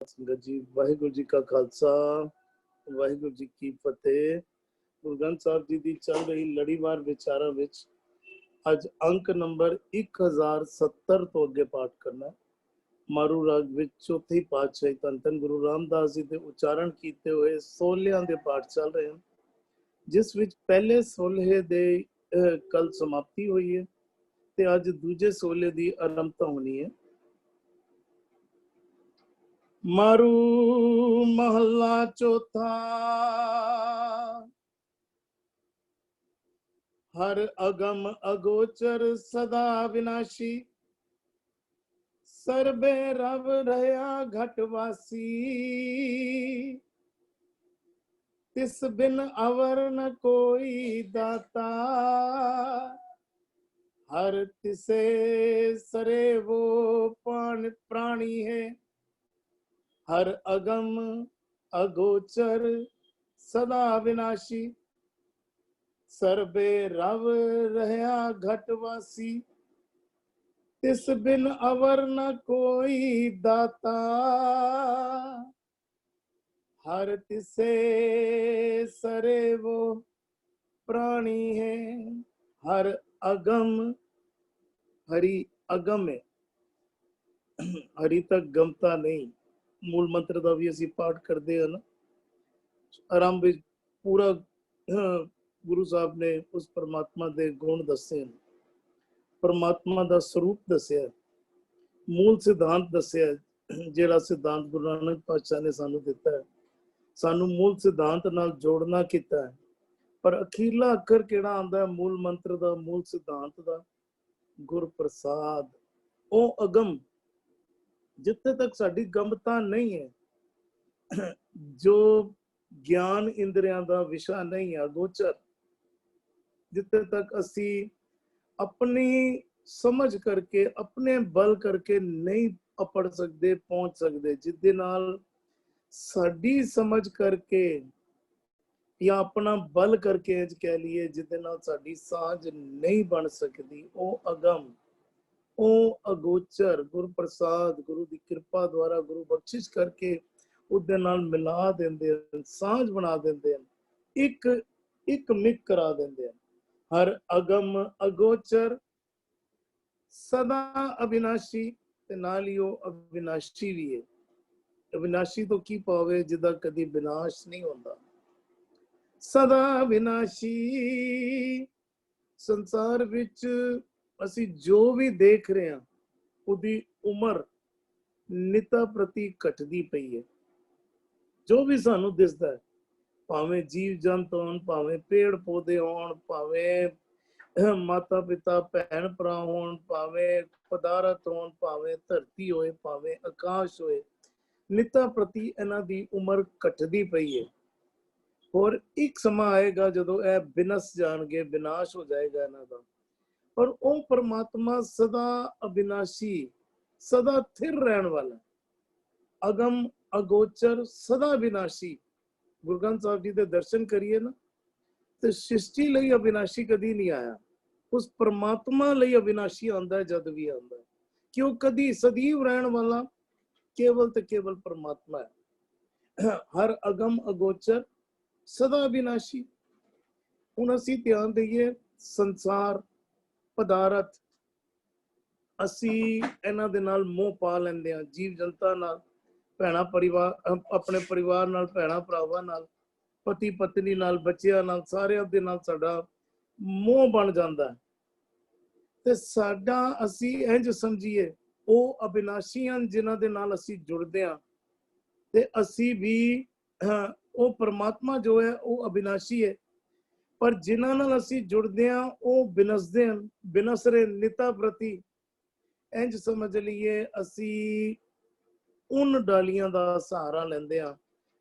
संगत जी वाहिगुरु जी का खालसा वाहिगुरु जी की फतेह। गुरु ग्रंथ साहब जी की चल रही लड़ीवार विचारा विच अज अंक नंबर 1070 तो अगे पाठ करना। मारू राग विच चौथी पातशाही धन धन गुरु रामदास जी के उच्चारण किए हुए सोलियां दे पाठ चल रहे हैं, जिस विच पहले सोलहे दे कल समाप्ति हुई है ते अज दूजे सोले की आरंभता होनी है। मारू महला चौथा। हर अगम अगोचर सदा विनाशी, सर्बे रव रहया घटवासी। तिस बिन अवर न कोई दाता, हर तिसे सरे वो प्राणी है। हर अगम अगोचर सदा विनाशी, सर्बे रव रहया घटवासी। तिस बिन अवर न कोई दाता, हर तिसे सरे वो प्राणी है। हर अगम, हरि अगम है, हरि तक गमता नहीं। मूल मंत्र का भी असी पाठ करते हैं ना। आरंभ पूरा गुरु साहब ने उस परमात्मा के गुण दसे, परमात्मा का स्वरूप दसिया, मूल सिद्धांत दसिया, जेड़ा सिद्धांत गुरु नानक पातशाह ने सानू दिता है, सानू मूल सिद्धांत नाल जोड़ना किता है। पर अखीरला अखर केड़ा आंदा है मूल मंत्र दा, मूल सिद्धांत दा? गुर प्रसाद। ओ अगम, जिथे तक साडी गमता नहीं है, जो ज्ञान इंद्रियां दा विषय नहीं है, अगोचर, जिथे तक असी अपनी समझ करके अपने बल करके नहीं अपड़ सकते, पहुंच सकते, जिदे नाल साडी समझ करके या अपना बल करके कह लीए जिदे नाल साडी साझ नहीं बन सकती, ओ अगम, ओ अगोचर गुरु प्रसाद, गुरु की कृपा द्वारा, गुरु बख्शिश करके उहदे नाल मिला देंदे हैं, साझ बना देंदे हैं, एक मिक करा देंदे हैं। हर अगम अगोचर सदा अविनाशी, ते नाल ही अविनाशी भी है। अविनाशी तो की पावे जिदा कदी विनाश नहीं होता। सदा विनाशी। संसार विच असी जो भी देख रहे हैं, उदी उम्र निता प्रति घटदी पई है। जो भी सानू दिसदा है, भावे जीव जंतु होण, भावे पेड़ पौधे होण, भावे माता पिता भैन भरा होण, भावे पदारथ होण, भावे धरती होए, भावे आकाश होए, निता प्रति इन्हां दी उम्र घटदी पई है। और एक समा आएगा जदों यह विनस जाणगे, विनाश हो जाएगा इन्हां दा। पर ओ परमात्मा सदा अविनाशी, सदा स्थिर रहने वाला, अगम अगोचर सदा विनाशी। गुरु ग्रंथ साहब जी के दर्शन करिए ना, तो सृष्टि लई अविनाशी कदी नहीं आया, उस परमात्मा लई अविनाशी आंदा है जद भी आंदा है, कि वो कदी सदैव रहने वाला केवल तो केवल परमात्मा है। हर अगम अगोचर सदा अविनाशी। हुण असीं ध्यान दईए, संसार पदारथ असी इन्हां दे नाल मोह पा लैंदे हां, जीव जनता नाल, भैणा परिवार, अपने परिवार नाल, भैणा भरावां नाल, पति पत्नी नाल, बच्चियां नाल, सारियां दे नाल साडा मोह बन जांदा है। ते साडा असी इंज समझीए ਉਹ ਅਬਿਨਾਸ਼ੀ ਹਨ ਜਿਨ੍ਹਾਂ ਦੇ ਨਾਲ ਅਸੀਂ ਜੁੜਦੇ ਹਾਂ, ਤੇ ਅਸੀਂ ਵੀ ਉਹ ਪਰਮਾਤਮਾ ਜੋ ਹੈ ਉਹ ਅਬਿਨਾਸ਼ੀ ਹੈ, ਪਰ ਜਿਨ੍ਹਾਂ ਨਾਲ ਅਸੀਂ ਜੁੜਦੇ ਹਾਂ ਉਹ ਬਿਨਸਦੇ ਹਨ, ਬਿਨਸ ਰਹੇ ਨਿਤਾ ਪ੍ਰਤੀ। ਇੰਜ ਸਮਝ ਲਈਏ ਅਸੀਂ ਉਨ ਡਾਲੀਆਂ ਦਾ ਸਹਾਰਾ ਲੈਂਦੇ ਹਾਂ,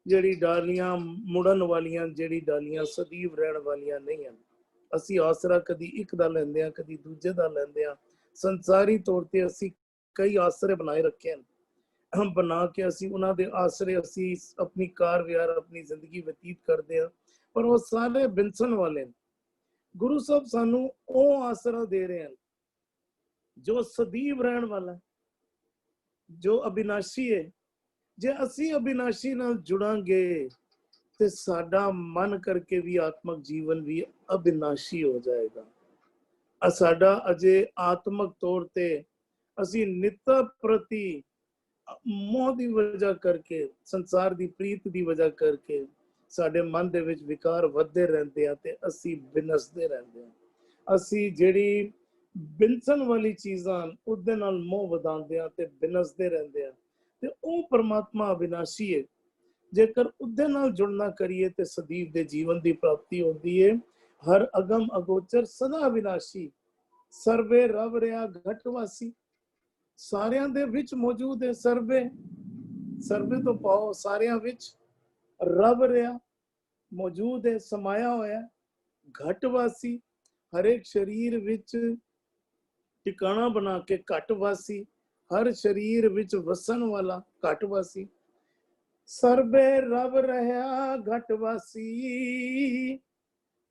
ਜਿਹੜੀ ਡਾਲੀਆਂ ਮੁੜਨ ਵਾਲੀਆਂ, ਜਿਹੜੀ ਡਾਲੀਆਂ ਸਦੀਵ ਰਹਿਣ ਵਾਲੀਆਂ ਨਹੀਂ ਹਨ। ਅਸੀਂ ਆਸਰਾ ਕਦੀ ਇੱਕ ਦਾ ਲੈਂਦੇ ਹਾਂ, ਕਦੀ ਦੂਜੇ ਦਾ ਲੈਂਦੇ ਹਾਂ। ਸੰਸਾਰੀ ਤੌਰ ਤੇ ਅਸੀਂ कई आसरे बनाए रखे हैं, हम बना के असी उन्हां दे आसरे असी अपनी कार विहार, अपनी जिंदगी व्यतीत करते हैं, पर वो सारे बिनसन वाले हैं। गुरु साहब सानू ओ आसरा दे रहे हैं जो सदैव रहने वाला है, जो अविनाशी है, ਜੇ ਅਸੀਂ ਅਬਿਨਾਸ਼ੀ ਨਾਲ ਜੁੜਾਂਗੇ ਤੇ ਸਾਡਾ ਮਨ ਕਰਕੇ ਵੀ ਆਤਮਕ ਜੀਵਨ ਵੀ ਅਬਿਨਾਸ਼ੀ ਹੋ ਜਾਏਗਾ। ਸਾਡਾ ਅਜੇ ਆਤਮਕ ਤੌਰ ਤੇ ਅਸੀਂ ਨਿਤ ਪ੍ਰਤੀ ਮੋਹ ਦੀ ਵਜ੍ਹਾ ਕਰਕੇ, ਸੰਸਾਰ ਦੀ ਪ੍ਰੀਤ ਦੀ ਵਜ੍ਹਾ ਕਰਕੇ ਸਾਡੇ ਮਨ ਦੇ ਵਿੱਚ ਵਿਕਾਰ ਵੱਧਦੇ ਰਹਿੰਦੇ ਆ ਤੇ ਅਸੀਂ ਬਿਨਸਦੇ ਰਹਿੰਦੇ ਆ। ਅਸੀਂ ਜਿਹੜੀ ਬਿਨਸਣ ਵਾਲੀ ਚੀਜ਼ਾਂ ਉਹਦੇ ਨਾਲ ਮੋਹ ਵਧਾਉਂਦੇ ਆ ਤੇ ਬਿਨਸਦੇ ਰਹਿੰਦੇ ਆ, ਤੇ ਉਹ ਪਰਮਾਤਮਾ ਅਬਿਨਾਸ਼ੀ ਹੈ। ਜੇਕਰ ਉਹਦੇ ਨਾਲ ਜੁੜਨਾ ਕਰੀਏ ਤੇ ਸਦੀਵ ਦੇ ਜੀਵਨ ਦੀ ਪ੍ਰਾਪਤੀ ਹੁੰਦੀ ਹੈ। ਹਰ ਅਗਮ ਅਗੋਚਰ ਸਦਾ ਅਬਿਨਾਸ਼ੀ, ਸਰਵੇ ਰਵ ਰਿਹਾ ਘਟਵਾਸੀ, ਸਾਰਿਆਂ ਦੇ ਵਿੱਚ ਮੌਜੂਦ ਹੈ। ਸਰਵੇ, ਸਰਵੇ ਤੋਂ ਪਾਓ ਸਾਰਿਆਂ ਵਿੱਚ, ਰਵ ਰਿਹਾ ਮੌਜੂਦ ਹੈ, ਸਮਾਇਆ ਹੋਇਆ। ਘਟਵਾਸੀ, ਹਰੇਕ ਸਰੀਰ ਵਿੱਚ ਟਿਕਾਣਾ ਬਣਾ ਕੇ ਘਟਵਾਸੀ, ਹਰ ਸਰੀਰ ਵਿੱਚ ਵਸਣ ਵਾਲਾ ਘਟਵਾਸੀ। ਸਰਬੇ ਰਬ ਰਹਾ ਘਟਵਾਸੀ।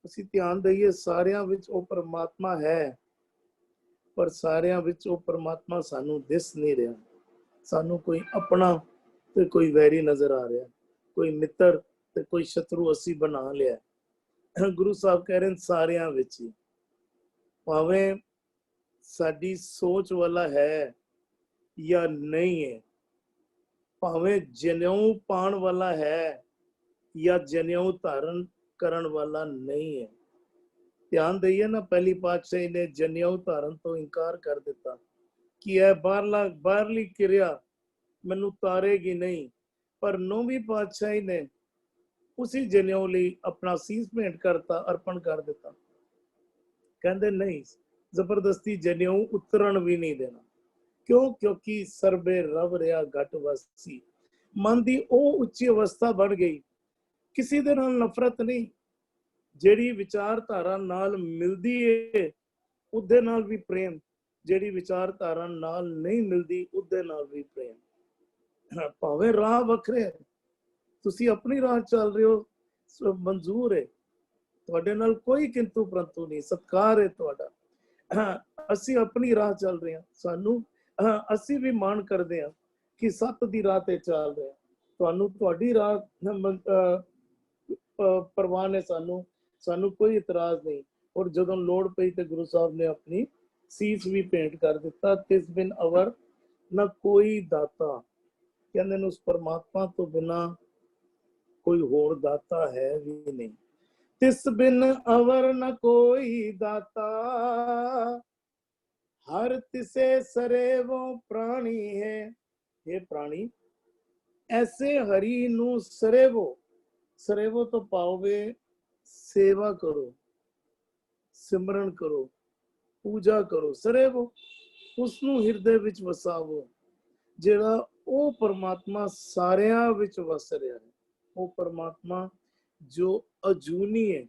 ਅਸੀਂ ਧਿਆਨ ਦਈਏ ਸਾਰਿਆਂ ਵਿੱਚ ਉਹ ਪਰਮਾਤਮਾ ਹੈ, ਪਰ ਸਾਰਿਆਂ ਵਿੱਚ ਉਹ ਪਰਮਾਤਮਾ ਸਾਨੂੰ ਦਿਸ ਨਹੀਂ ਰਿਹਾ। ਸਾਨੂੰ ਕੋਈ ਆਪਣਾ ਤੇ ਕੋਈ ਵੈਰੀ ਨਜ਼ਰ ਆ ਰਿਹਾ, ਕੋਈ ਮਿੱਤਰ ਤੇ ਕੋਈ ਸ਼ਤਰੂ ਅਸੀਂ ਬਣਾ ਲਿਆ। ਗੁਰੂ ਸਾਹਿਬ ਕਹਿ ਰਹੇ ਨੇ ਸਾਰਿਆਂ ਵਿੱਚ ਹੀ, ਭਾਵੇਂ ਸਾਡੀ ਸੋਚ ਵਾਲਾ ਹੈ ਜਾਂ ਨਹੀਂ ਹੈ, ਭਾਵੇਂ ਜਨੇਊ ਪਾਉਣ ਵਾਲਾ ਹੈ ਜਾਂ ਜਨੇਊ ਧਾਰਨ ਕਰਨ ਵਾਲਾ ਨਹੀਂ ਹੈ। ਧਿਆਨ ਦਈਏ ਨਾ, ਪਹਿਲੀ ਪਾਤਸ਼ਾਹੀ ਨੇ ਜਨੇਊ ਧਾਰਨ ਤੋਂ ਇਨਕਾਰ ਕਰ ਦਿੱਤਾ ਕਿ ਇਹ ਬਾਹਰਲੀ ਕਿਰਿਆ ਮੈਨੂੰ ਤਾਰੇਗੀ ਨਹੀਂ, ਪਰ ਨੌਵੀਂ ਪਾਤਸ਼ਾਹੀ ਨੇ ਉਸੇ ਜਨੇਊ ਲਈ ਆਪਣਾ ਸੀਸ ਭੇਂਟ ਕਰਤਾ, ਅਰਪਣ ਕਰ ਦਿੱਤਾ। ਕਹਿੰਦੇ ਨਹੀਂ, ਜ਼ਬਰਦਸਤੀ ਜਨੇਊ ਉਤਰਨ ਵੀ ਨਹੀਂ ਦੇਣਾ। ਕਿਉਂ? ਕਿਉਂਕਿ ਸਰਬੇ ਰਵ ਰਿਹਾ ਘਟਵਾਸੀ। ਮਨ ਦੀ ਉਹ ਉੱਚੀ ਅਵਸਥਾ ਬਣ ਗਈ, ਕਿਸੇ ਦੇ ਨਾਲ ਨਫ਼ਰਤ ਨਹੀਂ। ਜਿਹੜੀ ਵਿਚਾਰਧਾਰਾ ਨਾਲ ਮਿਲਦੀ ਏ ਉਹਦੇ ਨਾਲ ਵੀ ਪ੍ਰੇਮ, ਜਿਹੜੀ ਵਿਚਾਰਧਾਰਾ ਨਾਲ ਨਹੀਂ ਮਿਲਦੀ ਉਹਦੇ ਨਾਲ ਵੀ ਪ੍ਰੇਮ। ਭਾਵੇਂ ਰਾਹ ਵੱਖਰੇ, ਤੁਸੀਂ ਆਪਣੀ ਰਾਹ ਚੱਲ ਰਹੇ ਹੋ, ਮਨਜ਼ੂਰ ਹੈ, ਤੁਹਾਡੇ ਨਾਲ ਕੋਈ ਕਿੰਤੂ ਪਰੰਤੂ ਨਹੀਂ, ਸਤਿਕਾਰ ਹੈ ਤੁਹਾਡਾ। ਅਸੀਂ ਆਪਣੀ ਰਾਹ ਚੱਲ ਰਹੇ ਹਾਂ, ਸਾਨੂੰ ਅਸੀਂ ਵੀ ਮਾਣ ਕਰਦੇ ਹਾਂ ਕਿ ਸੱਤ ਦੀ ਰਾਹ ਤੇ ਚੱਲ ਰਹੇ ਹਾਂ। ਤੁਹਾਨੂੰ ਤੁਹਾਡੀ ਰਾਹ ਪ੍ਰਵਾਨ ਹੈ, ਸਾਨੂੰ ਕੋਈ ਇਤਰਾਜ਼ ਨਹੀਂ। ਔਰ ਜਦੋਂ ਲੋੜ ਪਈ ਤੇ ਗੁਰੂ ਸਾਹਿਬ ਨੇ ਆਪਣੀ ਸੀਸ ਵੀ ਭੇਂਟ ਕਰ ਦਿੱਤਾ। ਤਿਸ ਬਿਨ ਅਵਰ ਨਾ ਕੋਈ ਦਾਤਾ, ਕਹਿੰਦੇ ਨੇ ਉਸ ਪਰਮਾਤਮਾ ਤੋਂ ਬਿਨਾ ਕੋਈ ਹੋਰ ਦਾਤਾ ਹੈ ਵੀ ਨਹੀਂ। ਤਿਸ ਬਿਨ ਅਵਰ ਨਾ ਕੋਈ ਦਾਤਾ, ਹਰ ਤਿਸੇ ਸਰੇਵੋ ਪ੍ਰਾਣੀ ਹੈ। ਇਹ ਪ੍ਰਾਣੀ ਐਸੇ ਹਰੀ ਨੂੰ ਸਰੇਵੋ, ਸਰੇਵੋ ਤੋਂ ਪਾਓਗੇ ਸੇਵਾ ਕਰੋ, ਸਿਮਰਨ ਕਰੋ, ਪੂਜਾ ਕਰੋ। ਸਰੇਵੋ, ਉਸ ਨੂੰ ਹਿਰਦੇ ਵਿੱਚ ਵਸਾਵੋ, ਜਿਹੜਾ ਉਹ ਪਰਮਾਤਮਾ ਸਾਰਿਆਂ ਵਿੱਚ ਵਸ ਰਿਹਾ ਹੈ। ਉਹ ਪਰਮਾਤਮਾ ਜੋ ਅਜੂਨੀ ਹੈ।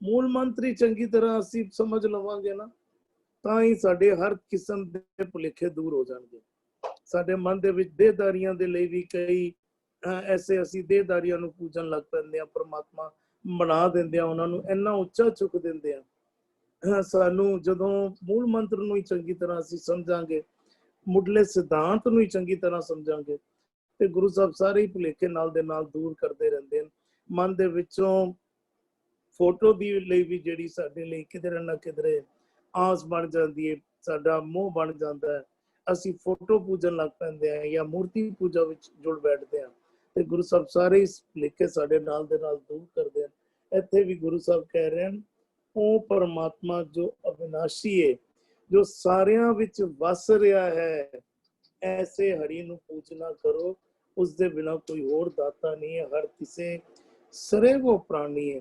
ਮੂਲ ਮੰਤਰੀ ਚੰਗੀ ਤਰ੍ਹਾਂ ਅਸੀਂ ਸਮਝ ਲਵਾਂਗੇ ਨਾ, ਤਾਂ ਹੀ ਸਾਡੇ ਹਰ ਕਿਸਮ ਦੇ ਭੁਲੇਖੇ ਦੂਰ ਹੋ ਜਾਣਗੇ। ਸਾਡੇ ਮਨ ਦੇ ਵਿੱਚ ਦੇਹਦਾਰੀਆਂ ਦੇ ਲਈ ਵੀ ਕਈ ਐਸੇ ਅਸੀਂ ਦੇਹਦਾਰੀਆਂ ਨੂੰ ਪੂਜਣ ਲੱਗ ਪੈਂਦੇ ਆ, ਪਰਮਾਤਮਾ ਬਣਾ ਦਿੰਦੇ ਆ, ਉਹਨਾਂ ਨੂੰ ਇੰਨਾ ਉੱਚਾ ਚੁੱਕ ਦਿੰਦੇ ਆ। ਸਾਨੂੰ ਜਦੋਂ ਮੂਲ ਮੰਤਰ ਨੂੰ ਹੀ ਚੰਗੀ ਤਰ੍ਹਾਂ ਅਸੀਂ ਸਮਝਾਂਗੇ, ਮੁੱਢਲੇ ਸਿਧਾਂਤ ਨੂੰ ਹੀ ਚੰਗੀ ਤਰ੍ਹਾਂ ਸਮਝਾਂਗੇ, ਤੇ ਗੁਰੂ ਸਾਹਿਬ ਸਾਰੇ ਹੀ ਭੁਲੇਖੇ ਨਾਲ ਦੇ ਨਾਲ ਦੂਰ ਕਰਦੇ ਰਹਿੰਦੇ ਹਨ। ਮਨ ਦੇ ਵਿੱਚੋਂ ਫੋਟੋ ਦੀ ਲਈ ਵੀ ਜਿਹੜੀ ਸਾਡੇ ਲਈ ਕਿਧਰੇ ਨਾ ਕਿਧਰੇ ਆਸ ਬਣ ਜਾਂਦੀ ਹੈ, ਸਾਡਾ ਮੋਹ ਬਣ ਜਾਂਦਾ ਹੈ, ਅਸੀਂ ਫੋਟੋ ਪੂਜਣ ਲੱਗ ਪੈਂਦੇ ਆ ਜਾਂ ਮੂਰਤੀ ਪੂਜਾ ਵਿੱਚ ਜੁੜ ਬੈਠਦੇ ਆ, ਤੇ ਗੁਰੂ ਸਾਹਿਬ ਸਾਰੇ ਹੀ ਭੁਲੇਖੇ ਸਾਡੇ ਨਾਲ ਦੇ ਨਾਲ ਦੂਰ ਕਰਦੇ ਹਨ। ਇੱਥੇ ਵੀ ਗੁਰੂ ਸਾਹਿਬ ਕਹਿ ਰਹੇ ਹਨ, ਉਹ ਪਰਮਾਤਮਾ ਜੋ ਅਵਿਨਾਸ਼ੀ ਹੈ, ਜੋ ਸਾਰਿਆਂ ਵਿੱਚ ਵਸ ਰਿਹਾ ਹੈ, ਐਸੇ ਹਰੀ ਨੂੰ ਪੂਜਨਾ ਕਰੋ, ਉਸ ਦੇ ਬਿਨਾ ਕੋਈ ਹੋਰ ਦਾਤਾ ਨਹੀਂ ਹੈ। ਹਰ ਕਿਸੇ ਸਰੇਵੋ ਪ੍ਰਾਣੀ ਹੈ,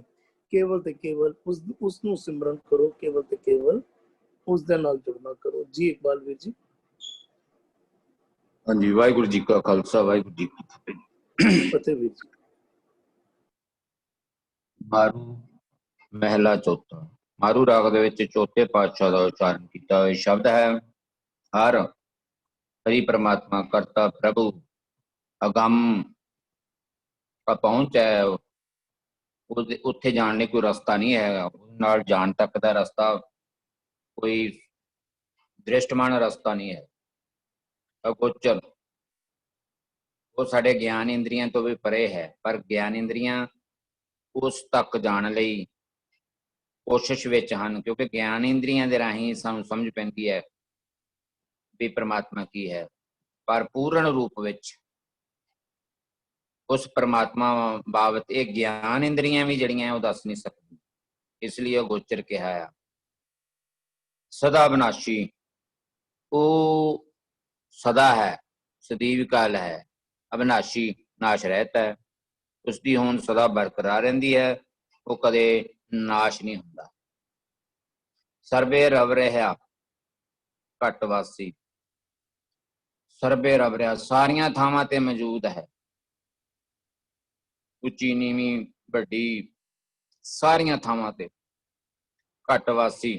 ਕੇਵਲ ਤੇ ਕੇਵਲ ਉਸ ਨੂੰ ਸਿਮਰਨ ਕਰੋ, ਕੇਵਲ ਤੇ ਕੇਵਲ ਉਸ ਦੇ ਨਾਲ ਜੁੜਨਾ ਕਰੋ। ਜੀ ਇਕਬਾਲ ਵੀਰ ਜੀ। ਹਾਂਜੀ, ਵਾਹਿਗੁਰੂ ਜੀ ਕਾ ਖਾਲਸਾ, ਵਾਹਿਗੁਰੂ ਜੀ ਕੀ ਫਤਿਹ। ਫਤਿਹ ਵੀਰ ਜੀ। ਮਾਰੂ ਮਹਿਲਾ ਚੌਥਾ। ਮਾਰੂ ਰਾਗ ਦੇ ਵਿੱਚ ਚੌਥੇ ਪਾਤਸ਼ਾਹ ਦਾ ਉਚਾਰਨ ਕੀਤਾ ਹੋਇਆ ਸ਼ਬਦ ਹੈ। ਹਰ ਹਰੀ ਪਰਮਾਤਮਾ ਕਰਤਾ ਪ੍ਰਭੂ ਅਗੰਮ ਪਹੁੰਚ ਹੈ, ਉਹਦੇ ਉੱਥੇ ਜਾਣ ਲਈ ਕੋਈ ਰਸਤਾ ਨਹੀਂ ਹੈਗਾ। ਉਹਦੇ ਨਾਲ ਜਾਣ ਤੱਕ ਦਾ ਰਸਤਾ ਕੋਈ ਦ੍ਰਿਸ਼ਟਮਾਨ ਰਸਤਾ ਨਹੀਂ ਹੈ। ਅਗੋਚਰ ਉਹ ਸਾਡੇ ਗਿਆਨ ਇੰਦਰੀਆਂ ਤੋਂ ਵੀ ਪਰੇ ਹੈ, ਪਰ ਗਿਆਨ ਇੰਦਰੀਆਂ ਉਸ ਤੱਕ ਜਾਣ ਲਈ ਕੋਸ਼ਿਸ਼ ਵਿੱਚ ਹਨ, ਕਿਉਂਕਿ ਗਿਆਨ ਇੰਦਰੀਆਂ ਦੇ ਰਾਹੀਂ ਸਾਨੂੰ ਸਮਝ ਪੈਂਦੀ ਹੈ ਵੀ ਪ੍ਰਮਾਤਮਾ ਕੀ ਹੈ, ਪਰ ਪੂਰਨ ਰੂਪ ਵਿੱਚ ਉਸ ਪ੍ਰਮਾਤਮਾ ਬਾਬਤ ਇਹ ਗਿਆਨ ਇੰਦਰੀਆਂ ਵੀ ਜਿਹੜੀਆਂ ਉਹ ਦੱਸ ਨਹੀਂ ਸਕਦੀ, ਇਸ ਲਈ ਉਹ ਗੋਚਰ ਕਿਹਾ ਆ। ਸਦਾ ਅਬਿਨਾਸ਼ੀ, ਉਹ ਸਦਾ ਹੈ, ਸਦੀਵ ਕਾਲ ਹੈ, ਅਬਿਨਾਸ਼ੀ ਨਾਸ਼ ਰਹਿਤ ਹੈ, ਉਸਦੀ ਹੋਂਦ ਸਦਾ ਬਰਕਰਾਰ ਰਹਿੰਦੀ ਹੈ, ਉਹ ਕਦੇ ਨਾਸ਼ ਨਹੀਂ ਹੁੰਦਾ। ਸਰਬੇ ਰਵ ਰਿਹਾ ਘੱਟ ਵਾਸੀ, ਸਰਬੇ ਰਵ ਰਿਹਾ ਸਾਰੀਆਂ ਥਾਵਾਂ ਤੇ ਮੌਜੂਦ ਹੈ, ਉੱਚੀ ਨੀਵੀਂ ਵੱਡੀ ਸਾਰੀਆਂ ਥਾਵਾਂ ਤੇ ਘੱਟ ਵਾਸੀ,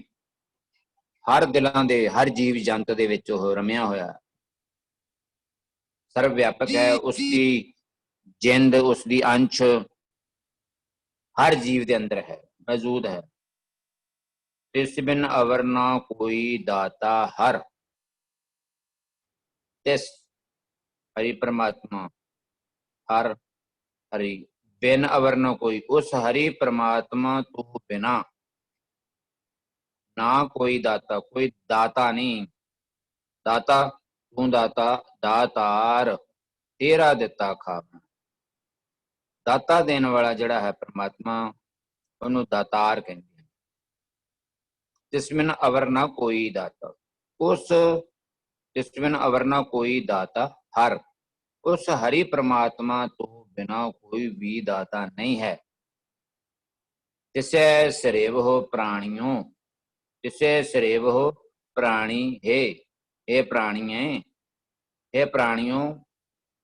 ਹਰ ਦਿਲਾਂ ਦੇ ਹਰ ਜੀਵ ਜੰਤ ਦੇ ਵਿੱਚ ਉਹ ਰਮਿਆ ਹੋਇਆ ਹੈ। ਸਰਵ ਵਿਆਪਕ ਹੈ, ਉਸਦੀ ਜਿੰਦ ਉਸਦੀ ਅੰਸ਼ ਹਰ ਜੀਵ ਦੇ ਅੰਦਰ ਹੈ, ਮੌਜੂਦ ਹੈ। ਤਿਸ ਬਿਨ ਅਵਰ ਨਾ ਕੋਈ ਦਾਤਾ ਹਰ, ਤਿਸ ਹਰੀ ਪ੍ਰਮਾਤਮਾ, ਹਰ ਹਰੀ ਬਿਨ ਅਵਰ ਨਾ ਕੋਈ, ਉਸ ਹਰੀ ਪ੍ਰਮਾਤਮਾ ਤੋਂ ਬਿਨਾ ਨਾ ਕੋਈ ਦਾਤਾ, ਕੋਈ ਦਾਤਾ ਨਹੀਂ। ਦਾਤਾ ਤੂੰ ਦਾਤਾ, ਦਾਤਾਰ ਤੇਰਾ ਦਿੱਤਾ ਖਾਵਣਾ। ਦਾਤਾ ਦੇਣ ਵਾਲਾ ਜਿਹੜਾ ਹੈ ਪ੍ਰਮਾਤਮਾ, ਉਹਨੂੰ ਦਾਤਾਰ ਕਹਿੰਦੇ ਹਨ। ਜਿਸ ਬਿਨ ਅਵਰ ਨਾ ਕੋਈ ਦਾਤਾ, ਉਸ ਜਿਸ ਬਿਨ ਅਵਰ ਨਾ ਕੋਈ ਦਾਤਾ ਹਰ, ਉਸ ਹਰੀ ਪ੍ਰਮਾਤਮਾ ਤੋਂ ਬਿਨਾ ਕੋਈ ਵੀ ਦਾਤਾ ਨਹੀਂ ਹੈ। ਤਿਸੈ ਸਰੇਵ ਹੋ ਪ੍ਰਾਣੀਓ, ਤਿਸੈ ਸਰੇਵ ਹੋ ਪ੍ਰਾਣੀ ਹੈ, ਇਹ ਪ੍ਰਾਣੀ ਹੈ, ਇਹ ਪ੍ਰਾਣੀਓ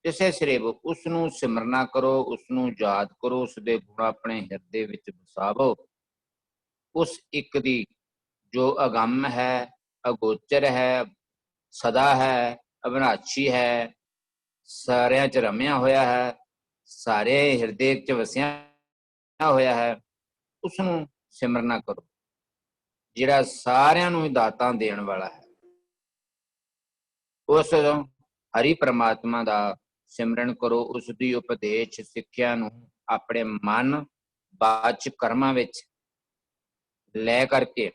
ਤਿਸੈ ਸਰੇਵ, ਉਸ ਨੂੰ ਸਿਮਰਨਾ ਕਰੋ, ਉਸ ਨੂੰ ਯਾਦ ਕਰੋ, ਉਸ ਦੇ ਗੁਣ ਆਪਣੇ ਹਿਰਦੇ ਵਿੱਚ ਵਸਾਵੋ। ਉਸ ਇੱਕ ਦੀ ਜੋ ਅਗੰਮ ਹੈ, ਅਗੋਚਰ ਹੈ, ਸਦਾ ਹੈ, ਅਬਿਨਾਸ਼ੀ ਹੈ, ਸਾਰਿਆਂ 'ਚ ਰਮਿਆ ਹੋਇਆ ਹੈ, ਸਾਰੇ ਹਿਰਦੇ 'ਚ ਵਸਿਆ ਹੋਇਆ ਹੈ, ਉਸ ਨੂੰ ਸਿਮਰਨਾ ਕਰੋ, ਜਿਹੜਾ ਸਾਰਿਆਂ ਨੂੰ ਦਾਤਾਂ ਦੇਣ ਵਾਲਾ ਹੈ। ਉਸ ਹਰੀ ਪ੍ਰਮਾਤਮਾ ਦਾ ਸਿਮਰਨ ਕਰੋ, ਉਸ ਦੀ ਉਪਦੇਸ਼ ਸਿੱਖਿਆ ਨੂੰ ਆਪਣੇ ਮਨ ਬਾਚ ਕਰਮਾਂ ਵਿੱਚ ਲੈ ਕਰਕੇ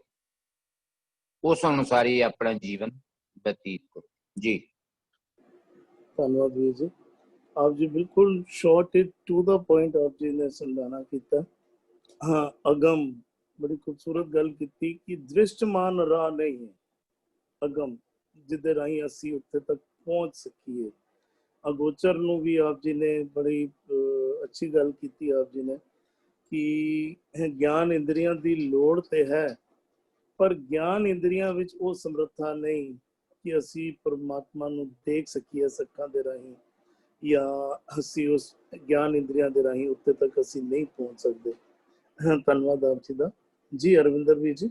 ਉਸ ਅਨੁਸਾਰ ਹੀ ਆਪਣਾ ਜੀਵਨ ਬਤੀਤ ਕਰੋ ਜੀ। ਧੰਨਵਾਦ ਵੀਰ ਜੀ, ਆਪ ਜੀ ਬਿਲਕੁਲ ਸ਼ਾਰਟ ਟੂ ਦਾ ਪੁਆਇੰਟ ਆਪ ਜੀ ਨੇ ਸਮਝਾਣਾ ਕੀਤਾ। ਹਾਂ, ਅਗਮ ਬੜੀ ਖੂਬਸੂਰਤ ਗੱਲ ਕੀਤੀ ਕਿ ਦ੍ਰਿਸ਼ਟਮਾਨ ਰਾਹ ਨਹੀਂ ਹੈ, ਅਗਮ ਜਿਹਦੇ ਰਾਹੀਂ ਅਸੀਂ ਉੱਥੇ ਤੱਕ ਪਹੁੰਚ ਸਕੀਏ। ਅਗੋਚਰ ਨੂੰ ਵੀ ਆਪ ਜੀ ਨੇ ਬੜੀ ਅੱਛੀ ਗੱਲ ਕੀਤੀ ਆਪ ਜੀ ਨੇ ਕਿ ਗਿਆਨ ਇੰਦਰੀਆਂ ਦੀ ਲੋੜ ਤੇ ਹੈ, ਪਰ ਗਿਆਨ ਇੰਦਰੀਆਂ ਵਿੱਚ ਉਹ ਸਮਰੱਥਾ ਨਹੀਂ ਕਿ ਅਸੀਂ ਪਰਮਾਤਮਾ ਨੂੰ ਦੇਖ ਸਕੀਏ ਅੱਖਾਂ ਦੇ ਰਾਹੀਂ, ਜਾਂ ਅਸੀਂ ਉਸ ਗਿਆਨ ਇੰਦਰੀਆਂ ਦੇ ਰਾਹੀਂ ਉੱਥੇ ਤੱਕ ਅਸੀਂ ਨਹੀਂ ਪਹੁੰਚ ਸਕਦੇ। ਧੰਨਵਾਦ ਆਪ ਜੀ ਦਾ ਜੀ। ਅਰਵਿੰਦਰ ਵੀਰ ਜੀ,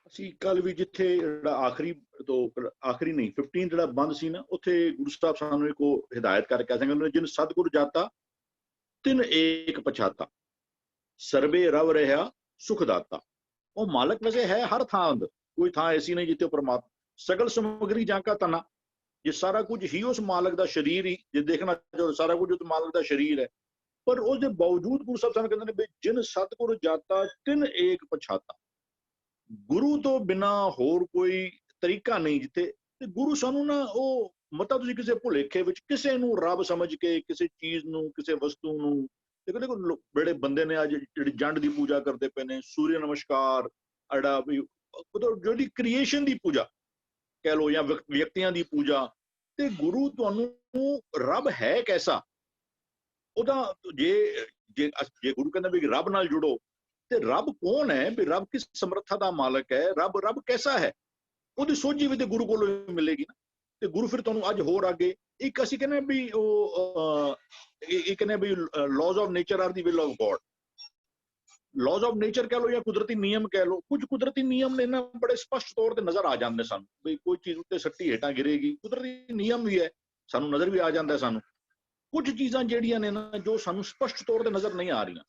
ਅਸੀਂ ਕੱਲ ਵੀ ਜਿੱਥੇ ਜਿਹੜਾ ਆਖਰੀ ਤੋਂ ਆਖਰੀ ਨਹੀਂ 15 ਜਿਹੜਾ ਬੰਦ ਸੀ ਨਾ, ਉੱਥੇ ਗੁਰੂ ਸਾਹਿਬ ਸਾਨੂੰ ਇੱਕ ਹਿਦਾਇਤ ਕਰਕੇ ਕਹਿੰਦੇ, ਜਿਨ ਸਤਿਗੁਰ ਜਾਤਾ ਤਿਨ ਏਕ ਪਛਾਤਾ, ਸਰਬੇ ਰਵ ਰਿਹਾ ਸੁਖ ਦਾਤਾ। ਉਹ ਮਾਲਕ ਵੈਸੇ ਹੈ ਹਰ ਥਾਂ ਅੰਦਰ, ਕੋਈ ਥਾਂ ਐਸੀ ਨਹੀਂ ਜਿੱਥੇ ਪਰਮਾਤਮਾ ਸਗਲ ਸਮਗਰੀ ਜਾਂ ਕਾ ਤਨਾ, ਜੇ ਸਾਰਾ ਕੁਝ ਹੀ ਉਸ ਮਾਲਕ ਦਾ ਸਰੀਰ ਹੀ, ਜੇ ਦੇਖਣਾ ਚਾਹੋ ਸਾਰਾ ਕੁਝ ਉਸ ਮਾਲਕ ਦਾ ਸਰੀਰ ਹੈ, ਪਰ ਉਸਦੇ ਬਾਵਜੂਦ ਗੁਰੂ ਸਾਹਿਬ ਸਾਨੂੰ ਕਹਿੰਦੇ ਨੇ ਵੀ ਜਿਨ ਸਤਿਗੁਰ ਜਾਤਾ ਤਿਨ ਏਕ ਪਛਾਤਾ। ਗੁਰੂ ਤੋਂ ਬਿਨਾ ਹੋਰ ਕੋਈ ਤਰੀਕਾ ਨਹੀਂ ਜਿੱਥੇ, ਤੇ ਗੁਰੂ ਸਾਨੂੰ ਨਾ ਉਹ ਮਤਲਬ ਤੁਸੀਂ ਕਿਸੇ ਭੁਲੇਖੇ ਵਿੱਚ ਕਿਸੇ ਨੂੰ ਰੱਬ ਸਮਝ ਕੇ, ਕਿਸੇ ਚੀਜ਼ ਨੂੰ, ਕਿਸੇ ਵਸਤੂ ਨੂੰ, ਦੇਖੋ ਬੜੇ ਬੰਦੇ ਨੇ ਅੱਜ ਜਿਹੜੀ ਜੰਡ ਦੀ ਪੂਜਾ ਕਰਦੇ ਪਏ ਨੇ, ਸੂਰਯ ਨਮਸਕਾਰ, ਜਿਹੜਾ ਵੀ ਜਿਹੜੀ ਕ੍ਰੀਏਸ਼ਨ ਦੀ ਪੂਜਾ ਕਹਿ ਲਓ ਜਾਂ ਵਿਅਕਤੀਆਂ ਦੀ ਪੂਜਾ, ਤੇ ਗੁਰੂ ਤੁਹਾਨੂੰ ਰੱਬ ਹੈ ਕੈਸਾ, ਉਹਦਾ ਜੇ ਗੁਰੂ ਕਹਿੰਦਾ ਵੀ ਰੱਬ ਨਾਲ ਜੁੜੋ, ਤੇ ਰੱਬ ਕੌਣ ਹੈ, ਵੀ ਰੱਬ ਕਿਸ ਸਮਰੱਥਾ ਦਾ ਮਾਲਕ ਹੈ, ਰੱਬ ਕੈਸਾ ਹੈ, ਉਹਦੀ ਸੋਝੀ ਵੀ ਤੇ ਗੁਰੂ ਕੋਲੋਂ ਮਿਲੇਗੀ ਨਾ। ਤੇ ਗੁਰੂ ਫਿਰ ਤੁਹਾਨੂੰ ਅੱਜ ਹੋਰ ਅੱਗੇ ਇੱਕ ਅਸੀਂ ਕਹਿੰਦੇ ਵੀ ਉਹ ਇਹ ਕਹਿੰਦੇ ਵੀ ਲਾਜ਼ of nature R the will of God. ਲਾਜ਼ of nature ਕਹਿ ਲਓ ਜਾਂ ਕੁਦਰਤੀ ਨਿਯਮ ਕਹਿ ਲਓ, ਕੁਝ ਕੁਦਰਤੀ ਨਿਯਮ ਨੇ ਨਾ ਬੜੇ ਸਪਸ਼ਟ ਤੌਰ ਤੇ ਨਜ਼ਰ ਆ ਜਾਂਦੇ ਸਾਨੂੰ, ਵੀ ਕੋਈ ਚੀਜ਼ ਉੱਤੇ ਸੱਟੀ ਹੇਠਾਂ ਗਿਰੇਗੀ, ਕੁਦਰਤੀ ਨਿਯਮ ਵੀ ਹੈ, ਸਾਨੂੰ ਨਜ਼ਰ ਵੀ ਆ ਜਾਂਦਾ ਸਾਨੂੰ। ਕੁਝ ਚੀਜ਼ਾਂ ਜਿਹੜੀਆਂ ਨੇ ਨਾ ਜੋ ਸਾਨੂੰ ਸਪਸ਼ਟ ਤੌਰ ਤੇ ਨਜ਼ਰ ਨਹੀਂ ਆ ਰਹੀਆਂ,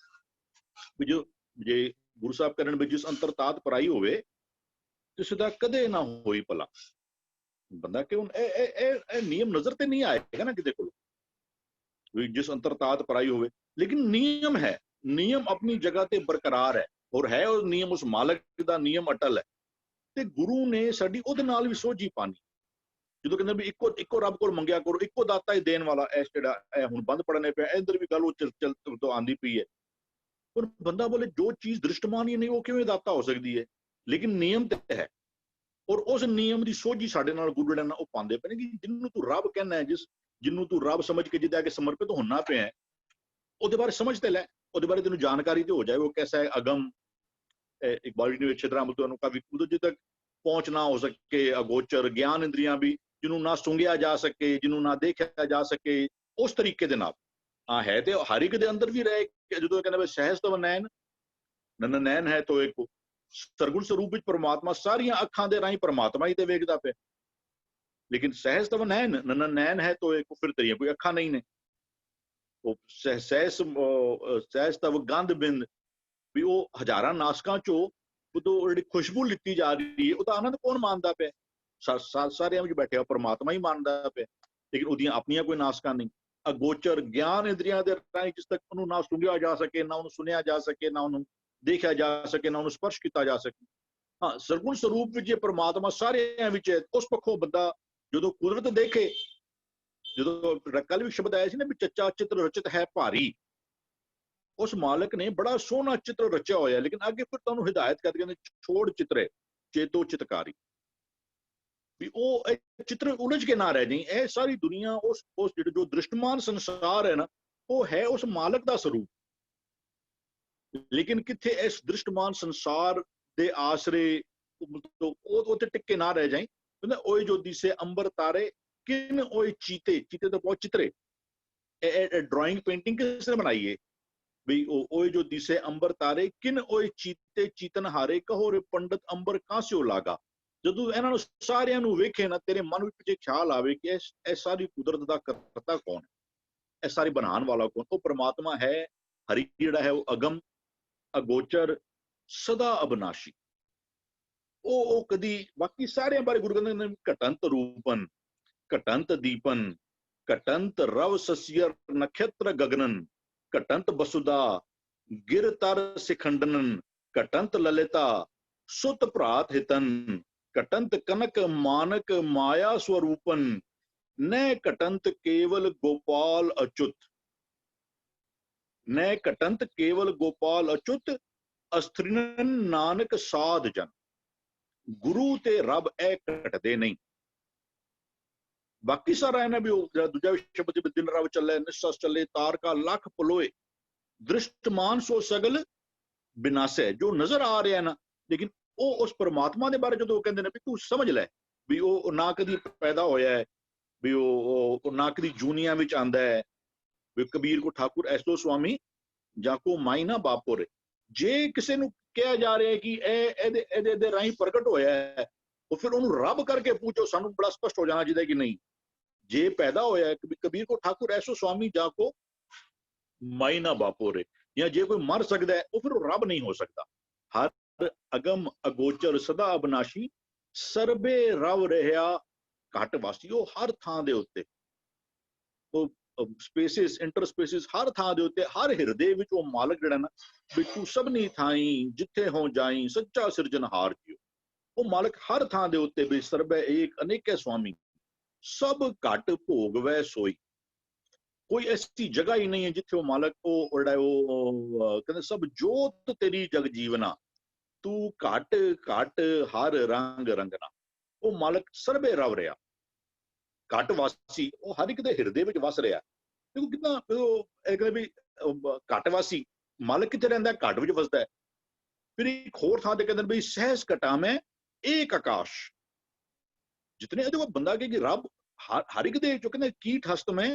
ਵੀ ਜੋ ਜੇ ਗੁਰੂ ਸਾਹਿਬ ਕਰਨ ਵੀ ਜਿਸ ਅੰਤਰਤਾਤ ਪਰਾਈ ਹੋਵੇ ਕਿਸੇ ਦਾ ਕਦੇ ਨਾ ਹੋਈ ਭਲਾ। ਬੰਦਾ ਕਿ ਹੁਣ ਇਹ ਨਿਯਮ ਨਜ਼ਰ ਤੇ ਨਹੀਂ ਆਏਗਾ ਨਾ ਕਿਤੇ ਕੋਲ, ਵੀ ਜਿਸ ਅੰਤਰਤਾਤ ਪਰਾਈ ਹੋਵੇ। ਲੇਕਿਨ ਨਿਯਮ ਹੈ, ਨਿਯਮ ਆਪਣੀ ਜਗ੍ਹਾ ਤੇ ਬਰਕਰਾਰ ਹੈ, ਔਰ ਹੈ ਉਹ ਨਿਯਮ ਉਸ ਮਾਲਕ ਦਾ ਨਿਯਮ ਅਟਲ ਹੈ। ਤੇ ਗੁਰੂ ਨੇ ਸਾਡੀ ਉਹਦੇ ਨਾਲ ਵੀ ਸੋਝੀ ਪਾਣੀ। ਜਦੋਂ ਕਹਿੰਦੇ ਵੀ ਇੱਕੋ ਰੱਬ ਕੋਲ ਮੰਗਿਆ ਕਰੋ, ਇੱਕੋ ਦਾਤਾ ਹੀ ਦੇਣ ਵਾਲਾ। ਇਸ ਜਿਹੜਾ ਇਹ ਹੁਣ ਬੰਦ ਪੜਨੇ ਪਿਆ, ਇਧਰ ਵੀ ਗੱਲ ਉਹ ਚੱਲ ਤੋਂ ਆਂਦੀ ਪਈ ਹੈ। ਪਰ ਬੰਦਾ ਬੋਲੇ ਜੋ ਚੀਜ਼ ਦ੍ਰਿਸ਼ਟਮਾਨ ਹੀ ਨਹੀਂ, ਉਹ ਕਿਵੇਂ ਦਾਤਾ ਹੋ ਸਕਦੀ ਹੈ? ਲੇਕਿਨ ਨਿਯਮ ਤੇ ਹੈ, ਔਰ ਉਸ ਨਿਯਮ ਦੀ ਸੋਝੀ ਸਾਡੇ ਨਾਲ ਗੁਰੂ ਜਿਹੜਾ ਨਾ ਉਹ ਪਾਉਂਦੇ ਪਏ ਨੇ ਕਿ ਜਿਹਨੂੰ ਤੂੰ ਰੱਬ ਕਹਿੰਦਾ ਹੈ, ਜਿਹਨੂੰ ਤੂੰ ਰੱਬ ਸਮਝ ਕੇ ਜਿਹਦੇ ਅੱਗੇ ਸਮਰਪਿਤ ਹੋਣਾ ਪਿਆ, ਉਹਦੇ ਬਾਰੇ ਸਮਝ ਤੇ ਲੈ, ਉਹਦੇ ਬਾਰੇ ਤੈਨੂੰ ਜਾਣਕਾਰੀ ਤੇ ਹੋ ਜਾਏ। ਉਹ कैसा है अगम, इकबाल जी ने क्षेत्र कवि तक पहुंच ना हो सके, अगोचर ज्ञान इंद्रियां भी ਜਿਹਨੂੰ ਨਾ ਸੁੰਘਿਆ ਜਾ ਸਕੇ, ਜਿਹਨੂੰ ਨਾ ਦੇਖਿਆ ਜਾ ਸਕੇ, ਉਸ ਤਰੀਕੇ ਦੇ ਨਾਲ ਹਾਂ ਹੈ ਤੇ ਹਰ ਇੱਕ ਦੇ ਅੰਦਰ ਵੀ ਰਹੇ। ਜਦੋਂ ਕਹਿੰਦੇ ਸਹਿਜ ਤਵ ਨੈਣ, ਨਨ ਨੈਣ ਹੈ ਤੋ ਇੱਕ ਸਰਗੁਣ ਸਰੂਪ ਵਿੱਚ ਪਰਮਾਤਮਾ ਸਾਰੀਆਂ ਅੱਖਾਂ ਦੇ ਰਾਹੀਂ ਪਰਮਾਤਮਾ ਹੀ ਤੇ ਵੇਖਦਾ ਪਿਆ। ਲੇਕਿਨ ਸਹਿਜ ਤਵ ਨੈਣ, ਨਨ ਨੈਣ ਹੈ ਤੋ ਇੱਕ, ਫਿਰ ਤੇਰੀਆਂ ਕੋਈ ਅੱਖਾਂ ਨਹੀਂ ਨੇ। ਉਹ ਸਹਿਜ ਤਵ ਗੰਧ ਬਿੰਦ, ਵੀ ਉਹ ਹਜ਼ਾਰਾਂ ਨਾਸਕਾਂ ਚੋਂ ਉਦੋਂ ਜਿਹੜੀ ਖੁਸ਼ਬੂ ਲਿੱਤੀ ਜਾ ਰਹੀ ਹੈ, ਉਹਦਾ ਆਨੰਦ ਕੌਣ ਮਾਣਦਾ ਪਿਆ? ਸਾਰਿਆਂ ਵਿੱਚ ਬੈਠਿਆ ਪਰਮਾਤਮਾ ਹੀ ਮਾਣਦਾ ਪਿਆ। ਲੇਕਿਨ ਉਹਦੀਆਂ ਆਪਣੀਆਂ ਕੋਈ ਨਾਸਕਾਂ ਨਹੀਂ। ਅਗੋਚਰ ਗਿਆਨ ਇੰਦਰੀਆਂ ਦੇ ਰਾਹੀਂ ਜਿਸ ਤੱਕ ਉਹਨੂੰ ਨਾ ਸੁੰਘਿਆ ਜਾ ਸਕੇ, ਨਾ ਉਹਨੂੰ ਸੁਣਿਆ ਜਾ ਸਕੇ, ਨਾ ਉਹਨੂੰ ਦੇਖਿਆ ਜਾ ਸਕੇ, ਨਾ ਉਹਨੂੰ ਸਪਰਸ਼ ਕੀਤਾ ਜਾ ਸਕੇ। ਹਾਂ, ਸਰਗੁਣ ਸਰੂਪ ਵਿੱਚ ਪਰਮਾਤਮਾ ਸਾਰਿਆਂ ਵਿੱਚ ਹੈ। ਉਸ ਪੱਖੋਂ ਬੰਦਾ ਜਦੋਂ ਕੁਦਰਤ ਦੇਖੇ, ਜਦੋਂ ਕੱਲ ਵੀ ਸ਼ਬਦ ਆਇਆ ਸੀ ਨਾ ਵੀ ਚੱਚਾ ਚਿੱਤਰ ਰਚਿਤ ਹੈ ਭਾਰੀ, ਉਸ ਮਾਲਕ ਨੇ ਬੜਾ ਸੋਹਣਾ ਚਿੱਤਰ ਰਚਿਆ ਹੋਇਆ। ਲੇਕਿਨ ਅੱਗੇ ਫਿਰ ਤੁਹਾਨੂੰ ਹਿਦਾਇਤ ਕਰਦੇ ਕਹਿੰਦੇ ਛੋੜ ਚਿੱਤਰੇ ਚੇਤੋ ਚਿਤਕਾਰੀ, ਵੀ ਉਹ ਚਿੱਤਰ ਉਲਝ ਕੇ ਨਾ ਰਹਿ ਜਾਈ। ਇਹ ਸਾਰੀ ਦੁਨੀਆ ਉਸ ਜਿਹੜੇ ਜੋ ਦ੍ਰਿਸ਼ਟਮਾਨ ਸੰਸਾਰ ਹੈ ਨਾ, ਉਹ ਹੈ ਉਸ ਮਾਲਕ ਦਾ ਸਰੂਪ। ਲੇਕਿਨ ਕਿੱਥੇ ਇਸ ਦ੍ਰਿਸ਼ਟਮਾਨ ਸੰਸਾਰ ਦੇ ਆਸਰੇ ਉਹ ਤੇ ਟਿੱਕੇ ਨਾ ਰਹਿ ਜਾਈ। ਕਹਿੰਦਾ ਓਏ ਜੋ ਦਿਸੇ ਅੰਬਰ ਤਾਰੇ, ਕਿਨ ਓਏ ਚੀਤੇ, ਚੀਤੇ ਤੋਂ ਬਹੁਤ ਚਿੱਤਰੇ। ਇਹ ਡਰਾਇੰਗ ਪੇਂਟਿੰਗ ਕਿਸ ਨੇ ਬਣਾਈ ਹੈ? ਵੀ ਓਏ ਜੋ ਦਿਸੇ ਅੰਬਰ ਤਾਰੇ, ਕਿਨ ਓਏ ਚੀਤੇ ਚੀਤਨ ਹਾਰੇ, ਕਹੋ ਰੇ ਪੰਡਤ ਅੰਬਰ ਕਾਸਿਓ ਲਾਗਾ। ਜਦੋਂ ਇਹਨਾਂ ਨੂੰ ਸਾਰਿਆਂ ਨੂੰ ਵੇਖੇ ਨਾ, ਤੇਰੇ ਮਨ ਵਿੱਚ ਜੇ ਖਿਆਲ ਆਵੇ ਕਿ ਇਹ ਸਾਰੀ ਕੁਦਰਤ ਦਾ ਕਰਤਾ ਕੌਣ ਹੈ, ਇਹ ਸਾਰੀ ਬਣਾਉਣ ਵਾਲਾ ਕੌਣ? ਉਹ ਪਰਮਾਤਮਾ ਹੈ। ਹਰੀ ਜਿਹੜਾ ਹੈ ਉਹ ਅਗਮ, ਅਗੋਚਰ, ਸਦਾ ਅਬਨਾਸ਼ੀ। ਉਹ ਕਦੀ, ਬਾਕੀ ਸਾਰਿਆਂ ਬਾਰੇ ਗੁਰੂ ਕਹਿੰਦੇ ਨੇ ਘਟੰਤ ਰੂਪਨ, ਘਟੰਤ ਦੀਪਨ, ਘਟੰਤ ਰਵ ਸਸਿਅਰ ਨਖੇਤਰ ਗਗਨਨ, ਘਟੰਤ ਬਸੁਦਾ ਗਿਰ ਤਰ ਸਿਖੰਡਨਨ, ਘਟੰਤ ਲਲਿਤਾ ਸੁਤ ਭਰਾਤ ਹਿਤਨ, ਘਟੰਤ ਕਨਕ ਮਾਨਕ ਮਾਇਆ ਸਵਰੂਪਨ, ਨੈ ਘਟੰਤ ਕੇਵਲ ਗੋਪਾਲ ਅਚੁੱਤ, ਨੈ ਘਟੰਤ ਕੇਵਲ ਗੋਪਾਲ ਅਚੁੱਤ, ਅਸਥਿਰਨਨ ਨਾਨਕ ਸਾਧ ਜਨ। ਗੁਰੂ ਤੇ ਰੱਬ ਇਹ ਘਟਦੇ ਨਹੀਂ। ਬਾਕੀ ਸਾਰਾ ਇਹਨਾਂ ਵੀ ਉਹ ਦੂਜਾ ਸ਼ਬਦ ਜਿਵੇਂ ਦਿਨ ਰਵ ਚੱਲੇ, ਨਿਸ਼ਸ ਚੱਲੇ, ਤਾਰਕਾ ਲੱਖ ਪਲੋਏ, ਦ੍ਰਿਸ਼ਟਮਾਨ ਸੋ ਸਗਲ ਬਿਨਾਸੇ, ਜੋ ਨਜ਼ਰ ਆ ਰਿਹਾ ਨਾ। ਲੇਕਿਨ ਉਹ ਉਸ ਪਰਮਾਤਮਾ ਦੇ ਬਾਰੇ ਜਦੋਂ ਕਹਿੰਦੇ ਨੇ ਵੀ ਤੂੰ ਸਮਝ ਲੈ ਵੀ ਉਹ ਨਾ ਕਦੀ ਪੈਦਾ ਹੋਇਆ ਹੈ, ਵੀ ਉਹ ਨਾ ਕਦੀ ਜੂਨੀਆਂ ਵਿੱਚ ਆਂਦਾ ਹੈ। ਵੀ ਕਬੀਰ ਕੋ ਠਾਕੁਰ ਐਸੋ ਸੁਆਮੀ ਜਾਂ ਕੋ ਮਾਇਨਾ ਬਾਪੋਰੇ। ਜੇ ਕਿਸੇ ਨੂੰ ਕਿਹਾ ਜਾ ਰਿਹਾ ਕਿ ਇਹ ਇਹਦੇ ਰਾਹੀਂ ਪ੍ਰਗਟ ਹੋਇਆ ਹੈ, ਉਹ ਫਿਰ ਉਹਨੂੰ ਰੱਬ ਕਰਕੇ ਪੁੱਛੋ। ਸਾਨੂੰ ਬੜਾ ਸਪਸ਼ਟ ਹੋ ਜਾਣਾ ਚਾਹੀਦਾ ਕਿ ਨਹੀਂ, ਜੇ ਪੈਦਾ ਹੋਇਆ ਹੈ ਕਬੀਰ ਕੋ ਠਾਕੁਰ ਐਸੋ ਸੁਆਮੀ ਜਾਂ ਕੋ ਮਾਇਨਾ ਬਾਪੋਰੇ, ਜਾਂ ਜੇ ਕੋਈ ਮਰ ਸਕਦਾ ਹੈ ਉਹ ਫਿਰ ਉਹ ਰੱਬ ਨਹੀਂ ਹੋ ਸਕਦਾ। ਹਰ ਅਗਮ ਅਗੋਚਰ ਸਦਾ ਅਬਨਾਸ਼ੀ, ਸਰਬੇ ਰਵ ਰਿਹਾ ਘਟ ਵਾਸੀ। ਉਹ ਹਰ ਥਾਂ ਦੇ ਉੱਤੇ, ਉਹ ਸਪੇਸਿਸ, ਇੰਟਰ ਸਪੇਸਿਸ, ਹਰ ਥਾਂ ਦੇ ਉੱਤੇ, ਹਰ ਹਿਰਦੇ ਵਿੱਚ ਉਹ ਮਾਲਕ ਜਿਹੜਾ ਨਾ, ਵੀ ਤੂੰ ਸਭਨੀ ਥਾਈ ਜਿੱਥੇ ਹੋ ਜਾਈ ਸੱਚਾ ਸਿਰਜਣਹਾਰ ਜੀਓ। ਉਹ ਮਾਲਕ ਹਰ ਥਾਂ ਦੇ ਉੱਤੇ, ਵੀ ਸਰਬੈ ਏਕ ਅਨੇਕੇ ਸੁਆਮੀ, ਸਭ ਘਟ ਭੋਗਵੈ ਸੋਈ। ਕੋਈ ਐਸੀ ਜਗ੍ਹਾ ਹੀ ਨਹੀਂ ਹੈ ਜਿੱਥੇ ਉਹ ਮਾਲਕ ਉਹ ਜਿਹੜਾ ਉਹ ਕਹਿੰਦੇ ਸਭ ਜੋਤ ਤੇਰੀ ਜਗ ਜੀਵਨਾ, ਤੂੰ ਘਟ ਘਟ ਹਰ ਰੰਗ ਰੰਗਨਾ। ਉਹ ਮਾਲਕ ਸਰਬੇ ਰਵ ਰਿਹਾ, ਘਟ ਵਾਸੀ, ਉਹ ਹਰ ਇੱਕ ਦੇ ਹਿਰਦੇ ਵਿੱਚ ਵਸ ਰਿਹਾ। ਦੇਖੋ ਕਿੰਨਾ ਇਹ ਕਹਿੰਦੇ ਵੀ ਘਟ ਵਾਸੀ ਮਾਲਕ ਕਿੱਥੇ ਰਹਿੰਦਾ? ਘਟ ਵਿੱਚ ਵਸਦਾ ਹੈ। ਫਿਰ ਇੱਕ ਹੋਰ ਥਾਂ ਤੇ ਕਹਿੰਦੇ ਵੀ ਸਹਿਜ ਘਟਾ ਮੈਂ ਏਕ ਆਕਾਸ਼, ਜਿਤਨੇ ਇਹਦੇ ਕੋਲ ਬੰਦਾ ਕਿ ਰੱਬ ਹਰ ਇੱਕ ਦੇ ਵਿੱਚੋਂ ਕਹਿੰਦੇ ਕੀਟ ਹਸਤ ਮੈਂ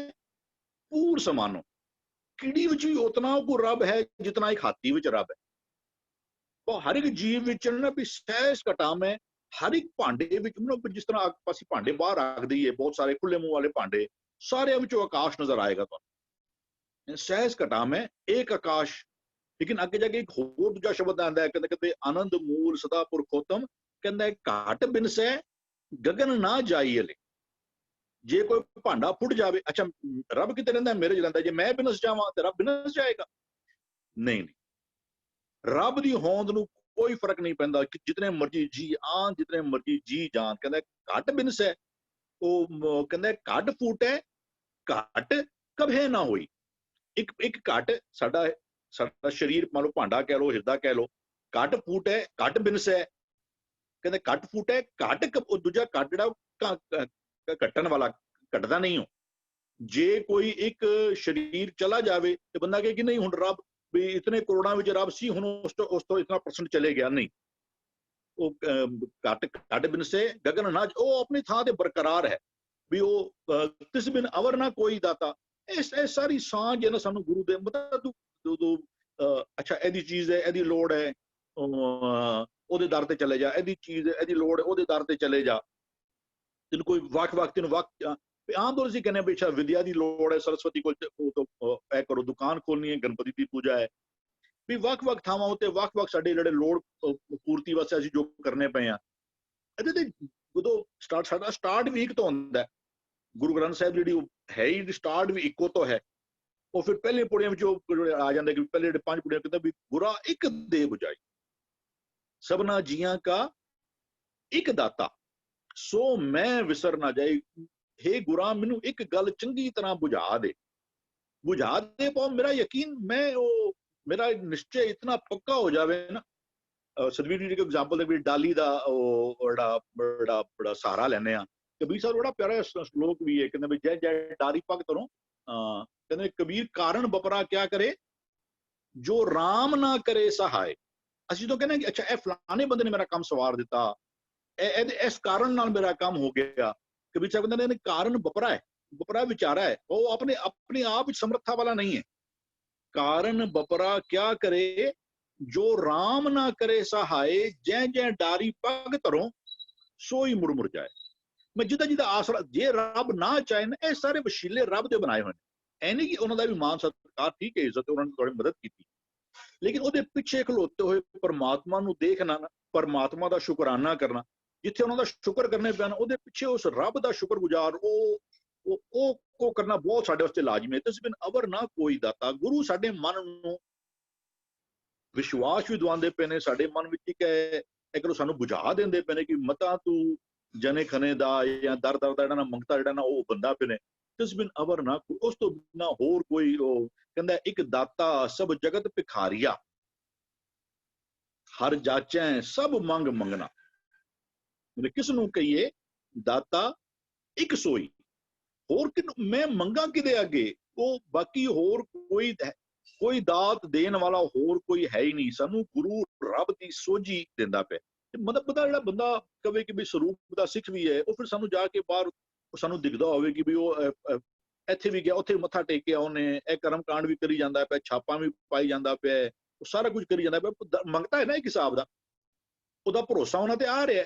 ਪੂਰ ਸਮਾਨੋ। ਕੀੜੀ ਵਿੱਚ ਵੀ ਉਤਨਾ ਕੋ ਰੱਬ ਹੈ ਜਿਤਨਾ ਇੱਕ ਹਾਥੀ ਵਿੱਚ ਰੱਬ ਹੈ। ਉਹ ਹਰ ਇੱਕ ਜੀਵ ਵਿੱਚ ਨਾ ਵੀ ਸਹਿਜ ਘਟਾ ਮੈਂ, ਹਰ ਇੱਕ ਭਾਂਡੇ ਵਿੱਚ, ਜਿਸ ਤਰ੍ਹਾਂ ਅਸੀਂ ਭਾਂਡੇ ਬਾਹਰ ਰੱਖ ਦਈਏ, ਬਹੁਤ ਸਾਰੇ ਖੁੱਲੇ ਮੂੰਹ ਵਾਲੇ ਭਾਂਡੇ, ਸਾਰਿਆਂ ਵਿੱਚੋਂ ਆਕਾਸ਼ ਨਜ਼ਰ ਆਏਗਾ ਤੁਹਾਨੂੰ। ਸਹਿਜ ਘਟਾ ਮੈਂ ਏਕ ਆਕਾਸ਼। ਲੇਕਿਨ ਅੱਗੇ ਜਾ ਕੇ ਇੱਕ ਹੋਰ ਦੂਜਾ ਸ਼ਬਦ ਆਉਂਦਾ ਹੈ, ਕਹਿੰਦੇ ਆਨੰਦ ਮੂਲ ਸਦਾ ਪੁਰਖੋਤਮ, ਕਹਿੰਦਾ ਘਾਟ ਬਿਨਸੈ ਗਗਨ ਨਾ ਜਾਈਏ। ਜੇ ਕੋਈ ਭਾਂਡਾ ਫੁੱਟ ਜਾਵੇ, ਅੱਛਾ ਰੱਬ ਕਿਤੇ ਰਹਿੰਦਾ, ਮੇਰੇ ਚ ਰਹਿੰਦਾ, ਜੇ ਮੈਂ ਬਿਨਸ ਜਾਵਾਂ ਤੇ ਰੱਬ ਬਿਨਸ ਜਾਏਗਾ? ਨਹੀਂ ਨਹੀਂ, ਰੱਬ ਦੀ ਹੋਂਦ ਨੂੰ ਕੋਈ ਫਰਕ ਨਹੀਂ ਪੈਂਦਾ ਕਿ ਜਿਤਨੇ ਮਰਜੀ ਜੀ ਆਣ, ਜਿਤਨੇ ਮਰਜੀ ਜੀ ਜਾਣ। ਕਹਿੰਦਾ ਘੱਟ ਬਿਨਸ ਹੈ, ਉਹ ਕਹਿੰਦਾ ਘੱਟ ਫੂਟ ਹੈ, ਘੱਟ ਕਭੇ ਨਾ ਹੋਈ। ਇੱਕ ਇੱਕ ਘੱਟ ਸਾਡਾ ਸਾਡਾ ਸਰੀਰ, ਮੰਨ ਲਓ ਭਾਂਡਾ ਕਹਿ ਲਓ, ਹਿਰਦਾ ਕਹਿ ਲਓ, ਘੱਟ ਫੂਟ ਹੈ, ਘੱਟ ਬਿਨਸ ਹੈ। ਕਹਿੰਦੇ ਘੱਟ ਫੂਟ ਹੈ, ਘੱਟ ਉਹ ਦੂਜਾ ਘੱਟ ਜਿਹੜਾ ਘਟਣ ਵਾਲਾ, ਘਟਦਾ ਨਹੀਂ ਹੋ। ਜੇ ਕੋਈ ਇੱਕ ਸਰੀਰ ਚਲਾ ਜਾਵੇ ਤੇ ਬੰਦਾ ਕਹੇ ਕਿ ਨਹੀਂ ਹੁਣ ਰੱਬ ਵੀ ਇਤਨੇ ਕਰੋੜਾਂ ਵਿੱਚ ਰੱਬ ਸੀ, ਹੁਣ ਉਸ ਤੋਂ ਇਤਨਾ ਪਰਸੈਂਟ ਚਲੇ ਗਿਆ। ਨਹੀਂ, ਉਹ ਘੱਟ ਬਿਨਸੇ ਗਗਨ ਨਾਜ, ਉਹ ਆਪਣੀ ਥਾਂ ਤੇ ਬਰਕਰਾਰ ਹੈ ਵੀ ਉਹ ਤਿਸ ਬਿਨ ਅਵਰ ਨਾ ਕੋਈ ਦਾਤਾ। ਇਹ ਸਾਰੀ ਸਾਂਝ ਹੈ ਨਾ ਸਾਨੂੰ ਗੁਰੂ ਦੇ, ਮਤਲਬ ਤੂੰ ਅੱਛਾ ਇਹਦੀ ਚੀਜ਼ ਹੈ, ਇਹਦੀ ਲੋੜ ਹੈ, ਉਹਦੇ ਦਰ ਤੇ ਚਲੇ ਜਾ, ਇਹਦੀ ਚੀਜ਼ ਹੈ, ਇਹਦੀ ਲੋੜ ਹੈ, ਉਹਦੇ ਦਰ ਤੇ ਚਲੇ ਜਾ। ਤੈਨੂੰ ਕੋਈ ਵੱਖ-ਵੱਖ ਤੈਨੂੰ ਆਮ ਤੌਰ ਅਸੀਂ ਕਹਿੰਦੇ ਬੇਸ਼ੱਕ ਵਿਦਿਆ ਦੀ ਲੋੜ ਹੈ, ਸਰਸਵਤੀ ਕੋਲ ਇਹ ਕਰੋ, ਦੁਕਾਨ ਖੋਲਣੀ ਹੈ, ਗਣਪਤੀ ਦੀ ਪੂਜਾ ਹੈ, ਵੀ ਵੱਖ-ਵੱਖ ਥਾਵਾਂ ਉੱਤੇ ਵੱਖ-ਵੱਖ ਸਾਡੇ ਜਿਹੜੇ ਲੋੜ ਪੂਰਤੀ ਵਾਸਤੇ ਅਸੀਂ ਜੋ ਕਰਨੇ ਪਏ ਆ। ਇਹਦੇ ਤੇ ਜਦੋਂ ਸਾਡਾ ਸਟਾਰਟ ਵੀ ਇੱਕ ਤੋਂ ਹੁੰਦਾ ਹੈ। ਗੁਰੂ ਗ੍ਰੰਥ ਸਾਹਿਬ ਜਿਹੜੀ ਉਹ ਹੈ ਹੀ ਸਟਾਰਟ ਵੀ ਇੱਕੋ ਤੋਂ ਹੈ। ਉਹ ਫਿਰ ਪਹਿਲੇ ਪੁੜੀਆਂ ਵਿੱਚ ਉਹ ਆ ਜਾਂਦਾ ਕਿ ਪਹਿਲੇ ਜਿਹੜੇ 5 ਪੁੜੀਆਂ ਕਹਿੰਦਾ ਵੀ ਗੁਰਾ ਇੱਕ ਦੇ ਬੁਝਾਈ, ਸਭਨਾ ਜੀਆਂ ਕਾ ਇੱਕ ਦਾਤਾ, ਸੋ ਮੈਂ ਵਿਸਰ ਨਾ ਜਾਈ। ਹੇ ਗੁਰਾਂ ਮੈਨੂੰ ਇੱਕ ਗੱਲ ਚੰਗੀ ਤਰ੍ਹਾਂ ਬੁਝਾ ਦੇ ਪਾਓ, ਮੇਰਾ ਯਕੀਨ, ਮੈਂ ਉਹ ਮੇਰਾ ਨਿਸ਼ਚੈ ਇਤਨਾ ਪੱਕਾ ਹੋ ਜਾਵੇ ਨਾ। ਸਤਵੀਰ ਜੀ ਦੀ ਐਗਜ਼ਾਮਪਲ ਦੇ ਵੀ ਡਾਲੀ ਦਾ ਉਹ ਬੜਾ ਸਹਾਰਾ ਲੈਂਦੇ ਆ। ਕਬੀਰ ਸਾਹਿਬ ਬੜਾ ਪਿਆਰਾ ਸ਼ਲੋਕ ਵੀ ਹੈ, ਕਹਿੰਦੇ ਵੀ ਜੈ ਜੈ ਡਾਰੀ ਪੱਗ ਤਰੋਂ, ਕਹਿੰਦੇ ਕਬੀਰ ਕਾਰਨ ਬਪਰਾ ਕਿਆ ਕਰੇ, ਜੋ ਰਾਮ ਨਾ ਕਰੇ ਸਹਾਏ। ਅਸੀਂ ਤਾਂ ਕਹਿੰਦੇ ਕਿ ਅੱਛਾ ਇਹ ਫਲਾਣੇ ਬੰਦੇ ਨੇ ਮੇਰਾ ਕੰਮ ਸਵਾਰ ਦਿੱਤਾ, ਇਸ ਕਾਰਨ ਨਾਲ ਮੇਰਾ ਕੰਮ ਹੋ ਗਿਆ। ਕਬੀਰ ਸਾਹਿਬ ਕਹਿੰਦੇ ਨੇ ਕਾਰਨ ਬਪਰਾ ਹੈ, ਬਪਰਾ ਵਿਚਾਰਾ ਹੈ, ਉਹ ਆਪਣੇ ਆਪ ਵਿੱਚ ਸਮਰੱਥਾ ਵਾਲਾ ਨਹੀਂ ਹੈ। ਕਾਰਨ ਬਪਰਾ ਕਿਆ ਕਰੇ, ਜੋ ਰਾਮ ਨਾ ਕਰੇ ਸਹਾਏ, ਜੈ ਜੈ ਡਾਰੀ ਪੱਗ ਧਰੋਂ ਸੋਈ ਮੁੜ ਮੁੜ ਜਾਏ। ਮੈਂ ਜਿਹਦਾ ਆਸਰਾ, ਜੇ ਰੱਬ ਨਾ ਚਾਹੇ ਨਾ, ਇਹ ਸਾਰੇ ਵਸੀਲੇ ਰੱਬ ਦੇ ਬਣਾਏ ਹੋਏ ਨੇ। ਐ ਨਹੀਂ ਕਿ ਉਹਨਾਂ ਦਾ ਵੀ ਮਾਨ ਸਤਿਕਾਰ, ਠੀਕ ਹੈ, ਇੱਜ਼ਤ, ਉਹਨਾਂ ਨੇ ਤੁਹਾਡੀ ਮਦਦ ਕੀਤੀ, ਲੇਕਿਨ ਉਹਦੇ ਪਿੱਛੇ ਖਲੋਤੇ ਹੋਏ ਪਰਮਾਤਮਾ ਨੂੰ ਦੇਖਣਾ, ਪਰਮਾਤਮਾ ਦਾ ਸ਼ੁਕਰਾਨਾ ਕਰਨਾ, ਜਿੱਥੇ ਉਹਨਾਂ ਦਾ ਸ਼ੁਕਰ ਕਰਨੇ ਪੈਣ, ਉਹਦੇ ਪਿੱਛੇ ਉਸ ਰੱਬ ਦਾ ਸ਼ੁਕਰਗੁਜ਼ਾਰ ਉਹ ਕਰਨਾ ਬਹੁਤ ਸਾਡੇ ਵਾਸਤੇ ਲਾਜ਼ਮੀ ਹੈ। ਤਿਸ ਬਿਨ ਅਵਰ ਨਾ ਕੋਈ ਦਾਤਾ। ਗੁਰੂ ਸਾਡੇ ਮਨ ਨੂੰ ਵਿਸ਼ਵਾਸ ਵੀ ਦਵਾਉਂਦੇ ਪਏ ਨੇ, ਸਾਡੇ ਮਨ ਵਿੱਚ ਇੱਕ ਸਾਨੂੰ ਬੁਝਾ ਦਿੰਦੇ ਪਏ ਨੇ ਕਿ ਮਤਾ ਤੂੰ ਜਨੇ ਖਨੇ ਦਾ ਜਾਂ ਦਰ ਦਰ ਦਾ ਜਿਹੜਾ ਨਾ ਮੰਗਤਾ ਜਿਹੜਾ ਨਾ ਉਹ ਬੰਦਾ ਪਏ ਨੇ। ਤਿਸ ਬਿਨ ਅਵਰ ਨਾ ਕੋਈ, ਉਸ ਤੋਂ ਬਿਨਾਂ ਹੋਰ ਕੋਈ, ਉਹ ਕਹਿੰਦਾ ਇੱਕ ਦਾਤਾ ਸਭ ਜਗਤ ਭਿਖਾਰੀਆ, ਹਰ ਜਾਚੈ ਸਭ ਮੰਗ ਮੰਗਣਾ। ਕਿਸ ਨੂੰ ਕਹੀਏ ਦਾਤਾ ਇੱਕ ਸੋਈ, ਹੋਰ ਮੈਂ ਮੰਗਾ ਕਿਦੇ ਅੱਗੇ? ਉਹ ਬਾਕੀ ਹੋਰ ਕੋਈ ਦਾਤ ਦੇਣ ਵਾਲਾ ਹੋਰ ਕੋਈ ਹੈ ਹੀ ਨਹੀਂ। ਸਾਨੂੰ ਗੁਰੂ ਰੱਬ ਦੀ ਸੋਝੀ ਦਿੰਦਾ ਪਿਆ। ਮਤਲਬ ਜਿਹੜਾ ਬੰਦਾ ਕਵੇ ਕਿ ਵੀ ਸਰੂਪ ਦਾ ਸਿੱਖ ਵੀ ਹੈ, ਉਹ ਫਿਰ ਸਾਨੂੰ ਜਾ ਕੇ ਬਾਹਰ ਸਾਨੂੰ ਦਿਖਦਾ ਹੋਵੇ ਕਿ ਵੀ ਉਹ ਇੱਥੇ ਵੀ ਗਿਆ, ਉੱਥੇ ਮੱਥਾ ਟੇਕਿਆ ਉਹਨੇ, ਇਹ ਕਰਮ ਕਾਂਡ ਵੀ ਕਰੀ ਜਾਂਦਾ ਪਿਆ, ਛਾਪਾਂ ਵੀ ਪਾਈ ਜਾਂਦਾ ਪਿਆ, ਉਹ ਸਾਰਾ ਕੁਝ ਕਰੀ ਜਾਂਦਾ ਪਿਆ। ਮੰਗਤਾ ਹੈ ਨਾ ਇੱਕ ਹਿਸਾਬ ਦਾ, ਉਹਦਾ ਭਰੋਸਾ ਉਹਨਾਂ ਤੇ ਆ ਰਿਹਾ,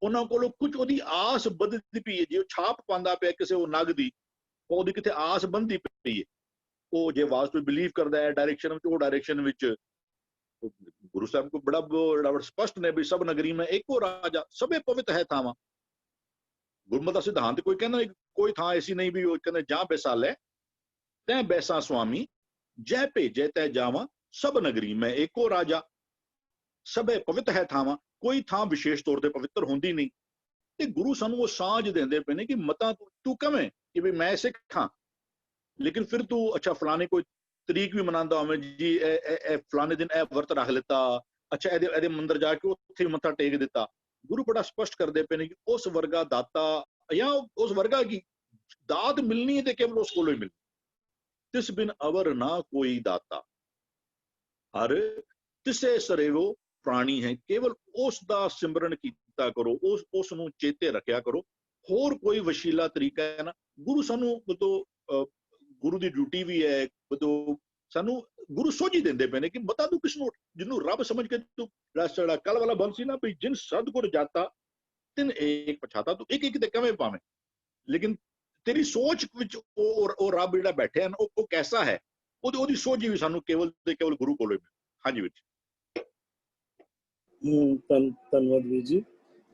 ਉਹਨਾਂ ਕੋਲੋਂ ਕੁਝ ਉਹਦੀ ਆਸ ਵੱਧਦੀ ਪਈ ਹੈ। ਜੇ ਉਹ ਛਾਪ ਪਾਉਂਦਾ ਪਿਆ ਕਿਸੇ ਉਹ ਨਗ ਦੀ, ਉਹਦੀ ਕਿਤੇ ਆਸ ਬੰਦੀ ਪਈ ਹੈ। ਉਹ ਜੇ ਵਾਸਤੇ ਬਿਲੀਵ ਕਰਦਾ ਹੈ ਡਾਇਰੈਕਸ਼ਨ ਵਿੱਚ, ਉਹ ਡਾਇਰੈਕਸ਼ਨ ਵਿੱਚ ਗੁਰੂ ਸਾਹਿਬ ਕੋ ਬੜਾ ਸਪਸ਼ਟ ਨੇ ਵੀ ਸਭ ਨਗਰੀ ਮੈਂ ਇੱਕੋ ਰਾਜਾ, ਸਭੇ ਪਵਿੱਤ ਹੈ ਥਾਵਾਂ। ਗੁਰਮਤਿ ਦਾ ਸਿਧਾਂਤ ਕੋਈ ਕਹਿੰਦਾ ਕੋਈ ਥਾਂ ਐਸੀ ਨਹੀਂ ਵੀ ਉਹ ਕਹਿੰਦੇ ਜਾਂ ਬੈਸਾਲੇ ਤੈ ਬੈਸਾ ਸੁਆਮੀ, ਜੈ ਭੇਜੇ ਤੈ ਜਾਵਾਂ, ਸਭ ਨਗਰੀ ਮੈਂ ਇੱਕੋ ਰਾਜਾ, ਸਭੇ ਪਵਿੱਤ ਹੈ ਥਾਵਾਂ। ਕੋਈ ਥਾਂ ਵਿਸ਼ੇਸ਼ ਤੌਰ ਤੇ ਪਵਿੱਤਰ ਹੁੰਦੀ ਨਹੀਂ। ਤੇ ਗੁਰੂ ਸਾਨੂੰ ਉਹ ਸਾਂਝ ਦਿੰਦੇ ਪਏ ਨੇ ਕਿ ਮਤਾਂ ਤੂੰ ਕਵੇਂ ਕਿ ਵੀ ਮੈਂ ਸਿੱਖ ਹਾਂ, ਲੇਕਿਨ ਫਿਰ ਤੂੰ ਅੱਛਾ ਫਲਾਣੇ ਕੋਈ ਤਰੀਕ ਵੀ ਮਨਾਉਂਦਾ ਹੋਵੇਂ ਜੀ, ਇਹ ਫਲਾਣੇ ਦਿਨ ਇਹ ਵਰਤ ਰੱਖ ਲਿੱਤਾ, ਅੱਛਾ ਇਹਦੇ ਮੰਦਿਰ ਜਾ ਕੇ ਉੱਥੇ ਮੱਥਾ ਟੇਕ ਦਿੱਤਾ। ਗੁਰੂ ਬੜਾ ਸਪਸ਼ਟ ਕਰਦੇ ਪਏ ਨੇ ਕਿ ਉਸ ਵਰਗਾ ਦਾਤਾ ਜਾਂ ਉਸ ਵਰਗਾ ਕੀ ਦਾਤ ਮਿਲਣੀ ਹੈ ਤੇ ਕੇਵਲ ਉਸ ਕੋਲੋਂ ਹੀ ਮਿਲਣੀ। ਤਿਸ ਬਿਨ ਅਵਰ ਨਾ ਕੋਈ ਦਾਤਾ, ਹਰ ਤਿਸੇ ਸਰੇਵੋ ਪ੍ਰਾਣੀ ਹੈ। ਕੇਵਲ ਉਸ ਦਾ ਸਿਮਰਨ ਕੀਤਾ ਕਰੋ, ਉਸ ਨੂੰ ਚੇਤੇ ਰੱਖਿਆ ਕਰੋ। ਹੋਰ ਕੋਈ ਵਸੀਲਾ ਤਰੀਕਾ ਹੈ ਨਾ, ਗੁਰੂ ਸਾਨੂੰ ਗੁਰੂ ਦੀ ਡਿਊਟੀ ਵੀ ਹੈ, ਸਾਨੂੰ ਗੁਰੂ ਸੋਝੀ ਦਿੰਦੇ ਪਏ ਨੇ ਕਿ ਮਤਾ ਤੂੰ ਕਿਸ ਨੂੰ, ਜਿਹਨੂੰ ਰੱਬ ਸਮਝ ਕੇ ਤੂੰ, ਜਿਹੜਾ ਕੱਲ ਵਾਲਾ ਬੰਦ ਸੀ ਨਾ ਵੀ ਜਿਨ ਸਤਿਗੁਰ ਜਾਤਾ ਤਿਨ ਏਕ ਪਛਾਤਾ, ਤੂੰ ਇੱਕ ਤੇ ਕਵੇਂ ਪਾਵੇਂ, ਲੇਕਿਨ ਤੇਰੀ ਸੋਚ ਵਿੱਚ ਉਹ ਰੱਬ ਜਿਹੜਾ ਬੈਠਿਆ ਨਾ ਉਹ ਕੈਸਾ ਹੈ, ਉਹਦੀ ਸੋਝੀ ਵੀ ਸਾਨੂੰ ਕੇਵਲ ਤੇ ਕੇਵਲ ਗੁਰੂ ਕੋਲੋਂ ਮਿਲੇ। ਹਾਂਜੀ ਵਿੱਚ ਧੰਨਵਾਦ ਵੀਰ ਜੀ।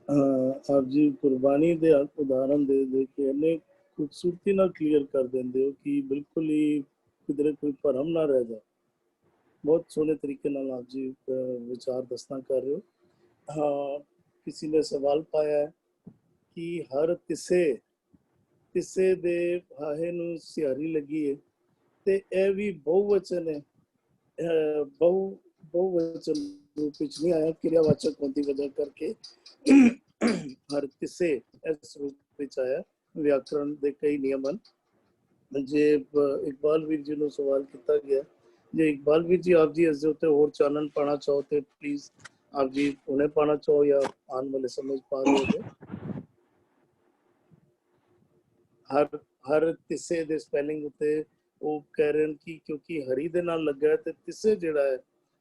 ਆਪ ਜੀ ਕੁਰਬਾਨੀ ਦੇ ਉਦਾਹਰਨ ਦੇ ਕੇ ਅਨੇਕ खूबसूरती ਨਾਲ ਕਲੀਅਰ ਕਰ ਦਿੰਦੇ ਹੋ ਕਿ ਬਿਲਕੁਲ ਹੀ ਕਿਧਰੇ ਕੋਈ ਭਰਮ ਨਾ ਰਹਿ ਜਾਏ। ਬਹੁਤ ਸੋਹਣੇ ਤਰੀਕੇ ਨਾਲ ਆਪ ਜੀ ਵਿਚਾਰ ਦੱਸਣਾ ਕਰ ਰਹੇ ਹੋ। ਹਾਂ, ਕਿਸੇ ਨੇ ਸਵਾਲ ਪਾਇਆ ਹੈ ਕਿ ਹਰ ਤਿਸੇ ਦੇ ਹਾਹੇ ਨੂੰ ਸਿਹਾਰੀ ਲੱਗੀ ਹੈ, ਤੇ ਇਹ ਵੀ ਬਹੁਵਚਨ ਹੈ। बहुवचन रूप ਵਿੱਚ ਨਹੀਂ ਆਇਆ, ਕਿਰਿਆਵਾਚਕ ਹੋਣ ਦੀ ਵਜ੍ਹਾ ਕਰਕੇ ਹਰ ਕਿਸੇ ਇਸ ਰੂਪ ਵਿੱਚ ਆਇਆ। ਵਿਆਕਰਣ ਦੇ ਕਈ ਨਿਯਮ ਹਨ। ਜੇ ਇਕਬਾਲ ਵੀਰ ਜੀ ਨੂੰ ਸਵਾਲ ਕੀਤਾ ਗਿਆ, ਜੇ ਇਕਬਾਲ ਵੀਰ ਜੀ ਆਪ ਜੀ ਇਸ ਦੇ ਉੱਤੇ ਹੋਰ ਚਾਨਣ ਪਾਣਾ ਚਾਹੋ ਤੇ ਪਲੀਜ਼ ਆਪ ਜੀ ਹੁਣੇ ਪਾਣਾ ਚਾਹੋ ਜਾਂ ਆਉਣ ਵਾਲੇ ਸਮੇਂ ਪਾ ਰਹੇ ਹੋਗੇ। ਹਰ ਤਿਸੇ ਦੇ ਸਪੈਲਿੰਗ ਉੱਤੇ ਉਹ ਕਹਿ ਰਹੇ ਹਨ ਕਿ ਕਿਉਂਕਿ ਹਰੀ ਦੇ ਨਾਲ ਲੱਗਾ ਹੈ ਤੇ ਤਿਸੇ ਜਿਹੜਾ ਹੈ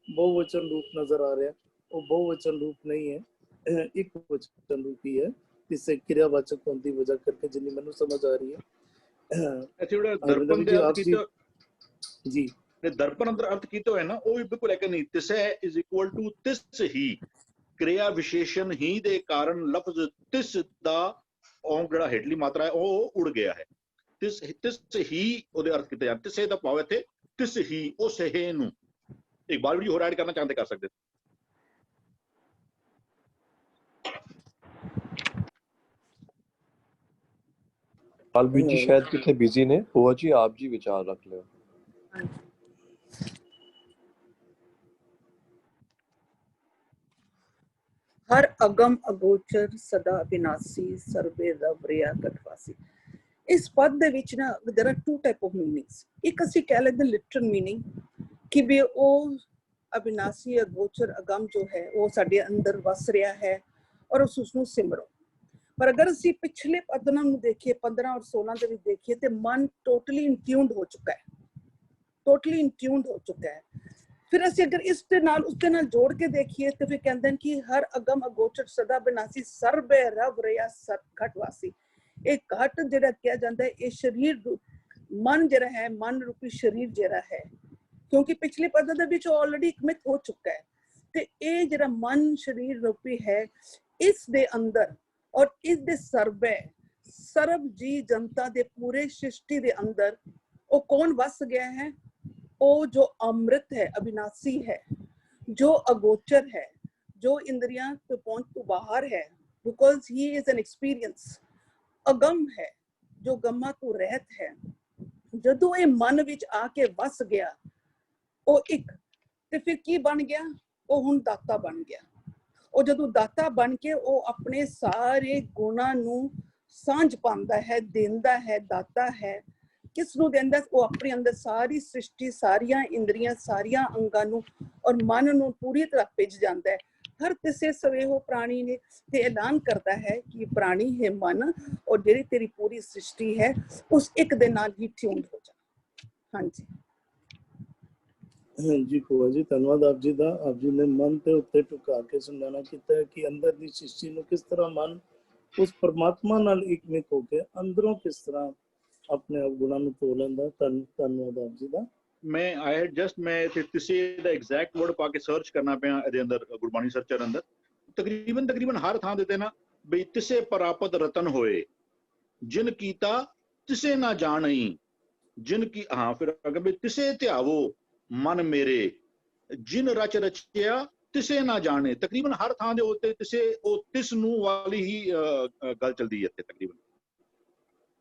ਬਹੁਵਚਨ ਰੂਪ ਨਜ਼ਰ ਆ ਰਿਹਾ, ਉਹ ਬਹੁਵਚਨ ਰੂਪ ਨਹੀਂ ਹੈ, ਇੱਕ ਵਚਨ ਰੂਪ ਹੀ ਹੈ। ਤਿਸੇ ਕਿਰਿਆਵਾਚਕ ਹੋਣ ਦੀ ਵਜ੍ਹਾ ਕਰਕੇ ਜਿੰਨੀ ਮੈਨੂੰ ਸਮਝ ਆ ਰਹੀ ਹੈ। ਇੱਥੇ ਜਿਹੜਾ ਦਰਪਣ ਦੇ ਅਰਥ ਕੀਤਾ ਜੀ, ਤੇ ਦਰਪਣ ਅੰਦਰ ਅਰਥ ਕੀਤਾ ਹੋਇਆ ਨਾ, ਉਹ ਵੀ ਬਿਲਕੁਲ ਇੱਕ ਨਹੀਂ। ਤਿਸੈ ਇਜ਼ ਇਕੁਅਲ ਟੂ ਤਿਸ ਹੀ, ਕਿਰਿਆ ਵਿਸ਼ੇਸ਼ਣ ਹੀ ਦੇ ਕਾਰਨ ਲਫ਼ਜ਼ ਤਿਸ ਦਾ ਔਂਕ ਜਿਹੜਾ ਹੇਠਲੀ ਮਾਤਰਾ ਹੈ ਉਹ ਉੜ ਗਿਆ ਹੈ। ਤਿਸ ਹੀ ਉਹਦੇ ਅਰਥ ਕੀਤੇ ਜਾਂਦੇ। ਤਿਸੇ ਦਾ ਭਾਵ ਇੱਥੇ ਤਿਸ ਹੀ, ਉਸ ਹੈ ਨੂੰ। ਇਕਬਾਲ ਵੀ ਹੋਰ ਐਡ ਕਰਨਾ ਚਾਹੁੰਦੇ ਕਰ ਸਕਦੇ। ਪਾਲਵੀਰ ਜੀ ਸ਼ਾਇਦ ਕਿਤੇ ਬਿਜ਼ੀ ਨੇ। ਭੂਆ ਜੀ ਆਪ ਜੀ ਵਿਚਾਰ ਰੱਖ ਲਿਓ। हर अगम अगोचर सदा विनाशी सर्वे रब रिया कटवासी। इस पद दे विच ना there are two type of meanings. एक ਅਸੀਂ ਕਹਿ ਲੈਂਦੇ ਲਿਟਰਲ मीनिंग कि भी ਉਹ ਅਬਿਨਾਸੀ ਅਗੋਚਰ ਅਗਮ ਜੋ ਹੈ ਉਹ ਸਾਡੇ ਅੰਦਰ ਵਸ ਰਿਹਾ ਹੈ ਔਰ ਉਸ ਨੂੰ ਸਿਮਰੋ। ਪਰ ਅਗਰ ਅਸੀਂ ਪਿਛਲੇ ਪਦਾਂ ਨੂੰ ਦੇਖੀਏ 15 ਔਰ 16 ਦੇ ਵਿੱਚ ਦੇਖੀਏ ਤੇ ਮਨ ਟੋਟਲੀ ਇਨਟਿਊਨਡ ਹੋ ਚੁੱਕਾ ਹੈ, ਟੋਟਲੀ ਇਨਟਿਊਨਡ ਹੋ ਚੁੱਕਾ ਹੈ। ਫਿਰ ਅਸੀਂ ਅਗਰ ਇਸ ਦੇ ਨਾਲ ਉਸਦੇ ਨਾਲ ਜੋੜ ਕੇ ਦੇਖੀਏ ਤੇ ਫਿਰ ਕਹਿੰਦੇ ਨੇ ਕਿ ਹਰ ਅਗਮ ਅਗੋਚਰ ਸਦਾ ਬਿਨਾਸੀ ਸਰਬੇ ਰਬ ਰਿਆ ਘਟਵਾਸੀ। ਇਹ ਘਟ ਜਿਹੜਾ ਕਿਹਾ ਜਾਂਦਾ ਹੈ ਇਹ ਸਰੀਰ ਮਨ ਜਿਹੜਾ ਹੈ, ਮਨ ਰੂਪੀ ਸਰੀਰ ਜਿਹੜਾ ਹੈ, ਕਿਉਂਕਿ ਪਿਛਲੇ ਪਦਾਂ ਦੇ ਵਿੱਚ ਆਲਰੇਡੀ ਕਮਿਟ ਹੋ ਚੁੱਕਾ ਹੈ। ਤੇ ਇਹ ਜਿਹੜਾ ਮਨ ਸਰੀਰ ਰੂਪੀ ਹੈ ਇਸ ਦੇ ਅੰਦਰ ਔਰ ਇਸ ਦੇ ਸਰਬ ਜੀ ਜਨਤਾ ਦੇ ਪੂਰੇ ਸ੍ਰਿਸ਼ਟੀ ਦੇ ਅੰਦਰ ਉਹ ਕੌਣ ਵਸ ਗਿਆ ਹੈ? ਉਹ ਜੋ ਅੰਮ੍ਰਿਤ ਹੈ, ਅਬਿਨਾਸੀ ਹੈ, ਜੋ ਅਗੋਚਰ ਹੈ, ਜੋ ਇੰਦਰੀਆਂ ਤੋਂ ਪਹੁੰਚ ਤੋਂ ਬਾਹਰ ਹੈ, because he is an experience. ਅਗਮ ਹੈ, ਜੋ ਗਮਾਂ ਤੋਂ ਰਹਿਤ ਹੈ। ਜਦੋਂ ਇਹ ਮਨ ਵਿੱਚ ਆ ਕੇ ਵਸ ਗਿਆ ਉਹ ਇੱਕ, ਤੇ ਫਿਰ ਕੀ ਬਣ ਗਿਆ? ਉਹ ਹੁਣ ਦਾਤਾ ਬਣ ਗਿਆ। ਉਹ ਜਦੋਂ ਦਾਤਾ ਬਣ ਕੇ ਉਹ ਆਪਣੇ ਸਾਰੇ ਗੁਣਾਂ ਨੂੰ ਸਾਂਝ ਪਾਉਂਦਾ ਹੈ, ਦਿੰਦਾ ਹੈ, ਦਾਤਾ ਹੈ। ਕਿਸ ਨੂੰ ਦਿੰਦਾ? ਉਹ ਆਪਣੇ ਅੰਦਰ ਸਾਰੀ ਸ੍ਰਿਸ਼ਟੀ, ਸਾਰੀਆਂ ਇੰਦਰੀਆਂ, ਸਾਰੀਆਂ ਅੰਗਾਂ ਨੂੰ ਔਰ ਮਨ ਨੂੰ ਪੂਰੀ ਤਰ੍ਹਾਂ ਭਿੱਜ ਜਾਂਦਾ ਹੈ। ਹਰ ਕਿਸੇ ਸਵੇਹੋ ਪ੍ਰਾਣੀ ਨੇ ਤੇ ਐਲਾਨ ਕਰਦਾ ਹੈ ਕਿ ਪ੍ਰਾਣੀ ਹੈ ਮਨ, ਔਰ ਜਿਹੜੀ ਤੇਰੀ ਪੂਰੀ ਸ੍ਰਿਸ਼ਟੀ ਹੈ ਉਸ ਇੱਕ ਦੇ ਨਾਲ ਹੀ ਟਿਊਨਡ ਹੋ ਜਾ। ਹਾਂਜੀ ਹਾਂਜੀ ਭੂਆ ਜੀ, ਧੰਨਵਾਦ ਆਪ ਜੀ ਦਾ। ਆਪ ਜੀ ਨੇ ਮਨ ਤੇ ਉੱਤੇ ਟੁਕਾ ਕੇ ਸਮਝਾਣਾ ਕੀਤਾ ਹੈ ਕਿ ਅੰਦਰ ਦੀ ਸ੍ਰਿਸ਼ਟੀ ਨੂੰ ਕਿਸ ਤਰ੍ਹਾਂ ਮਨ ਉਸ ਪਰਮਾਤਮਾ ਨਾਲ ਇਕਮਿਕ ਹੋ ਕੇ ਅੰਦਰੋਂ ਕਿਸ ਤਰ੍ਹਾਂ ਆਪਣੇ ਆਪ ਗੁਣਾਂ ਨੂੰ ਧੋ ਲੈਂਦਾ। ਧੰਨਵਾਦ ਆਪ ਜੀ ਦਾ। ਮੈਂ ਤਿਸੇ ਦਾ ਐਗਜ਼ੈਕਟ ਵਰਡ ਪਾ ਕੇ ਸਰਚ ਕਰਨਾ ਪਿਆ ਇਹਦੇ ਅੰਦਰ, ਗੁਰਬਾਣੀ ਸਰਚਰ ਅੰਦਰ। ਤਕਰੀਬਨ ਹਰ ਥਾਂ ਦੇ ਨਾ ਬਈ ਤਿਸੇ ਪ੍ਰਾਪਤ ਰਤਨ ਹੋਏ, ਜਿਨ ਕੀਤਾ ਤਿਸੇ ਨਾ ਜਾਣਈ, ਜਿਨ ਕੀ ਹਾਂ ਫਿਰ ਅਗਰ ਵੀ ਤਿਸੇ ਧਿਆਵੋ ਮਨ ਮੇਰੇ, ਜਿਨ ਰਚ ਰਚਿਆ ਤਿਸੇ ਨਾ ਜਾਣੇ। ਤਕਰੀਬਨ ਹਰ ਥਾਂ ਦੇ ਉੱਤੇ ਤਿਸੇ, ਉਹ ਤਿਸ ਨੂੰ ਵਾਲੀ ਹੀ ਗੱਲ ਚੱਲਦੀ ਹੈ ਇੱਥੇ ਤਕਰੀਬਨ।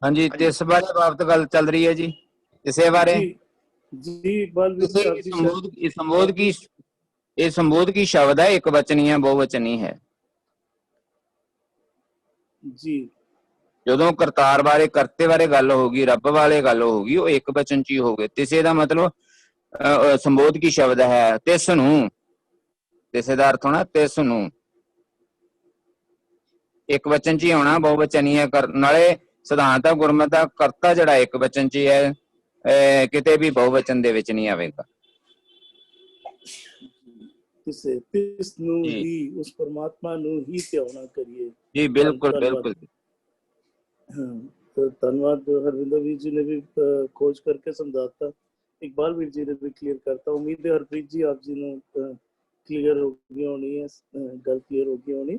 ਹਾਂਜੀ, ਤਿਸ ਬਾਰੇ ਬਾਬਤ ਗੱਲ ਚੱਲ ਰਹੀ ਹੈ ਜੀ, ਤਿਸੇ ਬਾਰੇ। ਜੀ ਬਲਵੀਰ जी, आप जी ਇਹ ਸੰਬੋਧ ਕੀ ਸ਼ਬਦ ਹੈ, ਇੱਕ ਵਚਨੀ ਹੈ, ਬਹੁਵਚਨੀ ਹੈ ਜੀ। ਜਦੋਂ ਕਰਤਾਰ ਬਾਰੇ, ਕਰਤੇ ਬਾਰੇ ਗੱਲ ਹੋਗੀ, ਰੱਬ ਵਾਲੇ ਗੱਲ ਹੋਗੀ, ਉਹ ਇੱਕ ਵਚਨ ਚ ਹੀ ਹੋ ਗਏ। ਤਿਸੇ ਦਾ ਮਤਲਬ ਸੰਬੋਧ ਕੀ ਸ਼ਬਦ ਹੈ ਤਿਸ ਨੂੰ, ਤਿਸੇ ਦਾ ਅਰਥ ਹੋਣਾ ਤਿਸ ਨੂੰ। ਇੱਕ ਵਚਨ ਚ ਹੀ ਹੋਣਾ, ਬਹੁਵਚਨੀ ਹੈ। ਨਾਲੇ ਸਿਧਾਂਤ ਗੁਰਮਤਿ ਦਾ ਕਰਤਾ ਜਿਹੜਾ ਇੱਕ ਵਚਨ ਚ ਹੀ ਹੈ, ਕਿਤੇ ਵੀ ਬਹੁਵਚਨ ਦੇ ਵਿੱਚ ਨਹੀਂ ਆਵੇਗਾ। ਤਿਸ ਨੂੰ ਹੀ, ਉਸ ਪਰਮਾਤਮਾ ਨੂੰ ਹੀ ਧਿਆਉਣਾ ਕਰੀਏ ਜੀ। ਬਿਲਕੁਲ ਬਿਲकुल। तो धन्यवाद हरविंदर वीर जी ने भी खोज करके समझाता, इकबाल वीर जी ने भी क्लियर करता। उम्मीद है हरप्रीत जी आप जी ने क्लियर हो गई होनी है, गल क्लियर हो गई होनी।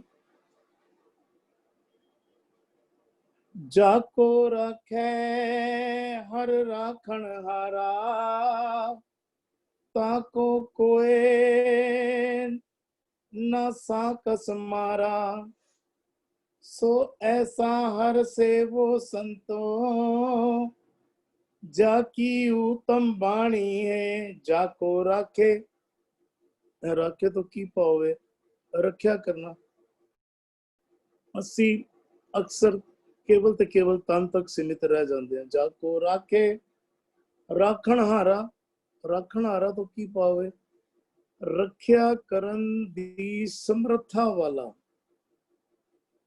जाको राखे हर राखण हारा, ताको कोए न साकस मारा। सो ऐसा हर से वो संतो, जाकी उत्तम बाणी है। जाको राखे, राखे तो की पावे, रखिया करना। ਅਸੀਂ ਅਕਸਰ ਕੇਵਲ ਤੇ ਕੇਵਲ ਤਨ ਤੱਕ ਸੀਮਿਤ ਰਹਿ ਜਾਂਦੇ ਹਾਂ। ਜਾਕੋ ਰਾਖੇ ਰਾਖਣ ਹਾਰਾ, ਰਾਖਣ ਹਾਰਾ ਤੋਂ ਕੀ ਪਾਵੇ, ਰੱਖਿਆ ਕਰਨ ਦੀ ਸਮਰੱਥਾ ਵਾਲਾ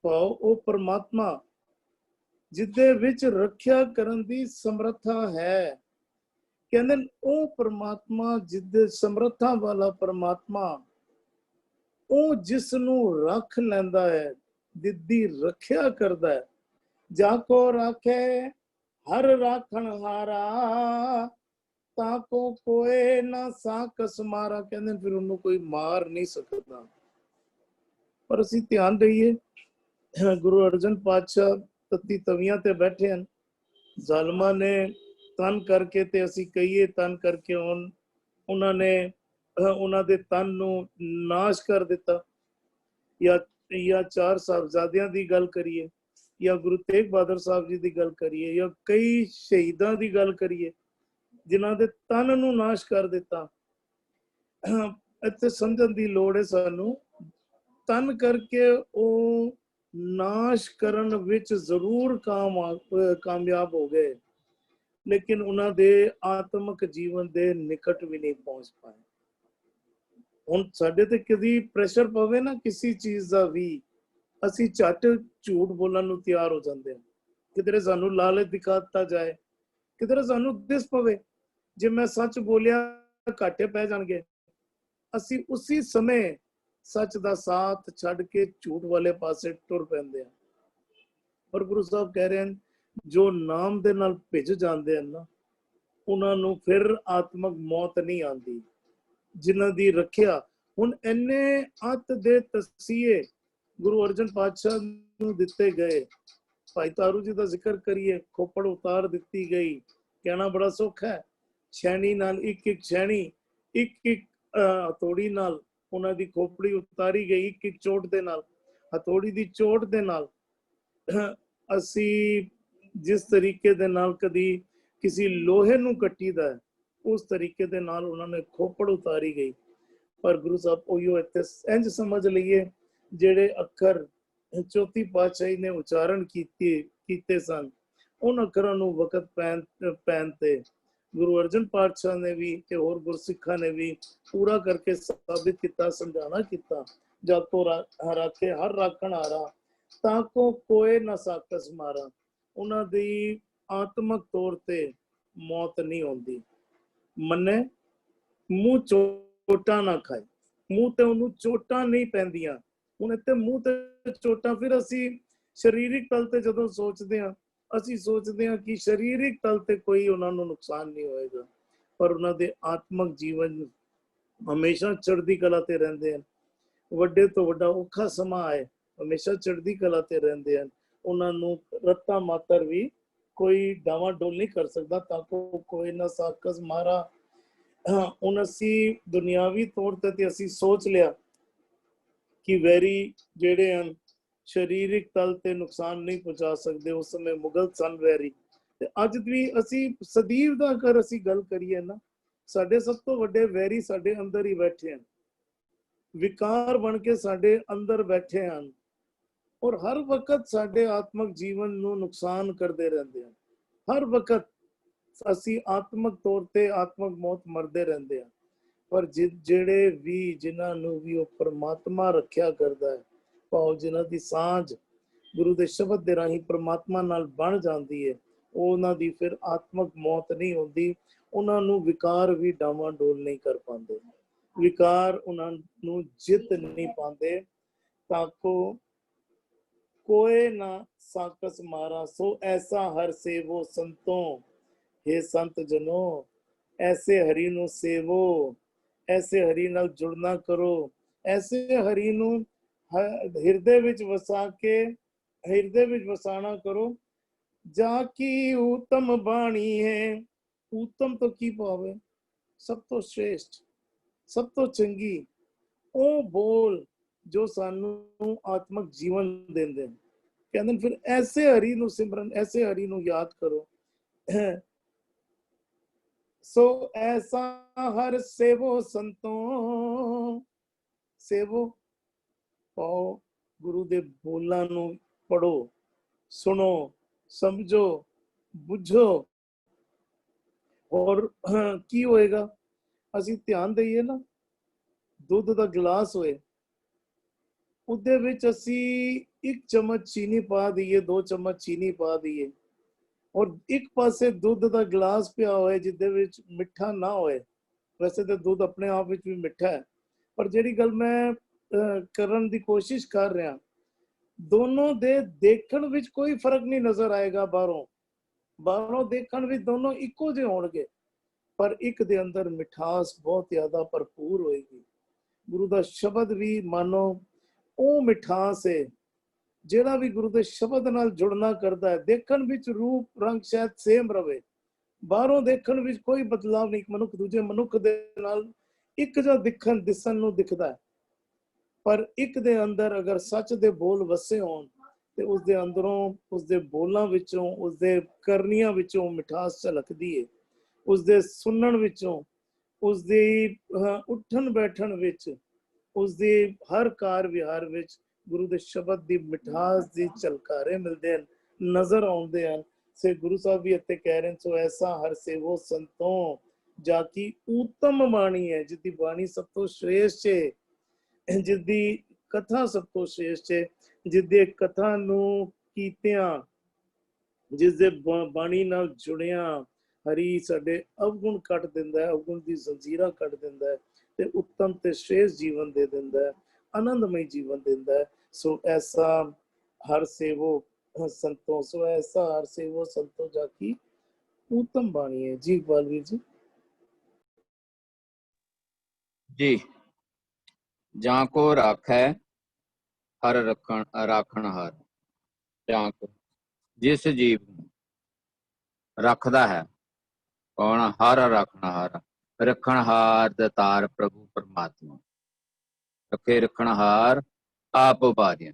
ਭਾਵ ਉਹ ਪਰਮਾਤਮਾ ਜਿਹਦੇ ਵਿੱਚ ਰੱਖਿਆ ਕਰਨ ਦੀ ਸਮਰੱਥਾ ਹੈ। ਕਹਿੰਦੇ ਉਹ ਪਰਮਾਤਮਾ ਜਿਹਦੇ ਸਮਰੱਥਾ ਵਾਲਾ ਪਰਮਾਤਮਾ, ਉਹ ਜਿਸ ਨੂੰ ਰੱਖ ਲੈਂਦਾ ਹੈ, ਜਿੱਦੀ ਰੱਖਿਆ ਕਰਦਾ ਹੈ। ਜਾਕੋ ਰਾਖੇ ਹਰ ਰਾਖਣ ਹਾਰਾ, ਤਾਕੋ ਕੋਏ ਨਾ ਸਾਕਸ ਮਾਰਾ। ਕਹਿੰਦੇ ਫਿਰ ਉਹਨੂੰ ਕੋਈ ਮਾਰ ਨਹੀਂ ਸਕਦਾ। ਪਰ ਅਸੀਂ ਧਿਆਨ ਦਈਏ, ਗੁਰੂ ਅਰਜਨ ਪਾਤਸ਼ਾਹ ਤਤੀ ਤਵੀਆਂ ਤੇ ਬੈਠੇ ਹਨ। ਜ਼ਾਲਮਾਂ ਨੇ ਤਨ ਕਰਕੇ, ਤੇ ਅਸੀਂ ਕਹੀਏ ਤਨ ਕਰਕੇ, ਉਹਨਾਂ ਨੇ ਉਹਨਾਂ ਦੇ ਤਨ ਨੂੰ ਨਾਸ਼ ਕਰ ਦਿੱਤਾ। ਜਾਂ ਚਾਰ ਸਾਹਿਬਜ਼ਾਦਿਆਂ ਦੀ ਗੱਲ ਕਰੀਏ, ਜਾਂ ਗੁਰੂ ਤੇਗ ਬਹਾਦਰ ਸਾਹਿਬ ਜੀ ਦੀ ਗੱਲ ਕਰੀਏ, ਜਾਂ ਕਈ ਸ਼ਹੀਦਾਂ ਦੀ ਗੱਲ ਕਰੀਏ ਜਿਨ੍ਹਾਂ ਦੇ ਤਨ ਨੂੰ ਨਾਸ਼ ਕਰ ਦਿੱਤਾ। ਇੱਥੇ ਸਮਝਣ ਦੀ ਲੋੜ ਹੈ ਸਾਨੂੰ, ਤਨ ਕਰਕੇ ਉਹ ਨਾਸ਼ ਕਰਨ ਵਿੱਚ ਜ਼ਰੂਰ ਕਾਮਯਾਬ ਹੋ ਗਏ, ਲੇਕਿਨ ਉਹਨਾਂ ਦੇ ਆਤਮਿਕ ਜੀਵਨ ਦੇ ਨਿਕਟ ਵੀ ਨਹੀਂ ਪਹੁੰਚ ਪਾਏ। ਹੁਣ ਸਾਡੇ ਤੇ ਕਦੀ ਪ੍ਰੈਸ਼ਰ ਪਵੇ ਨਾ ਕਿਸੇ ਚੀਜ਼ ਦਾ ਵੀ, ਅਸੀਂ ਝੱਟ ਝੂਠ ਬੋਲਣ ਨੂੰ ਤਿਆਰ ਹੋ ਜਾਂਦੇ ਹਾਂ। ਕਿਧਰੇ ਸਾਨੂੰ ਲਾਲਚ ਦਿਖਾ ਦਿੱਤਾ ਜਾਏ, ਕਿਧਰੇ ਸਾਨੂੰ ਦਿਸ ਪਵੇ ਜੇ ਮੈਂ ਸੱਚ ਬੋਲਿਆ ਘਾਟੇ ਪੈ ਜਾਣਗੇ, ਅਸੀਂ ਉਸੇ ਸਮੇਂ ਸੱਚ ਦਾ ਸਾਥ ਛੱਡ ਕੇ ਝੂਠ ਵਾਲੇ ਪਾਸੇ ਟੁਰ ਪੈਂਦੇ ਹਾਂ। ਪਰ ਗੁਰੂ ਸਾਹਿਬ ਕਹਿ ਰਹੇ ਹਨ, ਜੋ ਨਾਮ ਦੇ ਨਾਲ ਭਿੱਜ ਜਾਂਦੇ ਹਨ ਨਾ, ਉਹਨਾਂ ਨੂੰ ਫਿਰ ਆਤਮਿਕ ਮੌਤ ਨਹੀਂ ਆਉਂਦੀ। ਜਿਨ੍ਹਾਂ ਦੀ ਰੱਖਿਆ, ਹੁਣ ਇੰਨੇ ਅੱਤ ਦੇ ਤਸੀਹੇ ਗੁਰੂ ਅਰਜਨ ਪਾਤਸ਼ਾਹ ਨੂੰ ਦਿੱਤੇ ਗਏ। ਭਾਈ ਤਾਰੂ ਜੀ ਦਾ ਜ਼ਿਕਰ ਕਰੀਏ, ਖੋਪੜ ਉਤਾਰ ਦਿੱਤੀ ਗਈ। ਕਹਿਣਾ ਬੜਾ ਸੌਖਾ ਹੈ, ਛੈਣੀ ਨਾਲ ਇੱਕ ਇੱਕ ਛੈਣੀ, ਇੱਕ ਇੱਕ ਹਥੌੜੀ ਨਾਲ ਉਹਨਾਂ ਦੀ ਖੋਪੜੀ ਉਤਾਰੀ ਗਈ, ਇੱਕ ਇੱਕ ਚੋਟ ਦੇ ਨਾਲ, ਹਥੌੜੀ ਦੀ ਚੋਟ ਦੇ ਨਾਲ। ਅਸੀਂ ਜਿਸ ਤਰੀਕੇ ਦੇ ਨਾਲ ਕਦੀ ਕਿਸੇ ਲੋਹੇ ਨੂੰ ਕੱਟੀਦਾ ਹੈ, ਉਸ ਤਰੀਕੇ ਦੇ ਨਾਲ ਉਹਨਾਂ ਨੇ ਖੋਪੜ ਉਤਾਰੀ ਗਈ। ਪਰ ਗੁਰੂ ਸਾਹਿਬ ਉਹੀਓ ਇੱਥੇ ਇੰਝ ਸਮਝ ਲਈਏ, ਜਿਹੜੇ ਅੱਖਰ ਚੌਥੀ ਪਾਤਸ਼ਾਹੀ ਨੇ ਉਚਾਰਨ ਕੀਤੇ ਸਨ, ਉਹਨਾਂ ਅੱਖਰਾਂ ਨੂੰ ਵਕਤ ਪੈਣ ਤੇ ਗੁਰੂ ਅਰਜਨ ਪਾਤਸ਼ਾਹ ਨੇ ਵੀ ਤੇ ਹੋਰ ਗੁਰਸਿੱਖਾਂ ਨੇ ਵੀ ਪੂਰਾ ਕਰਕੇ ਸਾਬਿਤ ਕੀਤਾ, ਸਮਝਾਣਾ ਕੀਤਾ। ਜਾਕੋ ਰਾਖੇ ਹਰ ਰਾਖਣ ਹਾਰਾ, ਤਾਕੋ ਕੋਏ ਨਾ ਸਾਕਸ ਮਾਰਾ। ਉਹਨਾਂ ਦੀ ਆਤਮਿਕ ਤੌਰ ਤੇ ਮੌਤ ਨਹੀਂ ਆਉਂਦੀ। ਮੰਨੇ ਮੂੰਹ ਚੋਟਾਂ ਨਾ ਖਾਏ, ਮੂੰਹ ਤੇ ਉਹਨੂੰ ਚੋਟਾਂ ਨਹੀਂ ਪੈਂਦੀਆਂ। ਹੁਣ ਇੱਥੇ ਮੂੰਹ ਤੇ ਚੋਟਾਂ, ਫਿਰ ਅਸੀਂ ਸਰੀਰਿਕ ਤਲ ਤੇ ਜਦੋਂ ਸੋਚਦੇ ਹਾਂ, ਅਸੀਂ ਸੋਚਦੇ ਹਾਂ ਕਿ ਸਰੀਰਿਕ ਤਲ ਤੇ ਕੋਈ ਉਹਨਾਂ ਨੂੰ ਨੁਕਸਾਨ ਨਹੀਂ ਹੋਏਗਾ, ਪਰ ਉਹਨਾਂ ਦੇ ਆਤਮਿਕ ਜੀਵਨ ਹਮੇਸ਼ਾ ਚੜ੍ਹਦੀ ਕਲਾ ਤੇ ਰਹਿੰਦੇ ਹਨ। ਵੱਡੇ ਤੋਂ ਵੱਡਾ ਔਖਾ ਸਮਾਂ ਆਏ, ਹਮੇਸ਼ਾ ਚੜ੍ਹਦੀ ਕਲਾ ਤੇ ਰਹਿੰਦੇ ਹਨ। ਉਹਨਾਂ ਨੂੰ ਰੱਤਾ ਮਾਤਰ ਵੀ ਕੋਈ ਡਾਵਾਂ ਡੋਲ ਨਹੀਂ ਕਰ ਸਕਦਾ। ਤਾਕੋ ਕੋਈ ਨਾ ਸਾਕਸ ਮਾਰਾ। ਹੁਣ ਅਸੀਂ ਦੁਨਿਆਵੀ ਤੌਰ ਤੇ ਅਸੀਂ ਸੋਚ ਲਿਆ ਕਿ ਵੈਰੀ ਜਿਹੜੇ ਹਨ ਸਰੀਰਿਕ ਤਲ ਤੇ ਨੁਕਸਾਨ ਨਹੀਂ ਪਹੁੰਚਾ ਸਕਦੇ। ਉਸ ਸਮੇਂ ਮੁਗਲ ਸਨ ਵੈਰੀ, ਤੇ ਅੱਜ ਵੀ ਅਸੀਂ ਸਦੀਵ ਦਾ ਅਗਰ ਅਸੀਂ ਗੱਲ ਕਰੀਏ ਨਾ, ਸਾਡੇ ਸਭ ਤੋਂ ਵੱਡੇ ਵੈਰੀ ਸਾਡੇ ਅੰਦਰ ਹੀ ਬੈਠੇ ਹਨ, ਵਿਕਾਰ ਬਣ ਕੇ ਸਾਡੇ ਅੰਦਰ ਬੈਠੇ ਹਨ, ਔਰ ਹਰ ਵਕਤ ਸਾਡੇ ਆਤਮਿਕ ਜੀਵਨ ਨੂੰ ਨੁਕਸਾਨ ਕਰਦੇ ਰਹਿੰਦੇ ਹਨ। ਹਰ ਵਕਤ ਅਸੀਂ ਆਤਮਿਕ ਤੌਰ ਤੇ ਆਤਮਿਕ ਮੌਤ ਮਰਦੇ ਰਹਿੰਦੇ ਹਾਂ। ਪਰ ਜਿਹੜੇ ਵੀ ਜਿਨ੍ਹਾਂ ਨੂੰ ਵੀ ਉਹ ਪਰਮਾਤਮਾ ਰੱਖਿਆ ਕਰਦਾ ਹੈ, ਭਾਵ ਜਿਨ੍ਹਾਂ ਦੀ ਸਾਂਝ ਗੁਰੂ ਦੇ ਸ਼ਬਦ ਦੇ ਰਾਹੀਂ ਪਰਮਾਤਮਾ ਨਾਲ ਬਣ ਜਾਂਦੀ ਹੈ, ਉਹਨਾਂ ਦੀ ਫਿਰ ਆਤਮਿਕ ਮੌਤ ਨਹੀਂ ਹੁੰਦੀ। ਉਹਨਾਂ ਨੂੰ ਵਿਕਾਰ ਵੀ ਡਾਵਾਂ ਡੋਲ ਨਹੀਂ ਕਰ ਪਾਉਂਦੇ, ਵਿਕਾਰ ਉਹਨਾਂ ਨੂੰ ਜਿੱਤ ਨਹੀਂ ਪਾਉਂਦੇ। ਤਾਕੋ ਕੋਏ ਨਾ ਸਾਕਸ ਮਾਰਾ, ਸੋ ਐਸਾ ਹਰ ਸੇਵੋ ਸੰਤੋਂ। हे ਸੰਤ ਜਨੋ, ਐਸੇ ਹਰੀ ਨੂੰ ਸੇਵੋ, ਐਸੇ ਹਰੀ ਨਾਲ ਜੁੜਨਾ ਕਰੋ, ਐਸੇ ਹਰੀ ਨੂੰ ਹਿਰਦੇ ਵਿੱਚ ਵਸਾ ਕੇ ਹਿਰਦੇ ਵਿੱਚ ਵਸਾਣਾ ਕਰੋ, जाकी उत्तम बाणी है। उत्तम तो की भाव है, सब तो श्रेष्ठ, सब तो चंगी ਉਹ ਬੋਲ ਜੋ ਸਾਨੂੰ ਆਤਮਿਕ ਜੀਵਨ ਦਿੰਦੇ ਨੇ। ਕਹਿੰਦੇ ਫਿਰ ਐਸੇ ਹਰੀ ਨੂੰ ਸਿਮਰਨ, ਐਸੇ ਹਰੀ ਨੂੰ ਯਾਦ ਕਰੋ। ਸੋ ਐਸਾ ਹਰ ਸੇਵੋ ਸੰਤੋਂ, ਸੇਵੋ ਪਾਓ, ਗੁਰੂ ਦੇ ਬੋਲਾਂ ਨੂੰ ਪੜੋ, ਸੁਣੋ, ਸਮਝੋ, ਬੁੱਝੋ। ਔਰ ਕੀ ਹੋਏਗਾ, ਅਸੀਂ ਧਿਆਨ ਦਈਏ ਨਾ, ਦੁੱਧ ਦਾ ਗਲਾਸ ਹੋਏ, ਉਹਦੇ ਵਿੱਚ ਅਸੀਂ 1 ਚਮਚ ਚੀਨੀ ਪਾ ਦਈਏ, 2 ਚਮਚ ਚੀਨੀ ਪਾ ਦਈਏ, ਔਰ ਇੱਕ ਪਾਸੇ ਦੁੱਧ ਦਾ ਗਲਾਸ ਪਿਆ ਹੋਏ ਜਿਹਦੇ ਵਿੱਚ ਮਿੱਠਾ ਨਾ ਹੋਏ। ਵੈਸੇ ਤਾਂ ਦੁੱਧ ਆਪਣੇ ਆਪ ਵਿੱਚ ਵੀ ਮਿੱਠਾ ਹੈ, ਪਰ ਜਿਹੜੀ ਗੱਲ ਮੈਂ ਕਰਨ ਦੀ ਕੋਸ਼ਿਸ਼ ਕਰ ਰਿਹਾ, ਦੋਨੋਂ ਦੇ ਦੇਖਣ ਵਿੱਚ ਕੋਈ ਫਰਕ ਨਹੀਂ ਨਜ਼ਰ ਆਏਗਾ। ਬਾਹਰੋਂ ਦੇਖਣ ਵਿੱਚ ਦੋਨੋਂ ਇੱਕੋ ਜਿਹੇ ਹੋਣਗੇ, ਪਰ ਇੱਕ ਦੇ ਅੰਦਰ ਮਿਠਾਸ ਬਹੁਤ ਜ਼ਿਆਦਾ ਭਰਪੂਰ ਹੋਏਗੀ। ਗੁਰੂ ਦਾ ਸ਼ਬਦ ਵੀ ਮਾਨੋ ਉਹ ਮਿਠਾਸ ਹੈ, ਜਿਹੜਾ ਵੀ ਗੁਰੂ ਦੇ ਸ਼ਬਦ ਨਾਲ ਜੁੜਨਾ ਕਰਦਾ ਹੈ। ਦੇਖਣ ਵਿੱਚ ਰੂਪ ਰੰਗ ਸ਼ਾਇਦ ਸੇਮ ਰਵੇ, ਬਾਹਰੋਂ ਦੇਖਣ ਵਿੱਚ ਕੋਈ ਬਦਲਾਵ ਨਹੀਂ, ਮਨੁੱਖ ਦੂਜੇ ਮਨੁੱਖ ਦੇ ਨਾਲ ਇੱਕ ਜਿਹਾ ਦਿਸਣ ਨੂੰ ਦਿਖਦਾ ਹੈ, ਪਰ ਇੱਕ ਦੇ ਅੰਦਰ ਅਗਰ ਸੱਚ ਦੇ ਬੋਲ ਵਸੇ ਹੋਣ ਤੇ ਉਸ ਦੇ ਅੰਦਰੋਂ, ਉਸ ਦੇ ਬੋਲਾਂ ਵਿੱਚੋਂ, ਉਸ ਦੇ ਕਰਨੀਆਂ ਵਿੱਚੋਂ ਮਿਠਾਸ ਝਲਕਦੀ ਹੈ। ਉਸ ਦੇ ਸੁਣਨ ਵਿੱਚੋਂ, ਉਸ ਦੀ ਉੱਠਣ ਬੈਠਣ ਵਿੱਚ, ਉਸ ਦੀ ਹਰ ਕਾਰ ਵਿਹਾਰ ਵਿੱਚ ਗੁਰੂ ਦੇ ਸ਼ਬਦ ਦੀ ਮਿਠਾਸ ਦੀ ਝਲਕਾਰੇ ਮਿਲਦੇ ਹਨ, ਨਜ਼ਰ ਆਉਂਦੇ ਹਨ। ਸੇ ਗੁਰੂ ਸਾਹਿਬ ਵੀ ਇੱਥੇ ਕਹਿ ਰਹੇ, ਸੋ ਐਸਾ ਹਰ ਸੇਵੋ ਸੰਤੋਂ ਜਾ ਕੀ ਉੱਤਮ ਬਾਣੀ ਹੈ, ਜਿਸਦੀ ਬਾਣੀ ਸਭ ਤੋਂ ਸ਼੍ਰੇਸ਼ਟ ਹੈ, ਜਿਸਦੀ ਕਥਾ ਸਭ ਤੋਂ ਸ਼੍ਰੇਸ਼ਟ ਹੈ, ਜਿਸਦੇ ਕਥਾ ਨੂੰ ਕੀਤਿਆਂ, ਜਿਸਦੇ ਬਾਣੀ ਨਾਲ ਜੁੜਿਆਂ ਹਰੀ ਸਾਡੇ ਅਵਗੁਣ ਕੱਟ ਦਿੰਦਾ ਹੈ, ਅਵਗੁਣ ਦੀ ਜ਼ੰਜੀਰਾਂ ਕੱਟ ਦਿੰਦਾ ਹੈ ਤੇ ਉੱਤਮ ਤੇ ਸ਼੍ਰੇਸ਼ਟ ਜੀਵਨ ਦੇ ਦਿੰਦਾ ਹੈ, ਆਨੰਦਮਈ ਜੀਵਨ ਦਿੰਦਾ ਹੈ। ਸੋ ਐਸਾ ਹਰ ਸੇਵੋ ਸੰਤੋਂ, ਸੋ ਐਸਾ ਹਰ ਸੇਵੋ ਸੰਤੋਂ ਜਾ ਕੀ ਉੱਤਮ ਬਾਣੀ ਹੈ। ਜੀ ਬਾਲਵੀਰ ਜੀ। ਜੀ ਜਾਂ ਕੋ ਰਾਖੈ ਹਰ ਰਾਖਣ ਹਾਰ। ਜਾਂ ਕੋ, ਜਿਸ ਜੀਵ ਨੂੰ ਰੱਖਦਾ ਹੈ, ਕੌਣ? ਹਰ ਰੱਖਣਹਾਰ, ਰੱਖਣਹਾਰ ਦਾਤਾਰ ਪ੍ਰਭੂ ਪਰਮਾਤਮਾ। ਰੱਖੇ ਰੱਖਣਹਾਰ ਆਪ ਉਪਾਰਿਆ,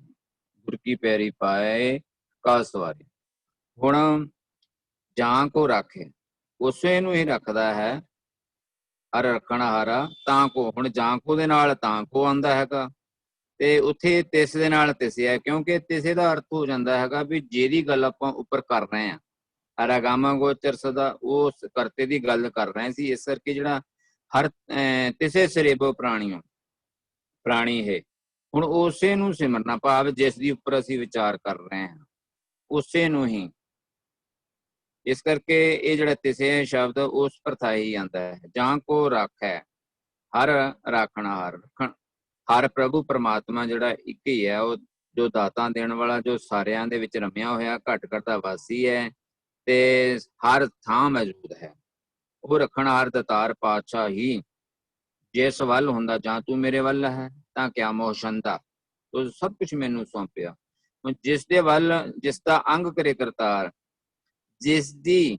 ਗੁਰ ਕੀ ਪੈਰੀ ਪਾਏ ਕਾ ਸਵਾਰੀ। ਹੁਣ ਜਾਂ ਕੋ ਰਾਖੇ, ਉਸੇ ਨੂੰ ਹੀ ਰੱਖਦਾ ਹੈ, ਹਰ ਰੱਖਣਹਾਰਾ ਤਾਂ ਕੋ। ਹੁਣ ਜਾਂ ਕੋ ਦੇ ਨਾਲ ਤਾਂ ਕੋ ਆਉਂਦਾ ਹੈਗਾ, ਤੇ ਉੱਥੇ ਤਿਸ ਦੇ ਨਾਲ ਤਿਸੇ ਹੈ, ਕਿਉਂਕਿ ਤਿਸੇ ਦਾ ਅਰਥ ਹੋ ਜਾਂਦਾ ਹੈਗਾ ਵੀ ਜਿਹਦੀ ਗੱਲ ਆਪਾਂ ਉੱਪਰ ਕਰ ਰਹੇ ਹਾਂ, ਹਰਾਗਾਮਾ ਗੋਚਰ ਸਦਾ, ਉਸ ਕਰਤੇ ਦੀ ਗੱਲ ਕਰ ਰਹੇ ਸੀ। ਇਸ ਕਰਕੇ ਜਿਹੜਾ ਹਰ ਤਿਸੇ ਸਰੇਬੋ ਪ੍ਰਾਣੀ ਹੈ, ਹੁਣ ਉਸੇ ਨੂੰ ਸਿਮਰਨਾ, ਭਾਵ ਜਿਸ ਦੀ ਉੱਪਰ ਅਸੀਂ ਵਿਚਾਰ ਕਰ ਰਹੇ ਹਾਂ ਉਸੇ ਨੂੰ ਹੀ। ਇਸ ਕਰਕੇ ਇਹ ਜਿਹੜਾ ਤਿਸੇ ਸ਼ਬਦ ਉਸ ਪਰਥਾਈ ਹੀ ਆਉਂਦਾ ਹੈ। ਜਾਂ ਕੋ ਰਾਖੈ, ਹਰ ਰਾਖਣਹਾਰ, ਹਰ ਪ੍ਰਭੂ ਪਰਮਾਤਮਾ ਜਿਹੜਾ ਇੱਕ ਹੀ ਹੈ, ਉਹ ਜੋ ਦਾਤਾਂ ਦੇਣ ਵਾਲਾ, ਜੋ ਸਾਰਿਆਂ ਦੇ ਵਿੱਚ ਰਮਿਆ ਹੋਇਆ, ਘਟ ਘਟ ਦਾ ਵਾਸੀ ਹੈ ਤੇ ਹਰ ਥਾਂ ਮੌਜੂਦ ਹੈ। ਉਹ ਰੱਖਣਹਾਰ ਦਾਤਾਰ ਪਾਤਸ਼ਾਹ ਹੀ ਜਿਸ ਵੱਲ ਹੁੰਦਾ, ਜਾਂ ਤੂੰ ਮੇਰੇ ਵੱਲ ਹੈ ਤਾਂ ਕਿਆ ਮੋਹਸ਼ੰਦਾ, ਤੂੰ ਸਭ ਕੁਛ ਮੈਨੂੰ ਸੌਂਪਿਆ। ਜਿਸ ਦੇ ਵੱਲ, ਜਿਸ ਦਾ ਅੰਗ ਕਰੇ ਕਰਤਾਰ, ਜਿਸ ਦੀ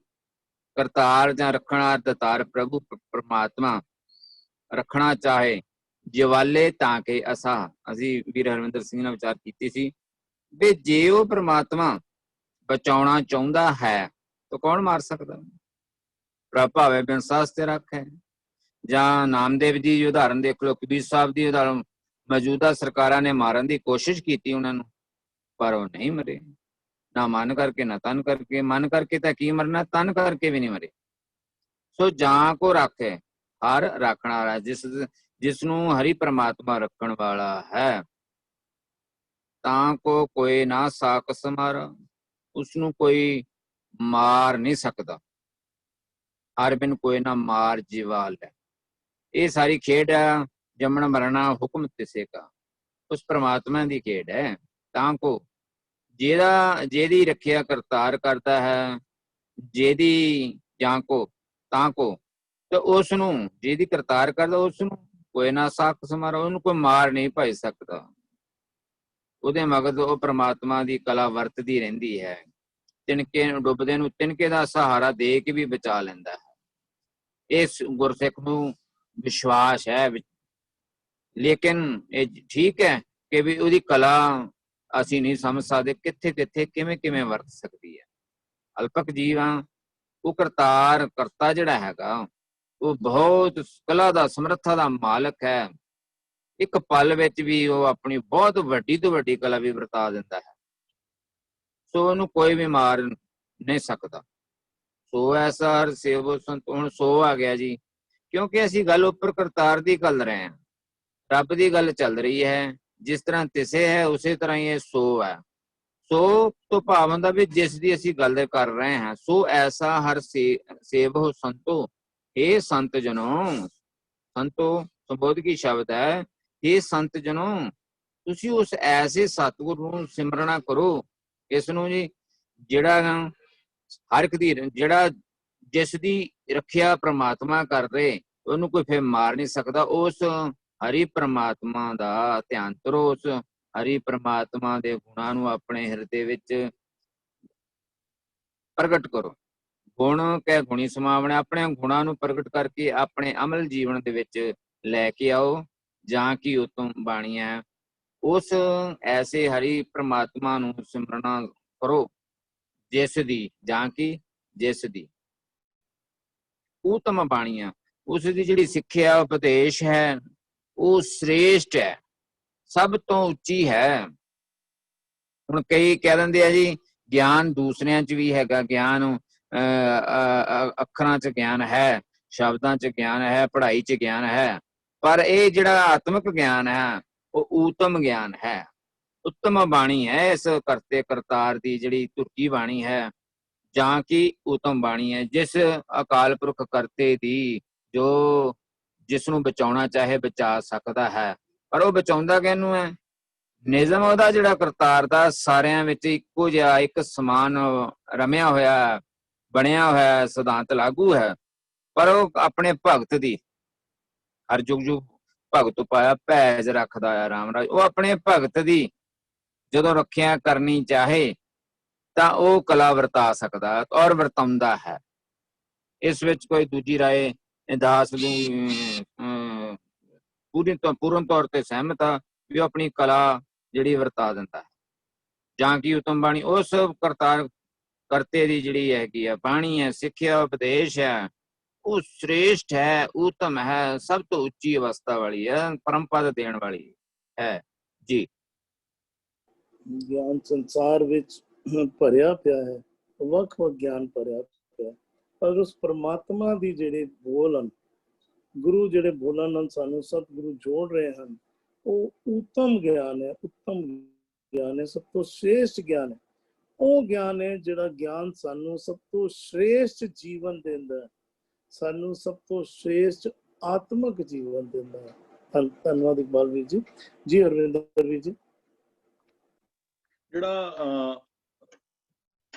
ਕਰਤਾਰ ਜਾਂ ਰੱਖਣਹਾਰ ਦਾਤਾਰ ਪ੍ਰਭੂ ਪਰਮਾਤਮਾ ਰੱਖਣਾ ਚਾਹੇ, ਜਵਾਲੇ ਤਾਂ ਕਿ ਅਸੀਂ ਵੀਰ ਹਰਵਿੰਦਰ ਸਿੰਘ ਨਾਲ ਵਿਚਾਰ ਕੀਤੀ ਸੀ ਵੀ ਜੇ ਉਹ ਪਰਮਾਤਮਾ ਬਚਾਉਣਾ ਚਾਹੁੰਦਾ ਹੈ ਤਾਂ ਕੌਣ ਮਾਰ ਸਕਦਾ? ਪ੍ਰਭ ਭਾਵੇਂ ਬਿਨ ਸਾਸ ਤੇ ਰੱਖੇ। ਜਾਂ ਨਾਮਦੇਵ ਜੀ ਦੀ ਉਦਾਹਰਨ ਦੇਖ ਲਓ, ਕਬੀਰ ਸਾਹਿਬ ਦੀ ਉਦਾਹਰਨ, ਮੌਜੂਦਾ ਸਰਕਾਰਾਂ ਨੇ ਮਾਰਨ ਦੀ ਕੋਸ਼ਿਸ਼ ਕੀਤੀ ਉਹਨਾਂ ਨੂੰ, ਪਰ ਉਹ ਨਹੀਂ ਮਰੇ, ਨਾ ਮਨ ਕਰਕੇ ਨਾ ਤਨ ਕਰਕੇ। ਮਨ ਕਰਕੇ ਤਾਂ ਕੀ ਮਰਨਾ, ਤਨ ਕਰਕੇ ਵੀ ਨਹੀਂ ਮਰੇ। ਸੋ ਜਾਂ ਕੋ ਰਾਖੇ, ਹਰ ਰੱਖਣ ਵਾਲਾ, ਜਿਸ ਨੂੰ ਹਰੀ ਪਰਮਾਤਮਾ ਰੱਖਣ ਵਾਲਾ ਹੈ, ਤਾਂ ਕੋ ਕੋਈ ਨਾ ਸਾਕਸ ਮਾਰਾ, ਉਸਨੂੰ ਕੋਈ ਮਾਰ ਨਹੀਂ ਸਕਦਾ। ਹਰ ਬਿਨ ਕੋਈ ਨਾ ਮਾਰ ਜੀਵਾਲ ਹੈ। ਇਹ ਸਾਰੀ ਖੇਡ ਆ, ਜੰਮਣ ਮਰਨਾ ਹੁਕਮ ਤਿਸੇ ਕਾ, ਉਸ ਪਰਮਾਤਮਾ ਦੀ ਖੇਡ ਹੈ। ਤਾਂ ਕੋ, ਜਿਹਦੀ ਰੱਖਿਆ ਕਰਤਾਰ ਕਰਦਾ ਹੈ, ਜਿਹਦੀ ਜਾਂ ਕੋ ਤਾਂ ਕੋ, ਤੇ ਉਸ ਨੂੰ ਜਿਹਦੀ ਕਰਤਾਰ ਕਰਦਾ, ਉਸ ਨੂੰ ਕੋਈ ਨਾ ਸਾਕਸ ਮਾਰਾ, ਉਹਨੂੰ ਕੋਈ ਮਾਰ ਨਹੀਂ ਭਾਈ ਸਕਦਾ। ਉਹਦੇ ਮਗਰ ਉਹ ਪਰਮਾਤਮਾ ਦੀ ਕਲਾ ਵਰਤਦੀ ਰਹਿੰਦੀ ਹੈ। ਤਿਨਕੇ ਨੂੰ ਡੁੱਬਦੇ ਨੂੰ ਤਿਨਕੇ ਦਾ ਸਹਾਰਾ ਦੇ ਕੇ ਵੀ ਬਚਾ ਲੈਂਦਾ ਹੈ। ਇਸ ਗੁਰਸਿੱਖ ਨੂੰ ਵਿਸ਼ਵਾਸ ਹੈ। ਲੇਕਿਨ ਇਹ ਠੀਕ ਹੈ ਕਿ ਵੀ ਉਹਦੀ ਕਲਾ ਅਸੀਂ ਨਹੀਂ ਸਮਝ ਸਕਦੇ ਕਿੱਥੇ ਕਿੱਥੇ ਕਿਵੇਂ ਕਿਵੇਂ ਵਰਤ ਸਕਦੀ ਹੈ। ਅਲਪਕ ਜੀਵ ਆ, ਉਹ ਕਰਤਾ ਜਿਹੜਾ ਹੈਗਾ ਉਹ ਬਹੁਤ ਕਲਾ ਦਾ ਸਮਰੱਥਾ ਦਾ ਮਾਲਕ ਹੈ। ਇੱਕ ਪਲ ਵਿੱਚ ਵੀ ਉਹ ਆਪਣੀ ਬਹੁਤ ਵੱਡੀ ਤੋਂ ਵੱਡੀ ਕਲਾ ਵੀ ਵਰਤਾ ਦਿੰਦਾ ਹੈ। ਸੋ ਉਹਨੂੰ ਕੋਈ ਵੀ ਮਾਰ ਨਹੀਂ ਸਕਦਾ। ਸੋ ਐਸਾ ਹਰ ਸੇਵੋ ਸੰਤ। ਹੁਣ ਸੋ ਆ ਗਿਆ ਜੀ, ਕਿਉਂਕਿ ਅਸੀਂ ਗੱਲ ਉੱਪਰ ਕਰਤਾਰ ਦੀ ਕਰ ਰਹੇ ਹਾਂ, ਰੱਬ ਦੀ ਗੱਲ ਚੱਲ ਰਹੀ ਹੈ। ਜਿਸ ਤਰ੍ਹਾਂ ਤਿਸੇ ਹੈ ਉਸੇ ਤਰ੍ਹਾਂ ਹੀ ਇਹ ਸੋ ਹੈ। ਸੋ ਤੋਂ ਭਾਵ ਹੁੰਦਾ ਵੀ ਜਿਸ ਦੀ ਅਸੀਂ ਗੱਲ ਕਰ ਰਹੇ ਹਾਂ। ਸੋ ਐਸਾ ਹਰ ਸੇਵੋ ਸੰਤੋ, ਇਹ ਸੰਤ ਜਨੋ, ਸੰਤੋ ਸੰਬੋਧਕੀ ਸ਼ਬਦ ਹੈ। ਇਹ ਸੰਤ ਜਨੋ, ਤੁਸੀਂ ਉਸ ਐਸੇ ਸਤਿਗੁਰੂ ਨੂੰ ਸਿਮਰਨਾ ਕਰੋ। ਇਸ ਨੂੰ ਜੀ ਜਿਹੜਾ ਹਰ ਇੱਕ ਦੀ ਜਿਹੜਾ ਜਿਸ ਦੀ ਰੱਖਿਆ ਪ੍ਰਮਾਤਮਾ ਕਰ ਰਹੇ, ਉਹਨੂੰ ਕੋਈ ਫਿਰ ਮਾਰ ਨਹੀਂ ਸਕਦਾ। ਉਸ ਹਰੀ ਪ੍ਰਮਾਤਮਾ ਦਾ ਧਿਆਨ ਕਰੋ, ਉਸ ਹਰੀ ਪ੍ਰਮਾਤਮਾ ਦੇ ਗੁਣਾਂ ਨੂੰ ਆਪਣੇ ਹਿਰਦੇ ਵਿੱਚ ਪ੍ਰਗਟ ਕਰੋ। ਗੁਣ ਕਹਿ ਗੁਣੀ ਸਮਾਵਣੇ, ਆਪਣੇ ਗੁਣਾਂ ਨੂੰ ਪ੍ਰਗਟ ਕਰਕੇ ਆਪਣੇ ਅਮਲ ਜੀਵਨ ਦੇ ਵਿੱਚ ਲੈ ਕੇ ਆਓ। ਜਾਂ ਕਿ ਉਤਮ ਬਾਣੀ ਹੈ, ਉਸ ਐਸੇ ਹਰੀ ਪ੍ਰਮਾਤਮਾ ਨੂੰ ਸਿਮਰਨਾ ਕਰੋ ਜਿਸ ਦੀ, ਜਾਂ ਕਿ ਜਿਸ ਦੀ ਉਤਮ ਬਾਣੀ ਆ, ਉਸ ਦੀ ਜਿਹੜੀ ਸਿੱਖਿਆ ਉਪਦੇਸ਼ ਹੈ ਉਹ ਸ੍ਰੇਸ਼ਟ ਹੈ, ਸਭ ਤੋਂ ਉੱਚੀ ਹੈ। ਹੁਣ ਕਈ ਕਹਿ ਦਿੰਦੇ ਆ ਜੀ ਗਿਆਨ ਦੂਸਰਿਆਂ 'ਚ ਵੀ ਹੈਗਾ, ਗਿਆਨ ਅੱਖਰਾਂ 'ਚ ਗਿਆਨ ਹੈ, ਸ਼ਬਦਾਂ 'ਚ ਗਿਆਨ ਹੈ, ਪੜ੍ਹਾਈ 'ਚ ਗਿਆਨ ਹੈ, ਪਰ ਇਹ ਜਿਹੜਾ ਆਤਮਿਕ ਗਿਆਨ ਹੈ ਉਹ ਊਤਮ ਗਿਆਨ ਹੈ, ਉੱਤਮ ਬਾਣੀ ਹੈ। ਇਸ ਕਰਤੇ ਕਰਤਾਰ ਦੀ ਜਿਹੜੀ ਧੁਰਕੀ ਬਾਣੀ ਹੈ, ਜਾਂ ਕਿ ਊਤਮ ਬਾਣੀ ਹੈ, ਜਿਸ ਅਕਾਲ ਪੁਰਖ ਕਰਤੇ ਦੀ ਜੋ ਜਿਸ ਨੂੰ ਬਚਾਉਣਾ ਚਾਹੇ ਬਚਾ ਸਕਦਾ ਹੈ। ਪਰ ਉਹ ਬਚਾਉਂਦਾ ਕਿਹਨੂੰ ਹੈ? ਨਿਯਮ ਉਹਦਾ ਜਿਹੜਾ ਕਰਤਾਰ ਦਾ ਸਾਰਿਆਂ ਵਿੱਚ ਇੱਕੋ ਜਿਹਾ ਇੱਕ ਸਮਾਨ ਰਮਿਆ ਹੋਇਆ ਬਣਿਆ ਹੋਇਆ ਸਿਧਾਂਤ ਲਾਗੂ ਹੈ। ਪਰ ਉਹ ਆਪਣੇ ਭਗਤ ਦੀ ਹਰ ਜੁਗ ਜੁਗ ਭਗਤ ਪਾਇਆ ਭੈਜ ਰੱਖਦਾ ਆ ਰਾਮ ਰਾਜ। ਉਹ ਆਪਣੇ ਭਗਤ ਦੀ ਜਦੋਂ ਰੱਖਿਆ ਕਰਨੀ ਚਾਹੇ ਤਾਂ ਉਹ ਕਲਾ ਵਰਤਾ ਸਕਦਾ ਔਰ ਵਰਤਾਉਂਦਾ ਹੈ। ਇਸ ਵਿੱਚ ਕੋਈ ਦੂਜੀ ਰਾਏ ਦਾਸ ਦੀ ਪੂਰਨ ਤੌਰ ਤੇ ਸਹਿਮਤ ਆ ਵੀ ਉਹ ਆਪਣੀ ਕਲਾ ਜਿਹੜੀ ਵਰਤਾ ਦਿੰਦਾ ਹੈ। ਜਾਂ ਕਿ ਉਤਮ ਬਾਣੀ ਉਸ ਕਰਤਾਰ ਕਰਤੇ ਦੀ ਜਿਹੜੀ ਹੈਗੀ ਆ ਬਾਣੀ ਹੈ, ਸਿੱਖਿਆ ਉਪਦੇਸ਼ ਹੈ, ਉਹ ਸ੍ਰੇਸ਼ਟ ਹੈ, ਉੱਤਮ ਹੈ, ਸਭ ਤੋਂ ਉੱਚੀ ਅਵਸਥਾ ਵਾਲੀ ਹੈ, ਪਰਮ ਪਦ ਦੇਣ ਵਾਲੀ ਹੈ ਜੀ। ਗਿਆਨ ਸੰਸਾਰ ਵਿੱਚ ਭਰਿਆ ਪਿਆ ਹੈ, ਵੱਖ ਵੱਖ ਗਿਆਨ ਭਰਿਆ ਪਿਆ, ਪਰ ਉਸ ਪਰਮਾਤਮਾ ਦੀ ਜਿਹੜੇ ਬੋਲ ਹਨ, ਗੁਰੂ ਜਿਹੜੇ ਬੋਲਣ ਨਾਲ ਸਾਨੂੰ ਸਤਿਗੁਰੂ ਜੋੜ ਰਹੇ ਹਨ, ਉਹ ਉੱਤਮ ਗਿਆਨ ਹੈ, ਉੱਤਮ ਗਿਆਨ ਹੈ, ਸਭ ਤੋਂ ਸ੍ਰੇਸ਼ਟ ਗਿਆਨ ਹੈ। ਉਹ ਗਿਆਨ ਹੈ ਜਿਹੜਾ ਗਿਆਨ ਸਾਨੂੰ ਸਭ ਤੋਂ ਸ੍ਰੇਸ਼ਟ ਜੀਵਨ ਦਿੰਦਾ ਹੈ, ਸਾਨੂੰ ਸਭ ਤੋਂ ਸ੍ਰੇਸ਼ਟ ਆਤਮਿਕ ਜੀਵਨ ਦਿੰਦਾ ਹੈ। ਧੰਨਵਾਦ ਇਕਬਾਲ ਵੀਰ ਜੀ। ਜੀ ਹਰਵਿੰਦਰ ਵੀਰ ਜੀ। ਜਿਹੜਾ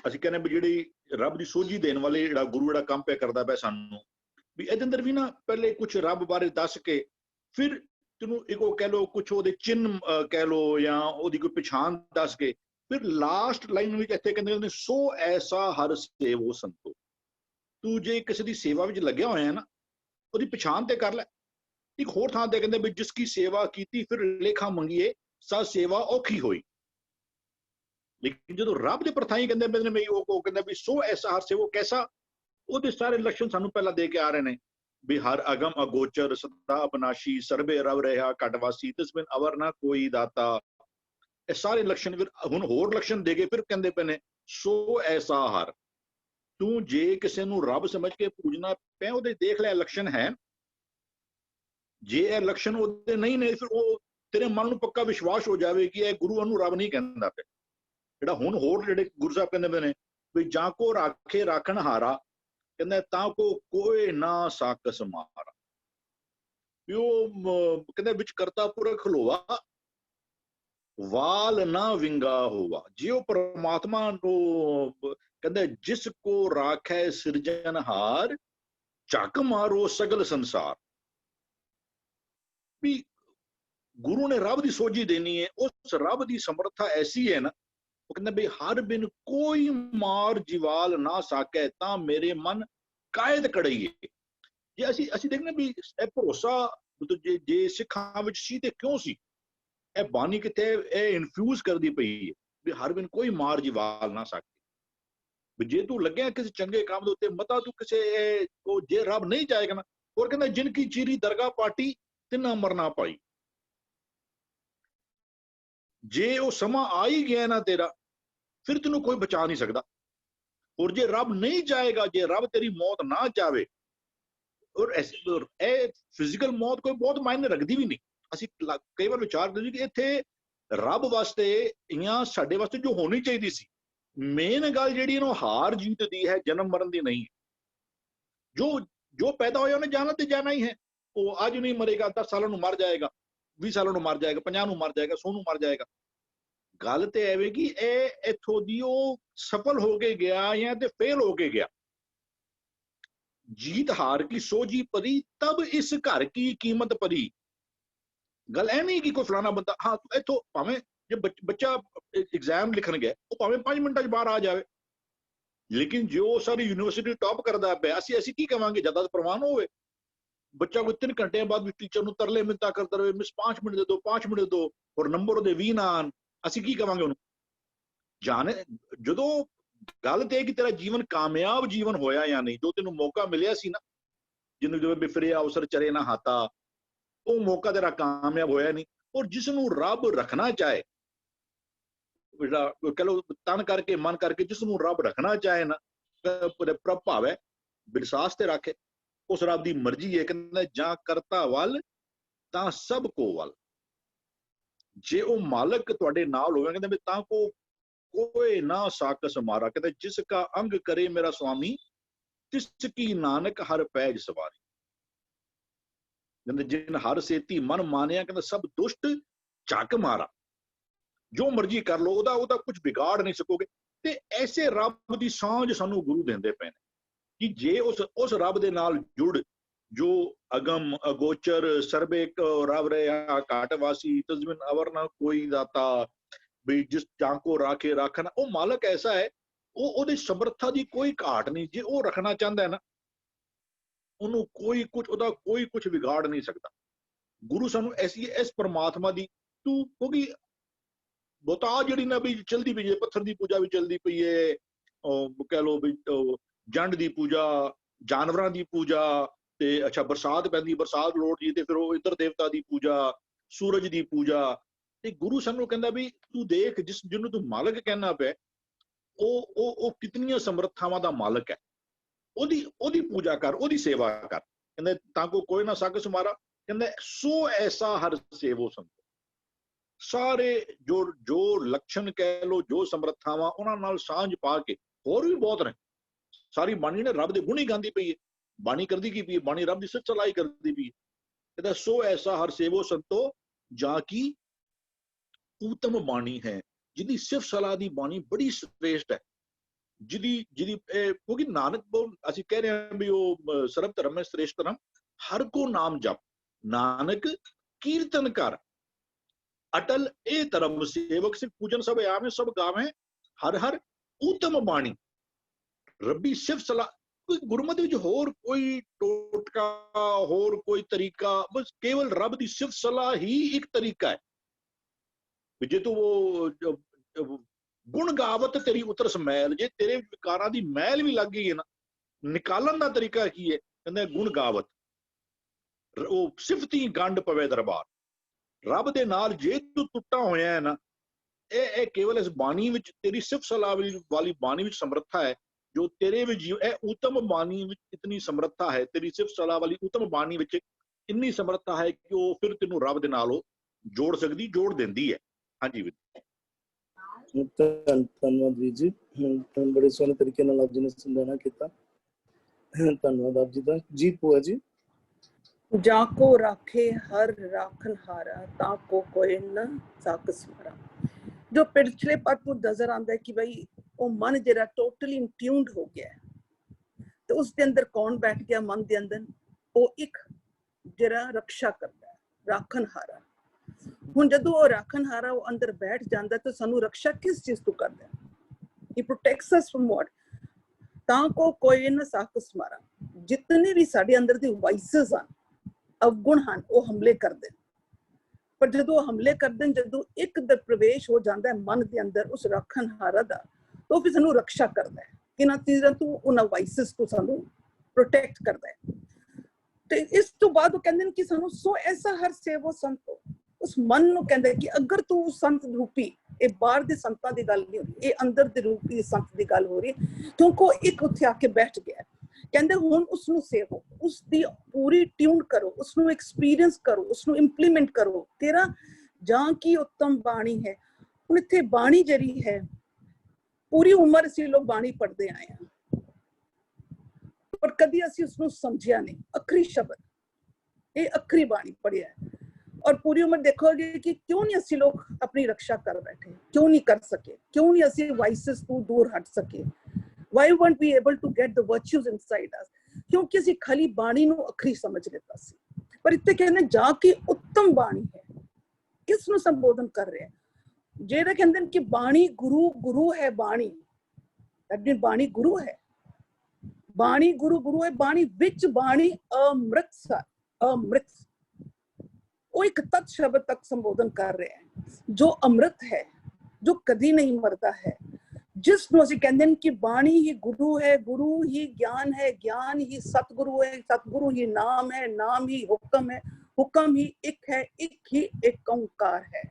ਅਸੀਂ ਕਹਿੰਦੇ ਵੀ ਜਿਹੜੀ ਰੱਬ ਦੀ ਸੋਝੀ ਦੇਣ ਵਾਲੇ ਜਿਹੜਾ ਗੁਰੂ ਜਿਹੜਾ ਕੰਮ ਪਿਆ ਕਰਦਾ ਪਿਆ ਸਾਨੂੰ, ਵੀ ਇਹਦੇ ਅੰਦਰ ਵੀ ਨਾ ਪਹਿਲੇ ਕੁਝ ਰੱਬ ਬਾਰੇ ਦੱਸ ਕੇ ਫਿਰ ਤੈਨੂੰ ਇੱਕ ਉਹ ਕਹਿ ਲਓ ਕੁਛ ਉਹਦੇ ਚਿੰਨ੍ਹ ਕਹਿ ਲਓ ਜਾਂ ਉਹਦੀ ਕੋਈ ਪਛਾਣ ਦੱਸ ਕੇ ਫਿਰ ਲਾਸਟ ਲਾਈਨ ਵਿੱਚ ਇੱਥੇ ਕਹਿੰਦੇ ਨੇ ਸੋ ਐਸਾ ਹਰ ਸੇਵੋ ਸੰਤੋ। ਤੂੰ ਜੇ ਕਿਸੇ ਦੀ ਸੇਵਾ ਵਿੱਚ ਲੱਗਿਆ ਹੋਇਆ ਨਾ ਉਹਦੀ ਪਛਾਣ ਤੇ ਕਰ ਲੈ। ਇੱਕ ਹੋਰ ਥਾਂ ਤੇ ਕਹਿੰਦੇ ਵੀ ਜਿਸ ਕੀ ਸੇਵਾ ਕੀਤੀ ਫਿਰ ਲੇਖਾ ਮੰਗੀਏ ਸਾ ਸੇਵਾ ਔਖੀ ਹੋਈ। ਲੇਕਿਨ ਜਦੋਂ ਰੱਬ ਦੇ ਪ੍ਰਥਾਈ ਕਹਿੰਦੇ ਮੈਂ ਉਹ ਕਹਿੰਦਾ ਵੀ ਸੋ ਐਸਾ ਹਰ ਸੇਵੋ ਕੈਸਾ, ਉਹਦੇ ਸਾਰੇ ਲੱਛਣ ਸਾਨੂੰ ਪਹਿਲਾਂ ਦੇ ਕੇ ਆ ਰਹੇ ਨੇ ਵੀ ਹਰ ਅਗਮ ਅਗੋਚਰ ਸਦਾ ਅਬਨਾਸ਼ੀ ਸਰਬੇ ਰਵ ਰਿਹਾ ਘਟਵਾਸੀ ਤਿਸ ਬਿਨ ਅਵਰ ਨਾ ਕੋਈ ਦਾਤਾ। ਇਹ ਸਾਰੇ ਲੱਛਣ ਫਿਰ ਹੁਣ ਹੋਰ ਲੱਛਣ ਦੇ ਕੇ ਫਿਰ ਕਹਿੰਦੇ ਪਏ ਨੇ ਸੋ ਐਸਾ ਹਰ। ਤੂੰ ਜੇ ਕਿਸੇ ਨੂੰ ਰੱਬ ਸਮਝ ਕੇ ਪੂਜਣਾ ਪਿਆ ਉਹਦੇ ਦੇਖ ਲੈ ਲੱਛਣ ਹੈ, ਜੇ ਇਹ ਲੱਛਣ ਉਹਦੇ ਨਹੀਂ ਨੇ ਫਿਰ ਉਹ ਤੇਰੇ ਮਨ ਨੂੰ ਪੱਕਾ ਵਿਸ਼ਵਾਸ ਹੋ ਜਾਵੇ ਕਿ ਇਹ ਗੁਰੂ ਉਹਨੂੰ ਰੱਬ ਨਹੀਂ ਕਹਿੰਦਾ ਪਿਆ। ਜਿਹੜਾ ਹੁਣ ਹੋਰ ਜਿਹੜੇ ਗੁਰੂ ਸਾਹਿਬ ਕਹਿੰਦੇ ਪਏ ਨੇ ਵੀ ਜਾਂ ਕੋ ਰਾਖੇ ਰਾਖਣ ਹਾਰਾ, ਕਹਿੰਦਾ ਤਾਂ ਕੋ ਕੋਈ ਨਾ ਸਾਕਸ ਮਾਰਾ। ਵੀ ਉਹ ਕਹਿੰਦੇ ਵਿੱਚ ਕਰਤਾ ਪੁਰਖ ਖਲੋਵਾ ਵਾਲ ਨਾ ਵਿੰਗਾ ਹੋਵਾ। ਜੇ ਉਹ ਪਰਮਾਤਮਾ ਨੂੰ ਕਹਿੰਦੇ ਜਿਸ ਕੋ ਰਾਖੈ ਸਿਰਜਨਹਾਰ ਝੱਕ ਮਾਰੋ ਸਗਲ ਸੰਸਾਰ। ਵੀ ਗੁਰੂ ਨੇ ਰੱਬ ਦੀ ਸੋਝੀ ਦੇਣੀ ਹੈ, ਉਸ ਰੱਬ ਦੀ ਸਮਰੱਥਾ ਐਸੀ ਹੈ ਨਾ, ਉਹ ਕਹਿੰਦਾ ਵੀ ਹਰ ਬਿਨ ਕੋਈ ਮਾਰ ਜਿਵਾਲ ਨਾ ਸਾਕੇ ਤਾਂ ਮੇਰੇ ਮਨ ਕਾਇਦ ਕੜਈਏ। ਜੇ ਅਸੀਂ ਦੇਖਦੇ ਵੀ ਇਹ ਭਰੋਸਾ ਜੇ ਸਿੱਖਾਂ ਵਿੱਚ ਸੀ ਤੇ ਕਿਉਂ ਸੀ? ਇਹ ਬਾਣੀ ਕਿਤੇ ਇਹ ਇਨਫਿਊਜ਼ ਕਰਦੀ ਪਈ ਹੈ ਵੀ ਹਰ ਬਿਨ ਕੋਈ ਮਾਰ ਜਿਵਾਲ ਨਾ ਸਾਕੇ। ਵੀ ਜੇ ਤੂੰ ਲੱਗਿਆ ਕਿਸੇ ਚੰਗੇ ਕੰਮ ਦੇ ਉੱਤੇ ਮਤਾ ਤੂੰ ਕਿਸੇ ਉਹ ਜੇ ਰੱਬ ਨਹੀਂ ਚਾਹੇਗਾ ਨਾ, ਹੋਰ ਕਹਿੰਦਾ ਜਿਨ ਕੀ ਚੀਰੀ ਦਰਗਾਹ ਪਾਟੀ ਤਿੰਨਾ ਮਰਨਾ ਪਾਈ। ਜੇ ਉਹ ਸਮਾਂ ਆ ਹੀ ਗਿਆ ਨਾ ਤੇਰਾ, ਫਿਰ ਤੈਨੂੰ ਕੋਈ ਬਚਾ ਨਹੀਂ ਸਕਦਾ। ਔਰ ਜੇ ਰੱਬ ਨਹੀਂ ਚਾਹੇਗਾ, ਜੇ ਰੱਬ ਤੇਰੀ ਮੌਤ ਨਾ ਚਾਹੇ, ਔਰ ਇਹ ਫਿਜ਼ੀਕਲ ਮੌਤ ਕੋਈ ਬਹੁਤ ਮਾਇਨੇ ਰੱਖਦੀ ਵੀ ਨਹੀਂ। ਅਸੀਂ ਕਈ ਵਾਰ ਵਿਚਾਰ ਕਰਦੇ ਕਿ ਇੱਥੇ ਰੱਬ ਵਾਸਤੇ ਜਾਂ ਸਾਡੇ ਵਾਸਤੇ ਜੋ ਹੋਣੀ ਚਾਹੀਦੀ ਸੀ, ਮੇਨ ਗੱਲ ਜਿਹੜੀ ਇਹਨੂੰ ਹਾਰ ਜੀਤ ਦੀ ਹੈ, ਜਨਮ ਮਰਨ ਦੀ ਨਹੀਂ ਹੈ। ਜੋ ਪੈਦਾ ਹੋਇਆ ਉਹਨੇ ਜਾਣਾ ਤੇ ਜਾਣਾ ਹੀ ਹੈ। ਉਹ ਅੱਜ ਨਹੀਂ ਮਰੇਗਾ, 10 ਸਾਲਾਂ ਨੂੰ ਮਰ ਜਾਏਗਾ, 20 ਸਾਲਾਂ ਨੂੰ ਮਰ ਜਾਏਗਾ, 50 ਨੂੰ ਮਰ ਜਾਏਗਾ, 100 ਨੂੰ ਮਰ ਜਾਏਗਾ। ਗੱਲ ਤੇ ਐਵੇਂ ਕਿ ਇਹ ਇੱਥੋਂ ਦੀ ਉਹ ਸਫਲ ਹੋ ਕੇ ਗਿਆ ਜਾਂ ਤੇ ਫੇਲ ਹੋ ਕੇ ਗਿਆ। जीत हार की सोजी परी तब इस घर की कीमत परी। गल ऐ नहीं कि कोई फलाना बंदा हाँ इथों भावें जे बच्चा एग्जाम लिखन गया वो भावें 5 मिनट बाहर आ जाए, लेकिन जो सारी यूनिवर्सिटी टॉप करता पे असी की कहांगे ज्यादा प्रवान होवे। बच्चा कोई 3 घंटे बाद भी टीचर नूं तरले मिन्नतां करदा रहे, मिस 5 मिनट दे दो 5 मिनट दे दो, और नंबर ओदे 20 ना आन, असी की कहांगे उन्होंने जाने। जदों गल ते कि तेरा जीवन कामयाब जीवन होया या नहीं, जो तेनों मौका मिलिया सी ना, जिन्हों जो बिफरिया अवसर चरे ना हाथा, वो मौका तेरा कामयाब होया नहीं। और जिसनों रब रखना चाहे, कह लो तन करके मन करके जिसनों रब रखना चाहे ना, प्रभाव है विश्वास ते रखे, उस रब की मर्जी है। कहंदा जां करता वल तां सब को वल। जे वो मालक तुहाडे नाल होवे, कहंदा तां को कोई ना साकस मारा। कहते जिसका अंग करे मेरा स्वामी, तिसकी नानक हर पैज सवारी। कहते जिन हर सेती मन मानिया, कहते सब दुष्ट झक मारा। जो मर्जी कर लो, ओदा कुछ बिगाड़ नहीं सकोगे। ते ऐसे रब दी सांझ सानू गुरु देंदे पे ने कि जे उस रब दे नाल जुड़, जो अगम अगोचर सर्वे रब रहा काटवासी, तजमिन अवर ना कोई दाता, भी जिस जांको राखे राखना। वो मालक ऐसा है, वो ओदी समर्था दी कोई घाट नहीं। जे वो रखना चाहता है ना, उन्होंने कोई कुछ बिगाड़ नहीं सकता। गुरु सानू ऐसी इस परमात्मा दी तू क्योंकि बता जी ना भी चलती पई है, पत्थर की पूजा भी चलती पई है, कह लो भी जंड की पूजा, जानवरों की पूजा, ते अच्छा बरसात पैंदी, बरसात लोट जी, ते फिर वो इधर देवता की पूजा, सूरज की पूजा। ते गुरु सानू कहंदा भी तू देख जिन्हों तू मालक कहना पे, ओ कितनियां समर्थावां दा मालक है, ओदी पूजा कर, ओदी सेवा कर। कहंदे ताको कोई ना सकस मारा। कहंदे सो ऐसा हर सेवो संतो। सारे जो लक्षण कह लो, जो समर्थावां उन्हां नाल सांझ पा के, होर भी बहुत ने। सारी बाणी ने रब दे गुण ही गांदी पई है। बाणी करदी की पई है, बाणी रब दी सच्चाई करदी पई है। कहंदा सो ऐसा हर सेवो संतो जाकी उत्तम बाणी है, जिदी सिर्फ सलाह दी बाणी बड़ी श्रेष्ठ है। जिदी क्योंकि नानक असीं कह रहे हैं भी वो सर्व धर्म में श्रेष्ठ धर्म, हर को नाम जप नानक कीर्तन कर, अटल ए धर्म सेवक सिर्फ पूजन सब आवे सब गावे, हर हर उत्तम बाणी। रब्बी सिर्फ सलाह, कोई गुरमत विच होर कोई टोटका, होर कोई तरीका, बस केवल रब दी सिर्फ सलाह ही एक तरीका है। जे तू वो गुण गावत तेरी उतरस मैल, जे तेरे विकारां दी मैल भी लग गई है ना, निकालन दा तरीका की है? कहंदे गुण गावत, वो सिफती गंड पवे दरबार। रब दे नाल जे तू टुटा होया है ना, ए केवल इस बाणी विच तेरी सिर्फ सलाह वाली बाणी विच समर्था है, जो तेरे विच ए उत्तम बाणी विच इतनी समर्था है, तेरी सिर्फ सलाह वाली उत्तम बाणी विच इन्नी समर्था है कि वो फिर तेनू रब दे नाल जोड़ सकदी, जोड़ देंदी है। हाँ जी धन्यवाद वीर जी, बड़े सोहने तरीके नाल आप जी ने समझाना किया। धन्यवाद आप जी दा। जी भूआ जी। जाको राखे हर राखन हारा, ताको कोई न साकस मारा। जो पिछले पद को नजर आंदा है कि भाई वो मन जरा टोटली इंट्यून्ड हो गया है, तो उसके अंदर कौन बैठ गया मन के अंदर? वो एक जरा रक्षा करता है, राखन हारा। ਹੁਣ ਜਦੋਂ ਉਹ ਰਾਖਣਹਾਰਾ ਉਹ ਅੰਦਰ ਬੈਠ ਜਾਂਦਾ ਤਾਂ ਸਾਨੂੰ ਰਕਸ਼ਾ ਕਿਸ ਚੀਜ਼ ਤੋਂ ਕਰਦਾ? He protects us from what? ਤਾਂ ਕੋ ਕੋਈ ਨਾ ਸਾਕਸ ਮਾਰਾ, ਜਿਤਨੇ ਵੀ ਸਾਡੇ ਅੰਦਰ ਦੇ ਵਾਈਸਸ ਹਨ, ਅਵਗੁਣ ਹਨ, ਉਹ ਹਮਲੇ ਕਰਦੇ। ਪਰ ਜਦੋਂ ਉਹ ਹਮਲੇ ਕਰਦੇ ਨੇ, ਜਦੋਂ ਇੱਕ ਦਾ ਪ੍ਰਵੇਸ਼ ਹੋ ਜਾਂਦਾ ਹੈ ਮਨ ਦੇ ਅੰਦਰ ਉਸ ਰਾਖਣਹਾਰਾ ਦਾ, ਤਾਂ ਉਹ ਫਿਰ ਸਾਨੂੰ ਰਕਸ਼ਾ ਕਰਦਾ ਹੈ, ਇਹਨਾਂ ਚੀਜ਼ਾਂ ਤੋਂ, ਉਹਨਾਂ ਵਾਈਸਸ ਤੋਂ ਸਾਨੂੰ ਪ੍ਰੋਟੈਕਟ ਕਰਦਾ ਹੈ। ਤੇ ਇਸ ਤੋਂ ਬਾਅਦ ਉਹ ਕਹਿੰਦੇ ਨੇ ਕਿ ਸਾਨੂੰ ਸੋ ਐਸਾ ਹਰ ਸੇਵੋ ਸੰਤੋ, ਉਸ ਮਨ ਨੂੰ ਕਹਿੰਦੇ ਕਿ ਅਗਰ ਤੂੰ ਸੰਤ ਰੂਪੀ, ਇਹ ਬਾਹਰ ਦੇ ਸੰਤਾਂ ਦੀ ਗੱਲ ਨਹੀਂ ਹੋ ਰਹੀ, ਇਹ ਅੰਦਰ ਦੇ ਰੂਪੀ ਸੰਤ ਦੀ ਗੱਲ ਹੋ ਰਹੀ, ਕਿਉਂਕਿ ਇੱਕ ਉੱਥੇ ਆ ਕੇ ਬੈਠ ਗਿਆ। ਕਹਿੰਦੇ ਹੁਣ ਉਸਨੂੰ ਸੇਵੋ, ਉਸਦੀ ਪੂਰੀ ਟਿਊਨ ਕਰੋ, ਉਸਨੂੰ ਐਕਸਪੀਰੀਅੰਸ ਕਰੋ, ਉਸਨੂੰ ਇੰਪਲੀਮੈਂਟ ਕਰੋ। ਤੇਰਾ ਜਾਂ ਕੀ ਉੱਤਮ ਬਾਣੀ ਹੈ। ਹੁਣ ਇੱਥੇ ਬਾਣੀ ਜਿਹੜੀ ਹੈ, ਪੂਰੀ ਉਮਰ ਅਸੀਂ ਲੋਕ ਬਾਣੀ ਪੜ੍ਹਦੇ ਆਏ ਹਾਂ, ਪਰ ਕਦੀ ਅਸੀਂ ਉਸਨੂੰ ਸਮਝਿਆ ਨਹੀਂ। ਅਖਰੀ ਸ਼ਬਦ, ਇਹ ਅਖਰੀ ਬਾਣੀ ਪੜ੍ਹਿਆ ਹੈ, ਔਰ ਪੂਰੀ ਉਮਰ ਦੇਖੋਗੇ ਕਿ ਕਿਉਂ ਨਹੀਂ ਅਸੀਂ ਲੋਕ ਆਪਣੀ ਰੱਖਿਆ ਕਰ ਬੈਠੇ, ਕਿਉਂ ਨਹੀਂ ਕਰ ਸਕੇ, ਕਿਉਂ ਨਹੀਂ ਅਸੀਂ ਵਾਈਸਸ ਤੋਂ ਦੂਰ ਹਟ ਸਕੇ। Why weren't we able to get the virtues inside us? ਕਿਉਂਕਿ ਅਸੀਂ ਖਾਲੀ ਬਾਣੀ ਨੂੰ ਅਖਰੀ ਸਮਝ ਲਿੱਤਾ ਸੀ। ਪਰ ਇੱਥੇ ਕਹਿੰਦੇ ਜਾ ਕੇ ਉੱਤਮ ਬਾਣੀ ਹੈ, ਕਿਸ ਨੂੰ ਸੰਬੋਧਨ ਕਰ ਰਿਹਾ? ਜਿਹੜੇ ਕਹਿੰਦੇ ਨੇ ਕਿ ਬਾਣੀ ਗੁਰੂ, ਗੁਰੂ ਹੈ ਬਾਣੀ, ਆਪਣੀ ਬਾਣੀ ਗੁਰੂ ਹੈ, ਬਾਣੀ ਗੁਰੂ, ਗੁਰੂ ਹੈ ਬਾਣੀ ਵਿੱਚ, ਬਾਣੀ ਅੰਮ੍ਰਿਤਸਰ, ਅੰਮ੍ਰਿਤ, ਉਹ ਇੱਕ ਤਤ ਸ਼ਬਦ ਤੱਕ ਸੰਬੋਧਨ ਕਰ ਰਿਹਾ ਹੈ, ਜੋ ਅੰਮ੍ਰਿਤ ਹੈ, ਜੋ ਕਦੀ ਨਹੀਂ ਮਰਦਾ ਹੈ, ਜਿਸ ਨੂੰ ਅਸੀਂ ਕਹਿੰਦੇ ਨੇ ਕਿ ਬਾਣੀ ਹੀ ਗੁਰੂ ਹੈ, ਗੁਰੂ ਹੀ ਗਿਆਨ ਹੈ, ਗਿਆਨ ਹੀ ਸਤਿਗੁਰੂ ਹੈ, ਸਤਿਗੁਰੂ ਹੀ ਨਾਮ ਹੈ, ਨਾਮ ਹੀ ਹੁਕਮ ਹੈ, ਹੁਕਮ ਹੀ ਇੱਕ ਹੈ, ਇੱਕ ਹੀ ਇੱਕ ਓਂਕਾਰ ਹੈ।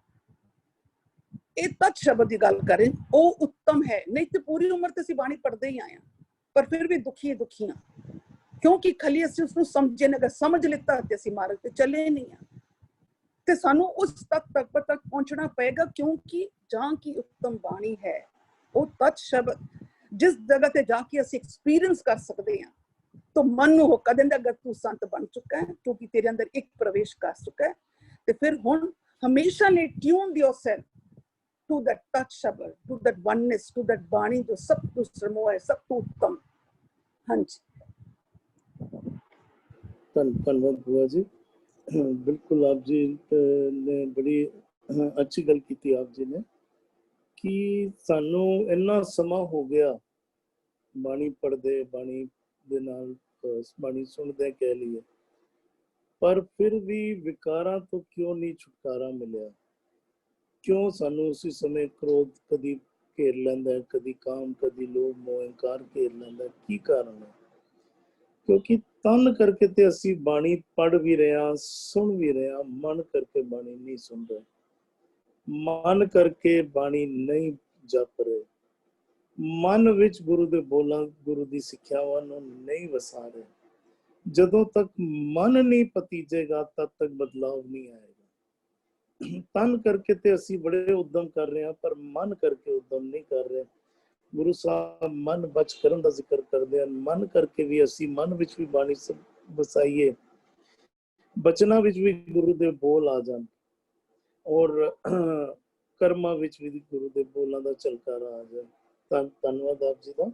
ਇਹ ਤਤ ਸ਼ਬਦ ਦੀ ਗੱਲ ਕਰੇ, ਉਹ ਉੱਤਮ ਹੈ। ਨਹੀਂ ਤੇ ਪੂਰੀ ਉਮਰ ਤੇ ਅਸੀਂ ਬਾਣੀ ਪੜ੍ਹਦੇ ਹੀ ਆਏ ਹਾਂ, ਪਰ ਫਿਰ ਵੀ ਦੁਖੀ ਦੁਖੀਆਂ, ਕਿਉਂਕਿ ਖਾਲੀ ਅਸੀਂ ਉਸਨੂੰ ਸਮਝੇ ਨਾ, ਸਮਝ ਲਿੱਤਾ ਤੇ ਅਸੀਂ ਮਾਰਗ ਤੇ ਚੱਲੇ ਨਹੀਂ ਆ। ਤੇ ਸਾਨੂੰ ਉਸ ਤੱਕ ਪਹੁੰਚਣਾ ਪਏਗਾ, ਕਿਉਂਕਿ ਜਾਂ ਕੀ ਉੱਤਮ ਬਾਣੀ ਹੈ, ਉਹ ਤਤ ਸ਼ਬਦ ਜਿਸ ਜਗ੍ਹਾ ਤੇ ਜਾ ਕੇ ਅਸੀਂ ਐਕਸਪੀਰੀਅੰਸ ਕਰ ਸਕਦੇ ਹਾਂ। ਤਾਂ ਮਨ ਨੂੰ ਹੋਕਾ ਦਿੰਦਾ, ਅਗਰ ਤੂੰ ਸੰਤ ਬਣ ਚੁੱਕਾ ਹੈ, ਕਿਉਂਕਿ ਤੇਰੇ ਅੰਦਰ ਇੱਕ ਪ੍ਰਵੇਸ਼ ਕਰ ਚੁੱਕਾ ਹੈ, ਤੇ ਫਿਰ ਹੁਣ ਹਮੇਸ਼ਾ ਲਈ tune yourself to that touch ਸ਼ਬਦ, to that oneness, to that ਬਾਣੀ ਜੋ ਸਭ ਤੋਂ ਸਰਮੋਹ ਹੈ, ਸਭ ਤੋਂ ਉੱਤਮ। ਹਾਂਜੀ, ਧੰਨਵਾਦ ਬੁਆ ਜੀ। ਬਿਲਕੁਲ ਆਪ ਜੀ ਨੇ ਬੜੀ ਅੱਛੀ ਗੱਲ ਕੀਤੀ ਆਪ ਜੀ ਨੇ, ਕਿ ਸਾਨੂੰ ਇੰਨਾ ਸਮਾਂ ਹੋ ਗਿਆ ਬਾਣੀ ਪੜ੍ਹਦੇ, ਬਾਣੀ ਦੇ ਨਾਲ ਬਾਣੀ ਸੁਣਦੇ ਕਹਿ ਲਈਏ, ਪਰ ਫਿਰ ਵੀ ਵਿਕਾਰਾਂ ਤੋਂ ਕਿਉਂ ਨਹੀਂ ਛੁਟਕਾਰਾ ਮਿਲਿਆ? ਕਿਉਂ ਸਾਨੂੰ ਉਸੇ ਸਮੇਂ ਕ੍ਰੋਧ ਕਦੀ ਘੇਰ ਲੈਂਦਾ, ਕਦੀ ਕਾਮ, ਕਦੀ ਲੋਭ, ਮੋਹ, ਅਹੰਕਾਰ ਘੇਰ ਲੈਂਦਾ? ਕੀ ਕਾਰਨ ਹੈ? ਕਿਉਂਕਿ ਤਨ ਕਰਕੇ ਤੇ ਅਸੀਂ ਬਾਣੀ ਪੜ੍ਹ ਵੀ ਰਹੇ ਹਾਂ, ਸੁਣ ਵੀ ਰਹੇ ਹਾਂ, ਮਨ ਕਰਕੇ ਬਾਣੀ ਨਹੀਂ ਸੁਣ ਰਹੇ, ਮਨ ਕਰਕੇ ਬਾਣੀ ਨਹੀਂ ਜਪ ਰਹੇ, ਮਨ ਵਿੱਚ ਗੁਰੂ ਦੇ ਬੋਲਾਂ, ਗੁਰੂ ਦੀ ਸਿੱਖਿਆਵਾਂ ਨੂੰ ਨਹੀਂ ਵਸਾ ਰਹੇ। ਜਦੋਂ ਤੱਕ ਮਨ ਨਹੀਂ ਪਤੀਜੇਗਾ, ਤਦ ਤੱਕ ਬਦਲਾਵ ਨਹੀਂ ਆਏਗਾ। ਤਨ ਕਰਕੇ ਤੇ ਅਸੀਂ ਬੜੇ ਉਦਮ ਕਰ ਰਹੇ ਹਾਂ, ਪਰ ਮਨ ਕਰਕੇ ਉਦਮ ਨਹੀਂ ਕਰ ਰਹੇ। ਗੁਰੂ ਸਾਹਿਬ ਮਨ ਬਚ ਕਰਨ ਦਾ ਜ਼ਿਕਰ ਕਰਦੇ ਹਨ। ਮਨ ਕਰਕੇ ਵੀ ਅਸੀਂ ਮਨ ਵਿੱਚ ਵੀ ਬਾਣੀ ਵਸਾਈਏ, ਬਚਨਾਂ ਵਿੱਚ ਵੀ ਗੁਰੂ ਦੇ ਬੋਲ ਆ ਜਾਣ, ਔਰ ਕਰਮਾਂ ਵਿੱਚ ਵੀ ਗੁਰੂ ਦੇ ਬੋਲਾਂ ਦਾ ਝਲਕਾਰਾ ਆ ਜਾਏ। ਧੰਨਵਾਦ ਆਪ ਜੀ ਦਾ।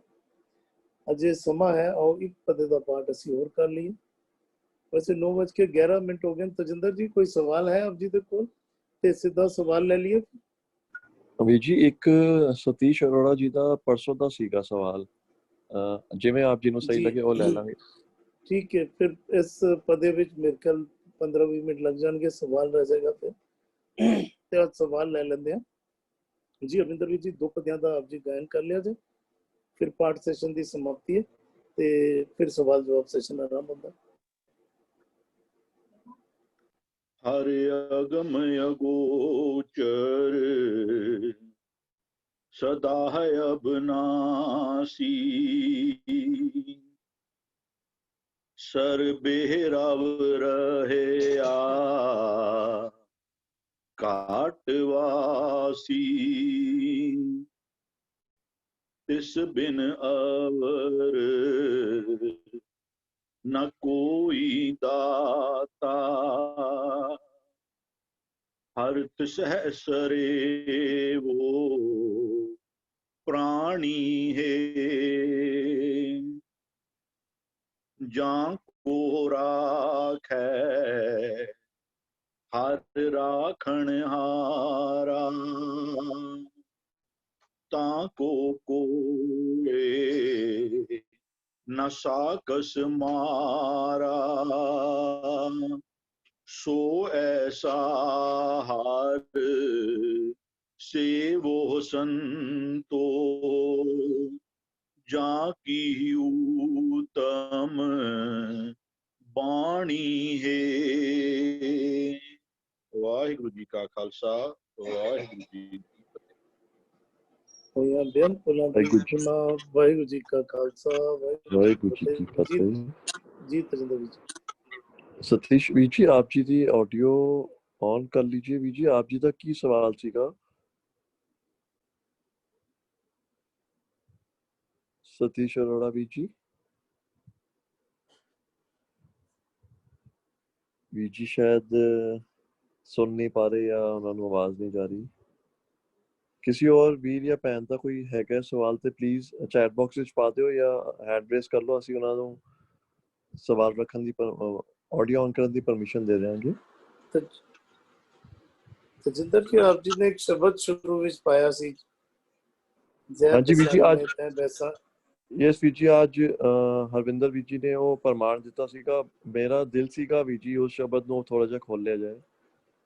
ਅਜੇ ਸਮਾਂ ਹੈ, ਆਓ ਇੱਕ ਪਦੇ ਦਾ ਪਾਠ ਅਸੀਂ ਹੋਰ ਕਰ ਲਈਏ। वैसे 9:11 हो गए। तजिंदर जी कोई सवाल है आप जी दे कोल ते सीधा सवाल ले लिए। ਵੀਰ ਜੀ ਇੱਕ ਸਤੀਸ਼ ਅਰੋੜਾ ਜੀ ਦਾ ਪਰਸੋਂ ਦਾ ਸੀਗਾ ਸਵਾਲ, ਜਿਵੇਂ ਆਪ ਜੀ ਨੂੰ ਸਹੀ ਲੱਗੇ ਉਹ ਲੈ ਲਾਂਗੇ। ठीक है, फिर इस पदे विच मेरे ख्याल 15-20 मिनट लग जाएंगे, सवाल रह जाएगा फिर ते आज सवाल ले लेंदे हैं जी। अविंदर जी दो पदियां दा आप जी गायन कर लिया जे, फिर पाठ सेशन दी समाप्ति है ते फिर सवाल जवाब सेशन आरंभ होता है। हरे अगम अगोचर सदा है अबनासी, सर्बे रव रहे काटवासी, तिस बिन अवर न कोई दाता, हरत सहसरे वो प्राणी है, जां को राख है हर राखण हारा ताको कोए न साकस मारा सो ऐसा हर सेवो संतो जाकी उत्तम बाणी है। वाहिगुरु जी का खालसा वाहिगुरु जी की फतेह। ਹੋਇਆ ਬੇਅੰਤ ਪੁਲਾਂ ਦੀ ਮਹਿਮਾ। ਵਾਹਿਗੁਰੂ ਜੀ ਕਾ ਖਾਲਸਾ ਵਾਹਿਗੁਰੂ ਜੀ ਕੀ ਫਤਿਹ। ਜੀ ਤਜਿੰਦਰ ਜੀ। ਸਤੀਸ਼ ਵੀਰ ਜੀ ਆਪ ਜੀ ਦੀ ਆਡੀਓ ਔਨ ਕਰ ਲੀजिए। ਵੀਰ ਜੀ ਆਪ ਜੀ ਦਾ ਕੀ ਸਵਾਲ ਸੀਗਾ? ਸਤੀਸ਼ ਅਰੋੜਾ ਵੀਰ ਜੀ। ਵੀਰ ਜੀ ਸ਼ਾयद ਸੁਣ ਨਹੀਂ ਪਾ ਰਹੇ ਜਾਂ ਉਹਨਾਂ ਨੂੰ ਆਵਾਜ਼ ਨਹੀਂ ਜਾ ਰਹੀ। ਕਿਸੇ ਹੋਰ ਵੀਰ ਜਾਂ ਭੈਣ ਦਾ ਕੋਈ ਹੈਗਾ ਸਵਾਲ ਤੇ ਪਲੀਜ਼ ਚੈਟ ਬਾਕਸ ਵਿੱਚ ਪਾ ਦਿਓ ਜਾਂ ਹੈਂਡ ਰੇਜ਼ ਕਰ ਲਓ। ਅਸੀਂ ਉਹਨਾਂ ਨੂੰ ਸਵਾਲ ਰੱਖਣ ਦੀ ਆਡੀਓ ਔਨ ਕਰਨ ਦੀ ਪਰਮਿਸ਼ਨ ਦੇ ਦੇਵਾਂਗੇ। ਤਜਿੰਦਰ ਜੀ ਆਪ ਜੀ ਨੇ ਇੱਕ ਸ਼ਬਦ ਸ਼ੁਰੂ ਵਿੱਚ ਪਾਇਆ ਸੀ। ਹਾਂਜੀ ਵੀਰ ਜੀ ਅੱਜ ਯਸ ਵੀਰ ਜੀ ਅੱਜ ਹਰਵਿੰਦਰ ਵੀਰ ਜੀ ਨੇ ਉਹ ਪ੍ਰਮਾਣ ਦਿੱਤਾ ਸੀਗਾ। ਮੇਰਾ ਦਿਲ ਸੀਗਾ ਵੀਰ ਜੀ ਉਸ ਸ਼ਬਦ ਨੂੰ ਥੋੜਾ ਜਿਹਾ ਖੋਲਿਆ ਜਾਏ।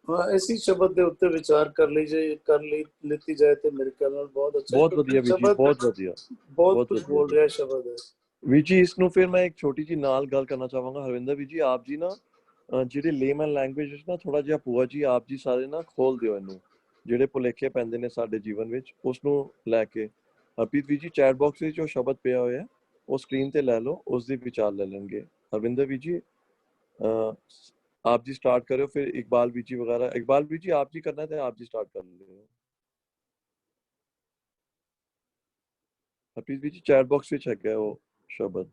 ਹਾਂ ਇਸੇ ਸ਼ਬਦ ਦੇ ਉੱਤੇ ਵਿਚਾਰ ਕਰ ਲਿੱਤੀ ਜਾਏ ਤੇ ਮੇਰੇ ਖਿਆਲ ਨਾਲ ਬਹੁਤ ਅੱਛਾ। ਬਹੁਤ ਵਧੀਆ ਵੀਰ ਜੀ ਬਹੁਤ ਵਧੀਆ ਬਹੁਤ ਕੁਝ ਬੋਲ ਰਿਹਾ ਸ਼ਬਦ ਹੈ ਵੀਰ ਜੀ। ਇਸ ਨੂੰ ਫਿਰ ਮੈਂ ਇੱਕ ਛੋਟੀ ਜਿਹੀ ਨਾਲ ਗੱਲ ਕਰਨਾ ਚਾਹਾਂਗਾ ਹਰਵਿੰਦਰ ਵੀਰ ਜੀ। ਆਪ ਜੀ ਨਾ ਜਿਹੜੇ ਲੇਮਨ ਲੈਂਗੁਏਜ ਵਿੱਚ ਨਾ ਥੋੜਾ ਜਿਹਾ ਭੂਆ ਜੀ ਆਪ ਜੀ ਸਾਰੇ ਨਾ ਖੋਲ ਦਿਓ ਇਹਨੂੰ। ਜਿਹੜੇ ਭੁਲੇਖੇ ਪੈਂਦੇ ਨੇ ਸਾਡੇ ਜੀਵਨ ਵਿੱਚ ਉਸ ਨੂੰ ਲੈ ਕੇ। ਹਰਪ੍ਰੀਤ ਵੀਰ ਜੀ ਚੈਟ ਬਾਕਸ ਵਿੱਚ ਜੋ ਸ਼ਬਦ ਪਿਆ ਹੋਇਆ ਉਹ ਸਕਰੀਨ ਤੇ ਲੈ ਲਓ, ਉਸ ਦੇ ਵਿਚਾਰ ਲੈ ਲੈਣਗੇ। ਹਰਵਿੰਦਰ ਵੀਰ ਜੀ आप जी स्टार्ट करो फिर इकबाल बीजी वगैरह। इकबाल बीजी आप जी करना है आप जी स्टार्ट कर लो। हफीज बीजी चैट बॉक्स में चेक है वो शब्द।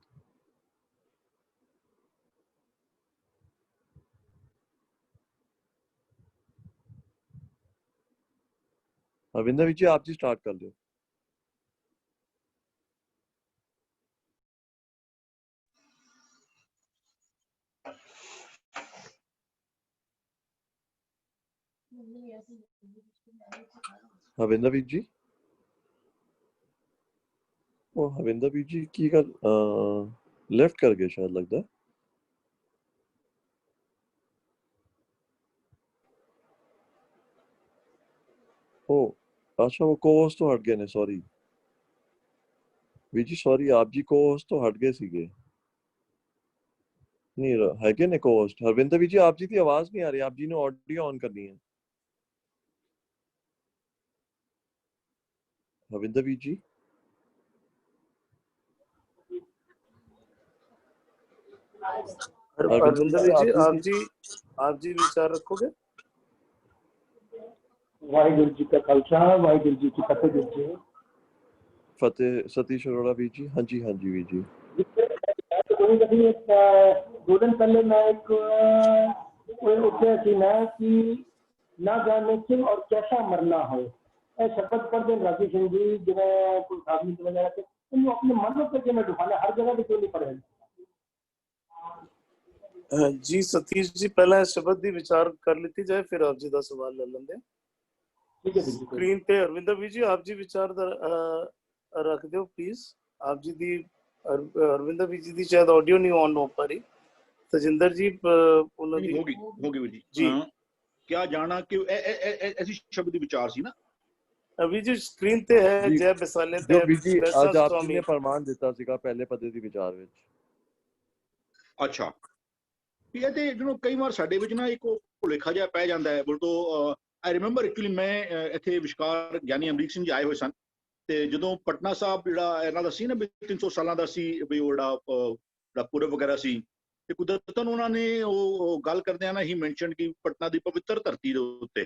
हरविंदर बीजी आप जी स्टार्ट कर लो। हरविंदर बीर जी ਉਹ ਹਰਵਿੰਦਰ ਵੀਰ ਜੀ ਕੀ ਗੱਲ ਲੈਫਟ ਕਰ ਗਏ ਸ਼ਾਇਦ ਲੱਗਦਾ। ਉਹ ਅੱਛਾ ਉਹ ਕੋਸ ਤੋਂ ਹਟ ਗਏ ਨੇ। ਸੌਰੀ ਵੀਰ ਜੀ ਸੌਰੀ ਆਪ ਜੀ ਕੋਸ ਤੋਂ ਹਟ ਗਏ ਸੀਗੇ। ਨਹੀਂ ਹੈਗੇ ਨੇ ਕੋਸਟ। ਹਰਵਿੰਦਰ ਵੀਰ ਜੀ ਆਪ ਜੀ ਦੀ ਆਵਾਜ਼ ਨਹੀਂ ਆ ਰਹੀ। ਆਪ ਜੀ ਨੂੰ ਆਡੀਓ ਔਨ ਕਰਨੀ ਹੈ। हरविंदर वीर जी हरविंदर वीर जी आप जी विचार रखोगे। वाहिगुरु जी का खालसा वाहिगुरु जी की फतेह। वीर जी फतेह। सतीश अरोड़ा वीर जी। हाँ जी वीर जी। दो दिन पहले मैं एक उठे थी मैं कि ना जाने क्यों और कैसा मरना हो शपथ पर दिन राजी सिंह जी जिन्हें कोई आदमी वगैरह थे उनको अपने मन में क्यों ढुकाना हर जगह पे क्यों नहीं पड़े। जी सतीश जी पहला शब्द ਦੀ ਵਿਚਾਰ ਕਰ ਲਿੱਤੀ ਜਾਏ ਫਿਰ ਆਪ ਜੀ ਦਾ ਸਵਾਲ ਲੈ ਲੈਂਦੇ ਹਾਂ। ठीक है जी ਸਕਰੀਨ ਤੇ ਹਰਵਿੰਦਰ ਵੀਰ ਜੀ ਆਪ ਜੀ ਵਿਚਾਰ ਰੱਖ ਦਿਓ ਪਲੀਜ਼। ਆਪ ਜੀ ਦੀ ਹਰਵਿੰਦਰ ਵੀਰ ਜੀ ਦੀ ਸ਼ਾਇਦ ਆਡੀਓ ਨਹੀਂ ਔਨ ਹੋ ਪਾ ਰਹੀ। ਤਜਿੰਦਰ ਜੀ ਉਹਨਾਂ ਦੀ ਹੋਗੀ ਵੀਰ ਜੀ। क्या जाना कि ऐसी शब्द ਦੀ ਵਿਚਾਰ ਸੀ ਨਾ ਅਭੀ ਜੀ ਸਕਰੀਨ ਤੇ ਹੈ ਜੈ ਬਿਸਾਲੇ ਤੇ ਜੀ ਅੱਜ ਆਪ ਜੀ ਨੇ ਪ੍ਰਮਾਣ ਦਿੱਤਾ ਸੀਗਾ ਪਹਿਲੇ ਪਦੇ ਦੀ ਵਿਚਾਰ ਵਿੱਚ। ਅੱਛਾ ਇਹ ਤੇ ਜਿਹਨੂੰ ਕਈ ਵਾਰ ਸਾਡੇ ਵਿੱਚ ਨਾ ਇੱਕ ਭੁਲੇਖਾ ਜਿਹਾ ਪੈ ਜਾਂਦਾ ਹੈ। ਬੋਲ ਤੋਂ ਆਈ ਰਿਮੈਂਬਰ ਐਕਚੁਅਲੀ ਮੈਂ ਇੱਥੇ ਵਿਸ਼ਕਾਰ ਗਿਆਨੀ ਅਮਰੀਕ ਸਿੰਘ ਜੀ ਆਏ ਹੋਏ ਸਨ ਤੇ ਜਦੋਂ ਪਟਨਾ ਸਾਹਿਬ ਜਿਹੜਾ ਇਹਨਾਂ ਦਾ ਸੀ ਨਾ 300 ਸਾਲਾਂ ਦਾ ਸੀ ਵੀ ਉਹ ਜਿਹੜਾ ਪੁਰਬ ਵਗੈਰਾ ਸੀ ਤੇ ਕੁਦਰਤਨ ਉਹਨਾਂ ਨੇ ਉਹ ਗੱਲ ਕਰਦਿਆਂ ਨਾ ਹੀ ਮੈਂਸ਼ਨ ਕਿ ਪਟਨਾ ਦੀ ਪਵਿੱਤਰ ਧਰਤੀ ਦੇ ਉੱਤੇ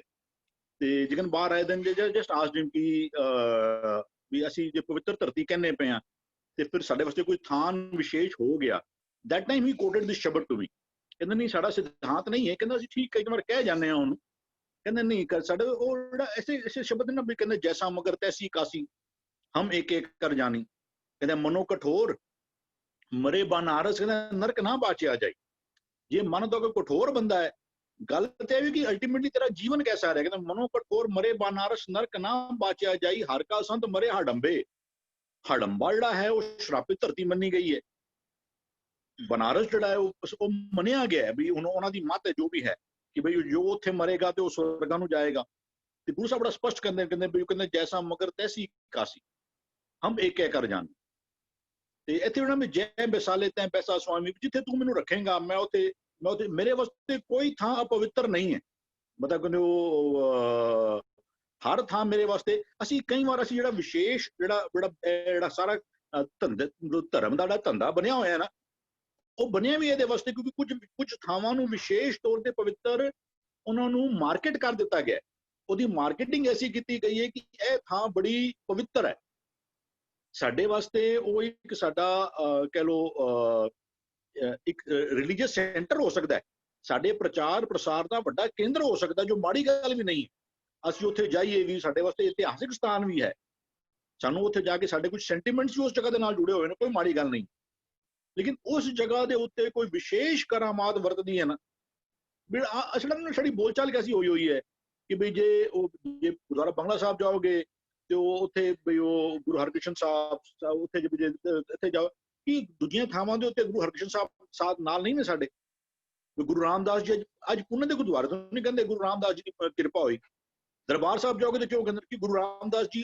ਤੇ ਜਿਕਨ ਬਾਹਰ ਆਏ ਦਿਨ ਜਸਟ ਆਸਕਡ ਹਿਮ ਕਿ ਵੀ ਅਸੀਂ ਜੇ ਪਵਿੱਤਰ ਧਰਤੀ ਕਹਿੰਦੇ ਪਏ ਆ ਤੇ ਫਿਰ ਸਾਡੇ ਵਾਸਤੇ ਕੋਈ ਥਾਨ ਵਿਸ਼ੇਸ਼ ਹੋ ਗਿਆ। ਦੈਟ ਟਾਈਮ ਹੀ ਕੋਟਡ ਦਿਸ ਸ਼ਬਦ ਟੂ ਮੀ। ਕਹਿੰਦਾ ਨਹੀਂ ਸਾਡਾ ਸਿਧਾਂਤ ਨਹੀਂ ਹੈ। ਕਹਿੰਦਾ ਅਸੀਂ ਠੀਕ ਕਈ ਵਾਰ ਕਹਿ ਜਾਂਦੇ ਹਾਂ ਉਹਨੂੰ। ਕਹਿੰਦਾ ਨਹੀਂ ਕਰ ਸਾਡੇ ਉਹ ਜਿਹੜਾ ਐਸੇ ਸ਼ਬਦ ਨਾ ਵੀ ਕਹਿੰਦੇ ਜੈਸਾ ਮਗਰ ਤੈਸੀ ਕਾਸੀ ਹਮ ਇੱਕ ਇੱਕ ਕਰ ਜਾਣੀ। ਕਹਿੰਦਾ ਮਨੋ ਕਠੋਰ ਮਰੇ ਬਨਾਰਸ ਕਹਿੰਦਾ ਨਰਕ ਨਾ ਬਾਚਿਆ ਜਾਏ। ਜੇ ਮਨ ਦਾ ਕੋਈ ਕਠੋਰ ਬੰਦਾ ਹੈ ਗੱਲ ਤੇ ਇਹ ਵੀ ਕਿ ਅਲਟੀਮੇਟਲੀ ਤੇਰਾ ਜੀਵਨ ਕੈਸਾ ਰਿਹਾ, ਕਹਿੰਦਾ ਮਨੋ ਕਠੋਰ ਮਰੇ ਬਾਨਾਰਸ ਨਰਕ ਨਾ ਬਾਚਿਆ ਜਾਈ, ਹਰ ਕਾ ਸੰਤ ਮਰੇ ਹਡੰਬੇ। ਹਡੰਬਾ ਜਿਹੜਾ ਹੈ ਉਹ ਸ਼ਰਾਪਿਤ ਧਰਤੀ ਮੰਨੀ ਗਈ ਹੈ। ਬਨਾਰਸ ਜਿਹੜਾ ਹੈ ਉਹ ਮੰਨਿਆ ਗਿਆ ਹੈ ਵੀ ਉਹਨਾਂ ਦੀ ਮੱਤ ਹੈ ਜੋ ਵੀ ਹੈ ਕਿ ਬਈ ਜੋ ਉੱਥੇ ਮਰੇਗਾ ਤੇ ਉਹ ਸਵਰਗਾਂ ਨੂੰ ਜਾਏਗਾ। ਤੇ ਗੁਰੂ ਸਾਹਿਬ ਬੜਾ ਸਪਸ਼ਟ ਕਹਿੰਦੇ ਜੈਸਾ ਮਗਰ ਤੈਸੀ ਕਾਸੀ, ਹਮ ਇੱਕ ਹੈ ਕਰ ਜਾਣ। ਤੇ ਇੱਥੇ ਉਹਨਾਂ ਵਿੱਚ ਜੈ ਬਿਸਾਲੇ ਤੈਂ ਪੈਸਾ ਸੁਆਮੀ, ਜਿੱਥੇ ਤੂੰ ਮੈਨੂੰ ਰੱਖੇਗਾ ਮੈਂ ਉੱਥੇ ਮੇਰੇ ਵਾਸਤੇ ਕੋਈ ਥਾਂ ਅਪਵਿੱਤਰ ਨਹੀਂ ਹੈ। ਮਤਲਬ ਕਹਿੰਦੇ ਉਹ ਹਰ ਥਾਂ ਮੇਰੇ ਵਾਸਤੇ। ਅਸੀਂ ਕਈ ਵਾਰ ਅਸੀਂ ਜਿਹੜਾ ਵਿਸ਼ੇਸ਼ ਜਿਹੜਾ ਸਾਰਾ ਧਰਮ ਦਾ ਜਿਹੜਾ ਧੰਦਾ ਬਣਿਆ ਹੋਇਆ ਨਾ, ਉਹ ਬਣਿਆ ਵੀ ਇਹਦੇ ਵਾਸਤੇ ਕਿਉਂਕਿ ਕੁਝ ਥਾਵਾਂ ਨੂੰ ਵਿਸ਼ੇਸ਼ ਤੌਰ ਤੇ ਪਵਿੱਤਰ ਉਹਨਾਂ ਨੂੰ ਮਾਰਕੀਟ ਕਰ ਦਿੱਤਾ ਗਿਆ। ਉਹਦੀ ਮਾਰਕੀਟਿੰਗ ਐਸੀ ਕੀਤੀ ਗਈ ਹੈ ਕਿ ਇਹ ਥਾਂ ਬੜੀ ਪਵਿੱਤਰ ਹੈ ਸਾਡੇ ਵਾਸਤੇ। ਉਹ ਇੱਕ ਸਾਡਾ ਕਹਿ ਲਓ ਇੱਕ ਰਿਲੀਜੀਅਸ ਸੈਂਟਰ ਹੋ ਸਕਦਾ ਹੈ, ਸਾਡੇ ਪ੍ਰਚਾਰ ਪ੍ਰਸਾਰ ਦਾ ਵੱਡਾ ਕੇਂਦਰ ਹੋ ਸਕਦਾ, ਜੋ ਮਾੜੀ ਗੱਲ ਵੀ ਨਹੀਂ ਹੈ। ਅਸੀਂ ਉੱਥੇ ਜਾਈਏ ਵੀ ਸਾਡੇ ਵਾਸਤੇ ਇਤਿਹਾਸਿਕ ਸਥਾਨ ਵੀ ਹੈ, ਸਾਨੂੰ ਉੱਥੇ ਜਾ ਕੇ ਸਾਡੇ ਕੁਝ ਸੈਂਟੀਮੈਂਟਸ ਵੀ ਉਸ ਜਗ੍ਹਾ ਦੇ ਨਾਲ ਜੁੜੇ ਹੋਏ ਨੇ, ਕੋਈ ਮਾੜੀ ਗੱਲ ਨਹੀਂ। ਲੇਕਿਨ ਉਸ ਜਗ੍ਹਾ ਦੇ ਉੱਤੇ ਕੋਈ ਵਿਸ਼ੇਸ਼ ਕਰਾਮਾਤ ਵਰਤਦੀ ਹੈ ਨਾ, ਅਸਲ ਸਾਡੀ ਬੋਲਚਾਲ ਕੈਸੀ ਹੋਈ ਹੈ ਕਿ ਬਈ ਜੇ ਗੁਰਦੁਆਰਾ ਬੰਗਲਾ ਸਾਹਿਬ ਜਾਓਗੇ ਤੇ ਉਹ ਉੱਥੇ ਬਈ ਉਹ ਗੁਰੂ ਹਰਕ੍ਰਿਸ਼ਨ ਸਾਹਿਬ ਉੱਥੇ ਇੱਥੇ ਜਾਓ ਕਿ ਦੂਜੀਆਂ ਥਾਵਾਂ ਦੇ ਉੱਤੇ ਗੁਰੂ ਹਰਕ੍ਰਿਸ਼ਨ ਸਾਹਿਬ ਨਾਲ ਨਹੀਂ ਨੇ ਸਾਡੇ। ਗੁਰੂ ਰਾਮਦਾਸ ਜੀ ਅੱਜ ਪੁਣੇ ਦੇ ਗੁਰਦੁਆਰੇ ਤੋਂ ਨਹੀਂ ਕਹਿੰਦੇ ਗੁਰੂ ਰਾਮਦਾਸ ਜੀ ਦੀ ਕਿਰਪਾ ਹੋਈ। ਦਰਬਾਰ ਸਾਹਿਬ ਜਾਓਗੇ ਤੇ ਕਿਉਂ ਕਹਿੰਦੇ ਕਿ ਗੁਰੂ ਰਾਮਦਾਸ ਜੀ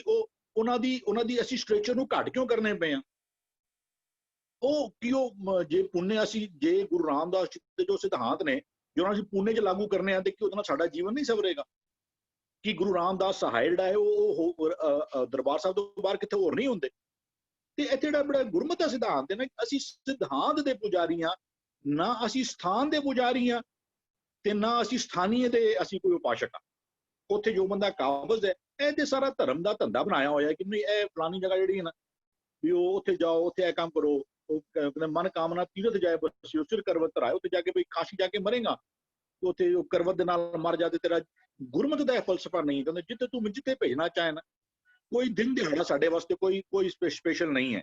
ਉਹਨਾਂ ਦੀ ਅਸੀਂ ਸਟ੍ਰਕਚਰ ਨੂੰ ਘੱਟ ਕਿਉਂ ਕਰਨੇ ਪਏ ਆ। ਉਹ ਕਿਉਂ ਜੇ ਪੁਣੇ ਅਸੀਂ ਜੇ ਗੁਰੂ ਰਾਮਦਾਸ ਜੀ ਦੇ ਜੋ ਸਿਧਾਂਤ ਨੇ ਜੋ ਅਸੀਂ ਪੁਣੇ 'ਚ ਲਾਗੂ ਕਰਨੇ ਆ ਤੇ ਕਿ ਉਹਦੇ ਨਾਲ ਸਾਡਾ ਜੀਵਨ ਨਹੀਂ ਸਵਰੇਗਾ। ਕਿ ਗੁਰੂ ਰਾਮਦਾਸ ਸਹਾਇ ਜਿਹੜਾ ਹੈ ਉਹ ਦਰਬਾਰ ਸਾਹਿਬ ਤੋਂ ਬਾਹਰ ਕਿਤੇ ਹੋਰ ਨਹੀਂ ਹੁੰਦੇ। ਤੇ ਇੱਥੇ ਜਿਹੜਾ ਬੜਾ ਗੁਰਮਤਿ ਦਾ ਸਿਧਾਂਤ ਹੈ ਨਾ, ਅਸੀਂ ਸਿਧਾਂਤ ਦੇ ਪੁਜਾਰੀ ਹਾਂ, ਨਾ ਅਸੀਂ ਸਥਾਨ ਦੇ ਪੁਜਾਰੀ ਹਾਂ ਤੇ ਨਾ ਅਸੀਂ ਸਥਾਨੀਏ ਦੇ ਅਸੀਂ ਕੋਈ ਉਪਾਸ਼ਕ ਹਾਂ। ਉੱਥੇ ਜੋ ਬੰਦਾ ਕਾਬਜ਼ ਹੈ ਇਹ ਤੇ ਸਾਰਾ ਧਰਮ ਦਾ ਧੰਦਾ ਬਣਾਇਆ ਹੋਇਆ ਕਿ ਨਹੀਂ ਇਹ ਫਲਾਨੀ ਜਗ੍ਹਾ ਜਿਹੜੀ ਹੈ ਨਾ ਵੀ ਉਹ ਉੱਥੇ ਜਾਓ, ਉੱਥੇ ਇਹ ਕੰਮ ਕਰੋ, ਉਹ ਕਹਿੰਦੇ ਮਨ ਕਾਮਨਾ ਤੀਰਥ ਜਾਏ ਬਸੀ ਸਿਰ ਕਰਵਤ ਧਰਾਏ, ਉੱਥੇ ਜਾ ਕੇ ਬਈ ਕਾਸ਼ੀ ਜਾ ਕੇ ਮਰੇਗਾ ਉੱਥੇ ਉਹ ਕਰਵਤ ਦੇ ਨਾਲ ਮਰ ਜਾ ਤੇ ਤੇਰਾ ਗੁਰਮਤਿ ਦਾ ਫਲਸਫਾ ਨਹੀਂ। ਕਹਿੰਦੇ ਜਿੱਥੇ ਤੂੰ ਜਿੱਥੇ ਭੇਜਣਾ ਚਾਹੇ ਨਾ, ਕੋਈ ਦਿਨ ਦਿਹਾੜਾ ਸਾਡੇ ਵਾਸਤੇ ਕੋਈ ਸਪੈਸ਼ਲ ਨਹੀਂ ਹੈ।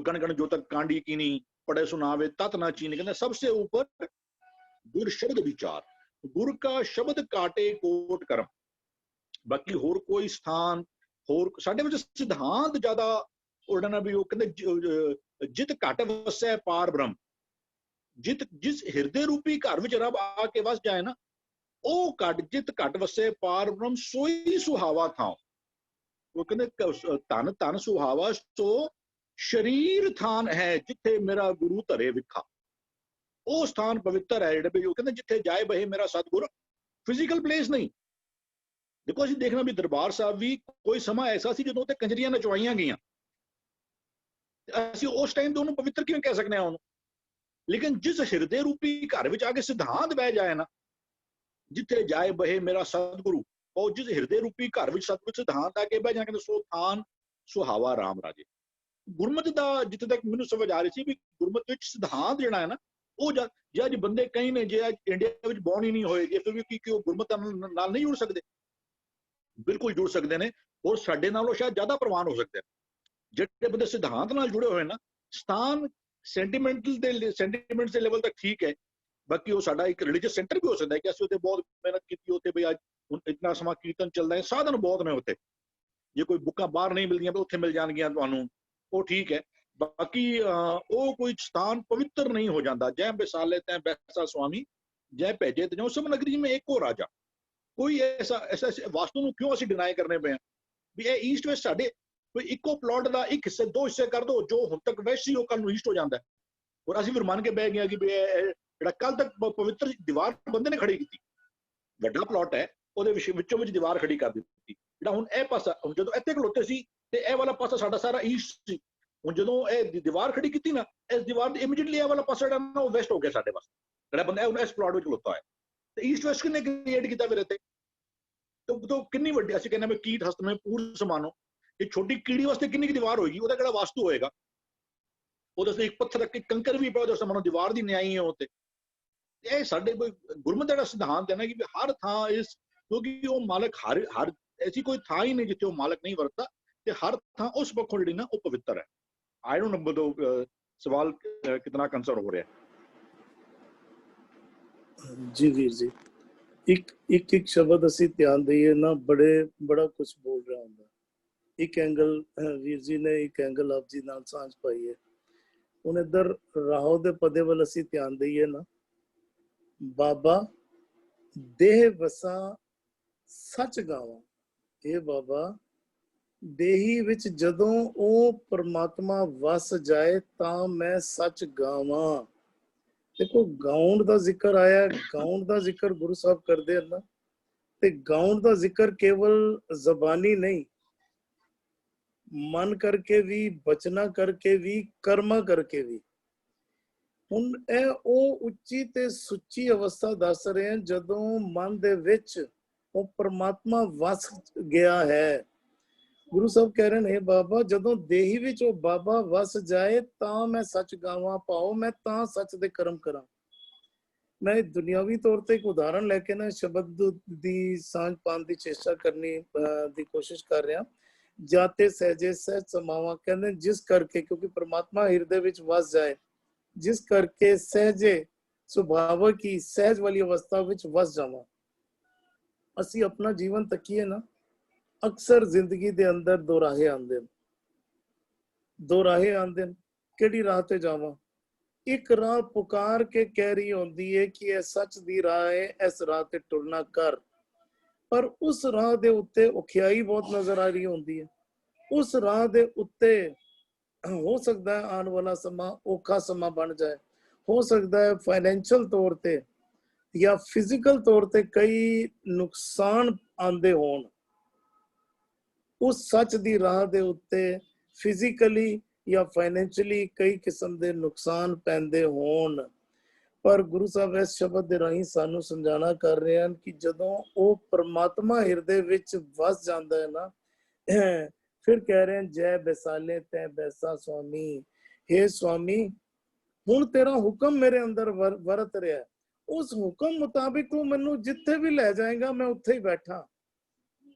ਗਣ ਗਣ ਜੋ ਤੱਕ ਕਾਂਡੀ ਕੀਨੀ ਪੜੇ ਸੁਨਾਵੇ ਤਤ ਨਾ ਚੀਨੀ, ਕਹਿੰਦੇ ਸਭ ਸੇ ऊपर ਗੁਰ ਸ਼ਬਦ ਵਿਚਾਰ, ਗੁਰ ਕਾ ਸ਼ਬਦ ਕਾਟੇ ਕੋਟ ਕਰਮ। ਬਾਕੀ ਹੋਰ ਕੋਈ ਸਥਾਨ ਹੋਰ ਸਾਡੇ ਵਿੱਚ ਸਿਧਾਂਤ ਜ਼ਿਆਦਾ ਉਡਣਾ ਵੀ ਉਹ ਕਹਿੰਦੇ ਜਿਤ ਘਟ ਵਸੈ ਪਾਰ ਬ੍ਰਹਮ, ਜਿਸ ਹਿਰਦੇ ਰੂਪੀ ਘਰ ਵਿੱਚ ਰੱਬ ਆ ਕੇ ਵਸ ਜਾਏ ਨਾ, ਉਹ ਜਿਤ ਘਟ ਵਸੇ ਪਾਰ ਬ੍ਰਹਮ ਸੋਈ ਸੁਹਾਵਾ ਥਾਂ। ਉਹ ਕਹਿੰਦੇ ਧਨ ਧਨ ਸੁਹਾਵਾ ਸੋ ਸ਼ਰੀਰ ਥਾਨ ਹੈ, ਜਿੱਥੇ ਮੇਰਾ ਗੁਰੂ ਧਰੇ ਵਿਖਾ। ਉਹ ਸਥਾਨ ਪਵਿੱਤਰ ਹੈ ਜਿਹੜੇ ਵੀ ਉਹ ਕਹਿੰਦੇ ਜਿੱਥੇ ਜਾਏ ਬਹੇ ਮੇਰਾ ਸਤਿਗੁਰ। ਫਿਜ਼ੀਕਲ ਪਲੇਸ ਨਹੀਂ। ਦੇਖੋ ਅਸੀਂ ਦੇਖਣਾ ਵੀ ਦਰਬਾਰ ਸਾਹਿਬ ਵੀ ਕੋਈ ਸਮਾਂ ਐਸਾ ਸੀ ਜਦੋਂ ਉੱਥੇ ਕੰਜਰੀਆਂ ਨਚਵਾਈਆਂ ਗਈਆਂ, ਅਸੀਂ ਉਸ ਟਾਈਮ ਤੋਂ ਉਹਨੂੰ ਪਵਿੱਤਰ ਕਿਵੇਂ ਕਹਿ ਸਕਦੇ ਹਾਂ ਉਹਨੂੰ। ਲੇਕਿਨ ਜਿਸ ਹਿਰਦੇ ਰੂਪੀ ਘਰ ਵਿੱਚ ਆ ਕੇ ਸਿਧਾਂਤ ਬਹਿ ਜਾਏ ਨਾ, ਜਿੱਥੇ ਜਾਏ ਬਹੇ ਮੇਰਾ ਸਤਿਗੁਰੂ, ਉਹ ਜਿਸ ਹਿਰਦੇ ਰੂਪੀ ਘਰ ਵਿੱਚ ਸਤਿਗੁਰੂ ਸਿਧਾਂਤ ਆ ਕੇ ਬਹਿ ਜਾ ਕੇ ਸੋ ਥਾਨ ਸੁਹਾਵਾ ਰਾਮ ਰਾਜੇ। ਗੁਰਮਤਿ ਦਾ ਜਿੱਥੇ ਤੱਕ ਮੈਨੂੰ ਸਮਝ ਆ ਰਹੀ ਸੀ ਵੀ ਗੁਰਮਤਿ ਵਿੱਚ ਸਿਧਾਂਤ ਜਿਹੜਾ ਹੈ ਨਾ, ਉਹ ਜੇ ਅੱਜ ਬੰਦੇ ਕਈ ਨੇ ਜੇ ਅੱਜ ਇੰਡੀਆ ਵਿੱਚ ਬੌਣ ਹੀ ਨਹੀਂ ਹੋਏ ਜੇ ਫਿਰ ਵੀ ਕੀ ਉਹ ਗੁਰਮਤਿ ਨਾਲ ਨਹੀਂ ਜੁੜ ਸਕਦੇ। ਬਿਲਕੁਲ ਜੁੜ ਸਕਦੇ ਨੇ, ਔਰ ਸਾਡੇ ਨਾਲੋਂ ਸ਼ਾਇਦ ਜ਼ਿਆਦਾ ਪ੍ਰਵਾਨ ਹੋ ਸਕਦੇ ਨੇ ਜਿਹੜੇ ਬੰਦੇ ਸਿਧਾਂਤ ਨਾਲ ਜੁੜੇ ਹੋਏ ਨਾ। ਸਥਾਨ ਸੈਂਟੀਮੈਂਟ ਦੇ ਲੈਵਲ ਤੱਕ ਠੀਕ ਹੈ, ਬਾਕੀ ਉਹ ਸਾਡਾ ਇੱਕ ਰਿਲੀਜੀਅਸ ਸੈਂਟਰ ਵੀ ਹੋ ਸਕਦਾ ਹੈ ਕਿ ਅਸੀਂ ਉੱਥੇ ਬਹੁਤ ਮਿਹਨਤ ਕੀਤੀ, ਉੱਥੇ ਬਈ ਅੱਜ ਹੁਣ ਇਤਨਾ ਸਮਾਂ ਕੀਰਤਨ ਚੱਲਦਾ ਹੈ, ਸਾਧਨ ਬਹੁਤ ਨੇ ਉੱਥੇ, ਜੇ ਕੋਈ ਬੁੱਕਾਂ ਬਾਹਰ ਨਹੀਂ ਮਿਲਦੀਆਂ ਤਾਂ ਉੱਥੇ ਮਿਲ ਜਾਣਗੀਆਂ ਤੁਹਾਨੂੰ, ਉਹ ਠੀਕ ਹੈ। ਬਾਕੀ ਉਹ ਕੋਈ ਸਥਾਨ ਪਵਿੱਤਰ ਨਹੀਂ ਹੋ ਜਾਂਦਾ। ਜੈ ਬਿਸਾਲੇ ਤੈਂ ਬੈਸਾ ਸੁਆਮੀ, ਜੈ ਭੇਜੇ ਤੇ ਜੋ ਸਭ ਨਗਰੀ ਮੈਂ ਇੱਕੋ ਰਾਜਾ। ਕੋਈ ਐਸਾ ਵਾਸਤੂ ਨੂੰ ਕਿਉਂ ਅਸੀਂ ਡਿਨਾਈ ਕਰਨੇ ਪਏ ਵੀ ਇਹ ਈਸਟ ਵੈਸਟ ਸਾਡੇ ਕੋਈ ਇੱਕੋ ਪਲਾਟ ਦਾ ਇੱਕ ਹਿੱਸੇ ਦੋ ਹਿੱਸੇ ਕਰ ਦੋ, ਜੋ ਹੁਣ ਤੱਕ ਵੈਸਟ ਸੀ ਉਹ ਕੱਲ ਨੂੰ ਈਸਟ ਹੋ ਜਾਂਦਾ। ਔਰ ਅਸੀਂ ਫਿਰ ਮੰਨ ਕੇ ਬਹਿ ਗਏ ਕਿ ਜਿਹੜਾ ਕੱਲ ਤੱਕ ਪਵਿੱਤਰ ਦੀਵਾਰ ਬੰਦੇ ਨੇ ਖੜੀ ਕੀਤੀ, ਵੱਡਾ ਪਲਾਟ ਹੈ, ਉਹਦੇ ਵਿੱਚੋਂ ਵਿੱਚ ਦੀਵਾਰ ਖੜੀ ਕਰ ਦਿੱਤੀ। ਜਿਹੜਾ ਹੁਣ ਇਹ ਪਾਸਾ, ਹੁਣ ਜਦੋਂ ਇੱਥੇ ਖਲੋਤੇ ਸੀ ਤੇ ਇਹ ਵਾਲਾ ਪਾਸਾ ਸਾਡਾ ਸਾਰਾ ਈਸਟ ਸੀ, ਹੁਣ ਜਦੋਂ ਇਹ ਦੀਵਾਰ ਖੜੀ ਕੀਤੀ ਨਾ, ਇਸ ਦੀਵਾਰ ਦੇ ਇਮੀਡੀਏਟਲੀ ਇਹ ਵਾਲਾ ਪਾਸਾ ਜਿਹੜਾ ਨਾ ਉਹ ਵੈਸਟ ਹੋ ਗਿਆ ਸਾਡੇ ਵਾਸਤੇ। ਜਿਹੜਾ ਬੰਦਾ ਹੁਣ ਇਸ ਪਲਾਟ ਵਿੱਚ ਖਲੋਤਾ ਹੈ ਤੇ ਈਸਟ ਵੈਸਟ ਕਿੰਨੇ ਕ੍ਰੀਏਟ ਕੀਤਾ ਮੇਰੇ ਤੇ, ਤਾਂ ਕਿੰਨੀ ਵੱਡੀ ਅਸੀਂ ਕਹਿੰਦੇ ਕੀਟ ਹਸਤ ਮੇਂ ਪੂਰ ਸਮਾਨੋ, ਇਹ ਛੋਟੀ ਕੀੜੀ ਵਾਸਤੇ ਕਿੰਨੀ ਕੁ ਦੀਵਾਰ ਹੋਏਗੀ, ਉਹਦਾ ਕਿਹੜਾ ਵਾਸਤੂ ਹੋਏਗਾ। ਉਹਦੇ ਵਾਸਤੇ ਇੱਕ ਪੱਥਰ ਰੱਖ ਕੇ ਕੰਕਰ ਵੀ ਪਿਆ ਉਹਦੇ ਸਮਾਨੋ, ਦੀਵਾਰ ਦੀ ਨਿਆਈ ਹੈ ਉੱਤੇ। ਇਹ ਸਾਡੇ ਗੁਰਮਤਿ ਦਾ ਸਿਧਾਂਤ ਹੈ ਨਾ ਕਿ ਹਰ ਥਾਂ ਇਸ, ਕਿਉਂਕਿ ਉਹ ਮਾਲਕ ਹਰ ਐਸੀ ਕੋਈ ਥਾਂ ਹੀ ਨਹੀਂ ਜਿੱਥੇ ਉਹ ਮਾਲਕ ਨਹੀਂ ਵਰਤਦਾ, ਤੇ ਹਰ ਥਾਂ ਉਸ ਪੱਖੋਂ ਜਿਹੜੀ ਨਾ ਉਹ ਪਵਿੱਤਰ ਹੈ। ਆਈ ਡੋਂਟ ਨੰਬਰ ਦੋ ਸਵਾਲ ਕਿਤਨਾ ਕੰਸਰ ਹੋ ਰਿਹਾ ਜੀ ਵੀਰ ਜੀ। ਇੱਕ ਸ਼ਬਦ ਅਸੀਂ ਧਿਆਨ ਦਈਏ ਨਾ, ਬੜਾ ਕੁਝ ਬੋਲ ਰਿਹਾ ਹੁੰਦਾ। ਇੱਕ ਐਂਗਲ ਵੀਰ ਜੀ ਨੇ, ਇੱਕ ਐਂਗਲ ਆਪ ਜੀ ਨਾਲ ਸਾਂਝ ਪਾਈ ਹੈ। ਹੁਣ ਇੱਧਰ ਰਾਹੋ ਦੇ ਪਦੇ ਵੱਲ ਅਸੀਂ ਧਿਆਨ ਦਈਏ ਨਾ, ਬਾਬਾ ਦੇਹ ਵਸਾ ਸੱਚ ਗਾਵਾਂ। ਇਹ ਬਾਬਾ ਦੇਹੀ ਵਿੱਚ ਜਦੋਂ ਉਹ ਪਰਮਾਤਮਾ ਵਸ ਜਾਏ ਤਾਂ ਮੈਂ ਸੱਚ ਗਾਵਾਂ। ਦੇਖੋ ਗਾਉਣ ਦਾ ਜ਼ਿਕਰ ਆਇਆ, ਗਾਉਣ ਦਾ ਜ਼ਿਕਰ ਗੁਰੂ ਸਾਹਿਬ ਕਰਦੇ ਹਨ ਨਾ, ਤੇ ਗਾਉਣ ਦਾ ਜ਼ਿਕਰ ਕੇਵਲ ਜ਼ਬਾਨੀ ਨਹੀਂ, ਮਨ ਕਰਕੇ ਵੀ, ਬਚਨਾ ਕਰਕੇ ਵੀ, ਕਰਮਾਂ ਕਰਕੇ ਵੀ। ਹੁਣ ਇਹ ਉਹ ਉੱਚੀ ਤੇ ਸੁੱਚੀ ਅਵਸਥਾ ਦੱਸ ਰਹੇ ਹਨ ਜਦੋਂ ਮਨ ਦੇ ਵਿੱਚ ਉਹ ਪਰਮਾਤਮਾ ਵਸ ਗਿਆ ਹੈ। ਗੁਰੂ ਸਾਹਿਬ ਕਹਿ ਰਹੇ ਨੇ ਬਾਬਾ ਜਦੋਂ ਦੇਹੀ ਵਿੱਚ ਉਹ ਬਾਬਾ ਵਸ ਜਾਏ ਤਾਂ ਮੈਂ ਸੱਚ ਗਾਵਾਂ ਪਾਓ, ਮੈਂ ਤਾਂ ਸੱਚ ਦੇ ਕਰਮ ਕਰਾਂ। ਮੈਂ ਦੁਨਿਆਵੀ ਤੌਰ ਤੇ ਇੱਕ ਉਦਾਹਰਣ ਲੈ ਕੇ ਨਾ ਸ਼ਬਦ ਦੀ ਸਾਂਝ ਪਾਉਣ ਦੀ ਚੇਸ਼ਟਾ ਕਰਨੀ ਦੀ ਕੋਸ਼ਿਸ਼ ਕਰ ਰਿਹਾ। ਜਾਤੇ ਸਹਿਜੇ ਸਹਿਜ ਸਮਾਵਾ, ਕਹਿੰਦੇ ਜਿਸ ਕਰਕੇ, ਕਿਉਂਕਿ ਪ੍ਰਮਾਤਮਾ ਹਿਰਦੇ ਵਿੱਚ ਵਸ ਜਾਏ, ਜਿਸ ਕਰਕੇ ਸਹਿਜੇ ਸੁਭਾਵਕ ਹੀ ਸਹਿਜ ਵਾਲੀ ਅਵਸਥਾ ਵਿੱਚ ਵਸ ਜਾਵਾਂ। ਅਸੀਂ ਆਪਣਾ ਜੀਵਨ ਤੱਕੀਏ ਨਾ, ਅਕਸਰ ਜ਼ਿੰਦਗੀ ਦੇ ਅੰਦਰ ਦੋ ਰਾਹੇ ਆਉਂਦੇ ਨੇ। ਕਿਹੜੀ ਰਾਹ ਤੇ ਜਾਵਾਂ? ਇੱਕ ਰਾਹ ਪੁਕਾਰ ਕੇ ਕਹਿ ਰਹੀ ਹੁੰਦੀ ਹੈ ਕਿ ਇਹ ਸੱਚ ਦੀ ਰਾਹ ਹੈ, ਇਸ ਰਾਹ ਤੇ ਟੁਰਨਾ ਕਰ। ਪਰ ਉਸ ਰਾਹ ਦੇ ਉੱਤੇ ਔਖਿਆਈ ਬਹੁਤ ਨਜ਼ਰ ਆ ਰਹੀ ਹੁੰਦੀ ਹੈ। ਉਸ ਰਾਹ ਦੇ ਉੱਤੇ ਹੋ ਸਕਦਾ ਹੈ ਆਉਣ ਵਾਲਾ ਸਮਾਂ ਔਖਾ ਸਮਾਂ ਬਣ ਜਾਏ, ਹੋ ਸਕਦਾ ਹੈ ਫਾਈਨੈਂਸ਼ੀਅਲ ਤੌਰ ਤੇ ਜਾਂ ਫਿਜ਼ੀਕਲ ਤੌਰ ਤੇ ਕਈ ਨੁਕਸਾਨ ਆਉਂਦੇ ਹੋਣ। ਉਸ ਸੱਚ ਦੀ ਰਾਹ ਦੇ ਉੱਤੇ ਫਿਜ਼ੀਕਲੀ ਜਾਂ ਫਾਈਨੈਂਸ਼ੀਅਲੀ ਕਈ ਕਿਸਮ ਦੇ ਨੁਕਸਾਨ ਪੈਂਦੇ ਹੋਣ। ਪਰ ਗੁਰੂ ਸਾਹਿਬ ਇਸ ਸ਼ਬਦ ਦੇ ਰਾਹੀਂ ਸਾਨੂੰ ਸਮਝਾਣਾ ਕਰ ਰਹੇ ਹਨ ਕਿ ਜਦੋਂ ਉਹ ਪਰਮਾਤਮਾ ਹਿਰਦੇ ਵਿੱਚ ਵਸ ਜਾਂਦਾ ਹੈ ਨਾ, ਫਿਰ ਕਹਿ ਰਹੇ ਹਨ ਜੈ ਬੈਸਾਲੇ ਤੈ ਬੈਸਾ ਸੁਆਮੀ। हे ਸੁਆਮੀ, ਹੁਣ ਤੇਰਾ ਹੁਕਮ ਮੇਰੇ ਅੰਦਰ ਵਰਤ ਰਿਹਾ, ਉਸ ਹੁਕਮ ਮੁਤਾਬਿਕ ਤੂੰ ਮੈਨੂੰ ਜਿੱਥੇ ਵੀ ਲੈ ਜਾਏਗਾ ਮੈਂ ਉੱਥੇ ਹੀ ਬੈਠਾ।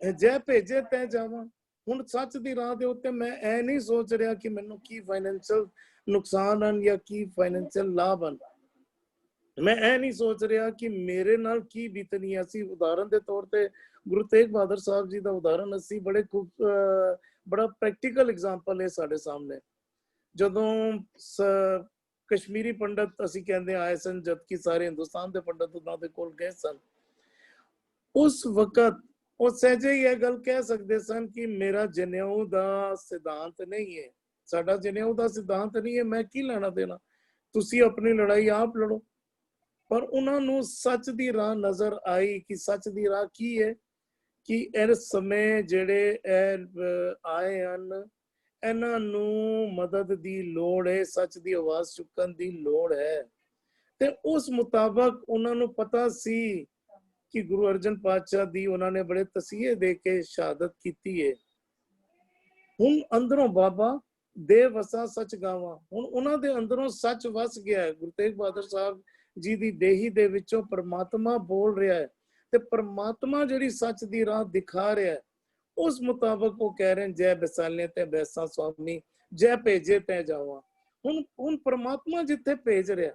ਜੈ ਭੇਜੇ ਤੈ ਜਾਵਾਂ। ਹੁਣ ਸੱਚ ਦੀ ਰਾਹ ਦੇ ਉੱਤੇ ਮੈਂ ਇਹ ਨਹੀਂ ਸੋਚ ਰਿਹਾ ਕਿ ਮੈਨੂੰ ਕੀ ਫਾਈਨੈਂਸ਼ੀਅਲ ਨੁਕਸਾਨ ਹਨ ਜਾਂ ਕੀ ਫਾਈਨੈਂਸ਼ੀਅਲ ਲਾਭ ਹਨ। ਮੈਂ ਇਹ ਨਹੀਂ ਸੋਚ ਰਿਹਾ ਕਿ ਮੇਰੇ ਨਾਲ ਕੀ ਬੀਤਣੀ ਹੈ। ਅਸੀਂ ਉਦਾਹਰਨ ਦੇ ਤੌਰ ਤੇ ਗੁਰੂ ਤੇਗ ਬਹਾਦਰ ਸਾਹਿਬ ਜੀ ਦਾ ਉਦਾਹਰਨ ਅਸੀਂ ਬੜਾ ਪ੍ਰੈਕਟੀਕਲ ਐਗਜ਼ਾਮਪਲ ਹੈ ਸਾਡੇ ਸਾਹਮਣੇ। ਜਦੋਂ ਕਸ਼ਮੀਰੀ ਪੰਡਤ ਅਸੀਂ ਕਹਿੰਦੇ ਆਏ ਸਨ, ਜਦਕਿ ਸਾਰੇ ਹਿੰਦੁਸਤਾਨ ਦੇ ਪੰਡਤ ਉਹਨਾਂ ਦੇ ਕੋਲ ਗਏ ਸਨ, ਉਸ ਵਕਤ ਉਹ ਸਹਿਜੇ ਹੀ ਇਹ ਗੱਲ ਕਹਿ ਸਕਦੇ ਸਨ ਕਿ ਮੇਰਾ ਜਨੇਊ ਦਾ ਸਿਧਾਂਤ ਨਹੀਂ ਹੈ, ਸਾਡਾ ਜਨੇਊ ਦਾ ਸਿਧਾਂਤ ਨਹੀਂ ਹੈ, ਮੈਂ ਕੀ ਲੈਣਾ ਦੇਣਾ, ਤੁਸੀਂ ਆਪਣੀ ਲੜਾਈ ਆਪ ਲੜੋ। ਪਰ ਉਹਨਾਂ ਨੂੰ ਸੱਚ ਦੀ ਰਾਹ ਨਜ਼ਰ ਆਈ ਕਿ ਸੱਚ ਦੀ ਰਾਹ ਕੀ ਹੈ, ਕਿ ਇਸ ਸਮੇਂ ਜਿਹੜੇ ਆਏ ਹਨ ਇਹਨਾਂ ਨੂੰ ਮਦਦ ਦੀ ਲੋੜ ਹੈ, ਸੱਚ ਦੀ ਆਵਾਜ਼ ਚੁੱਕਣ ਦੀ ਲੋੜ ਹੈ। ਤੇ ਉਸ ਮੁਤਾਬਕ ਉਹਨਾਂ ਨੂੰ ਪਤਾ ਸੀ ਕਿ ਗੁਰੂ ਅਰਜਨ ਪਾਤਸ਼ਾਹ ਦੀ ਉਹਨਾਂ ਨੇ ਬੜੇ ਤਸੀਹੇ ਦੇ ਕੇ ਸ਼ਹਾਦਤ ਕੀਤੀ ਹੈ। ਹੁਣ ਅੰਦਰੋਂ ਬਾਬਾ ਦੇ ਵਸਾ ਸੱਚ ਗਾਵਾਂ, ਹੁਣ ਉਹਨਾਂ ਦੇ ਅੰਦਰੋਂ ਸੱਚ ਵਸ ਗਿਆ ਹੈ। ਗੁਰੂ ਤੇਗ ਬਹਾਦਰ ਸਾਹਿਬ ਜੀ ਦੀ ਦੇਹੀ ਦੇ ਵਿੱਚੋਂ ਪਰਮਾਤਮਾ ਬੋਲ ਰਿਹਾ ਹੈ ਤੇ ਪਰਮਾਤਮਾ ਜਿਹੜੀ ਸੱਚ ਦੀ ਰਾਹ ਦਿਖਾ ਰਿਹਾ ਹੈ, ਉਸ ਮੁਤਾਬਕ ਉਹ ਕਹਿ ਰਹੇ ਨੇ ਜੈ ਬੈਸਾਲੇ ਤੇ ਬੈਸਾ ਸੁਆਮੀ, ਜੈ ਭੇਜੇ ਤੈ ਜਾਵਾਂ। ਹੁਣ ਪਰਮਾਤਮਾ ਜਿੱਥੇ ਭੇਜ ਰਿਹਾ,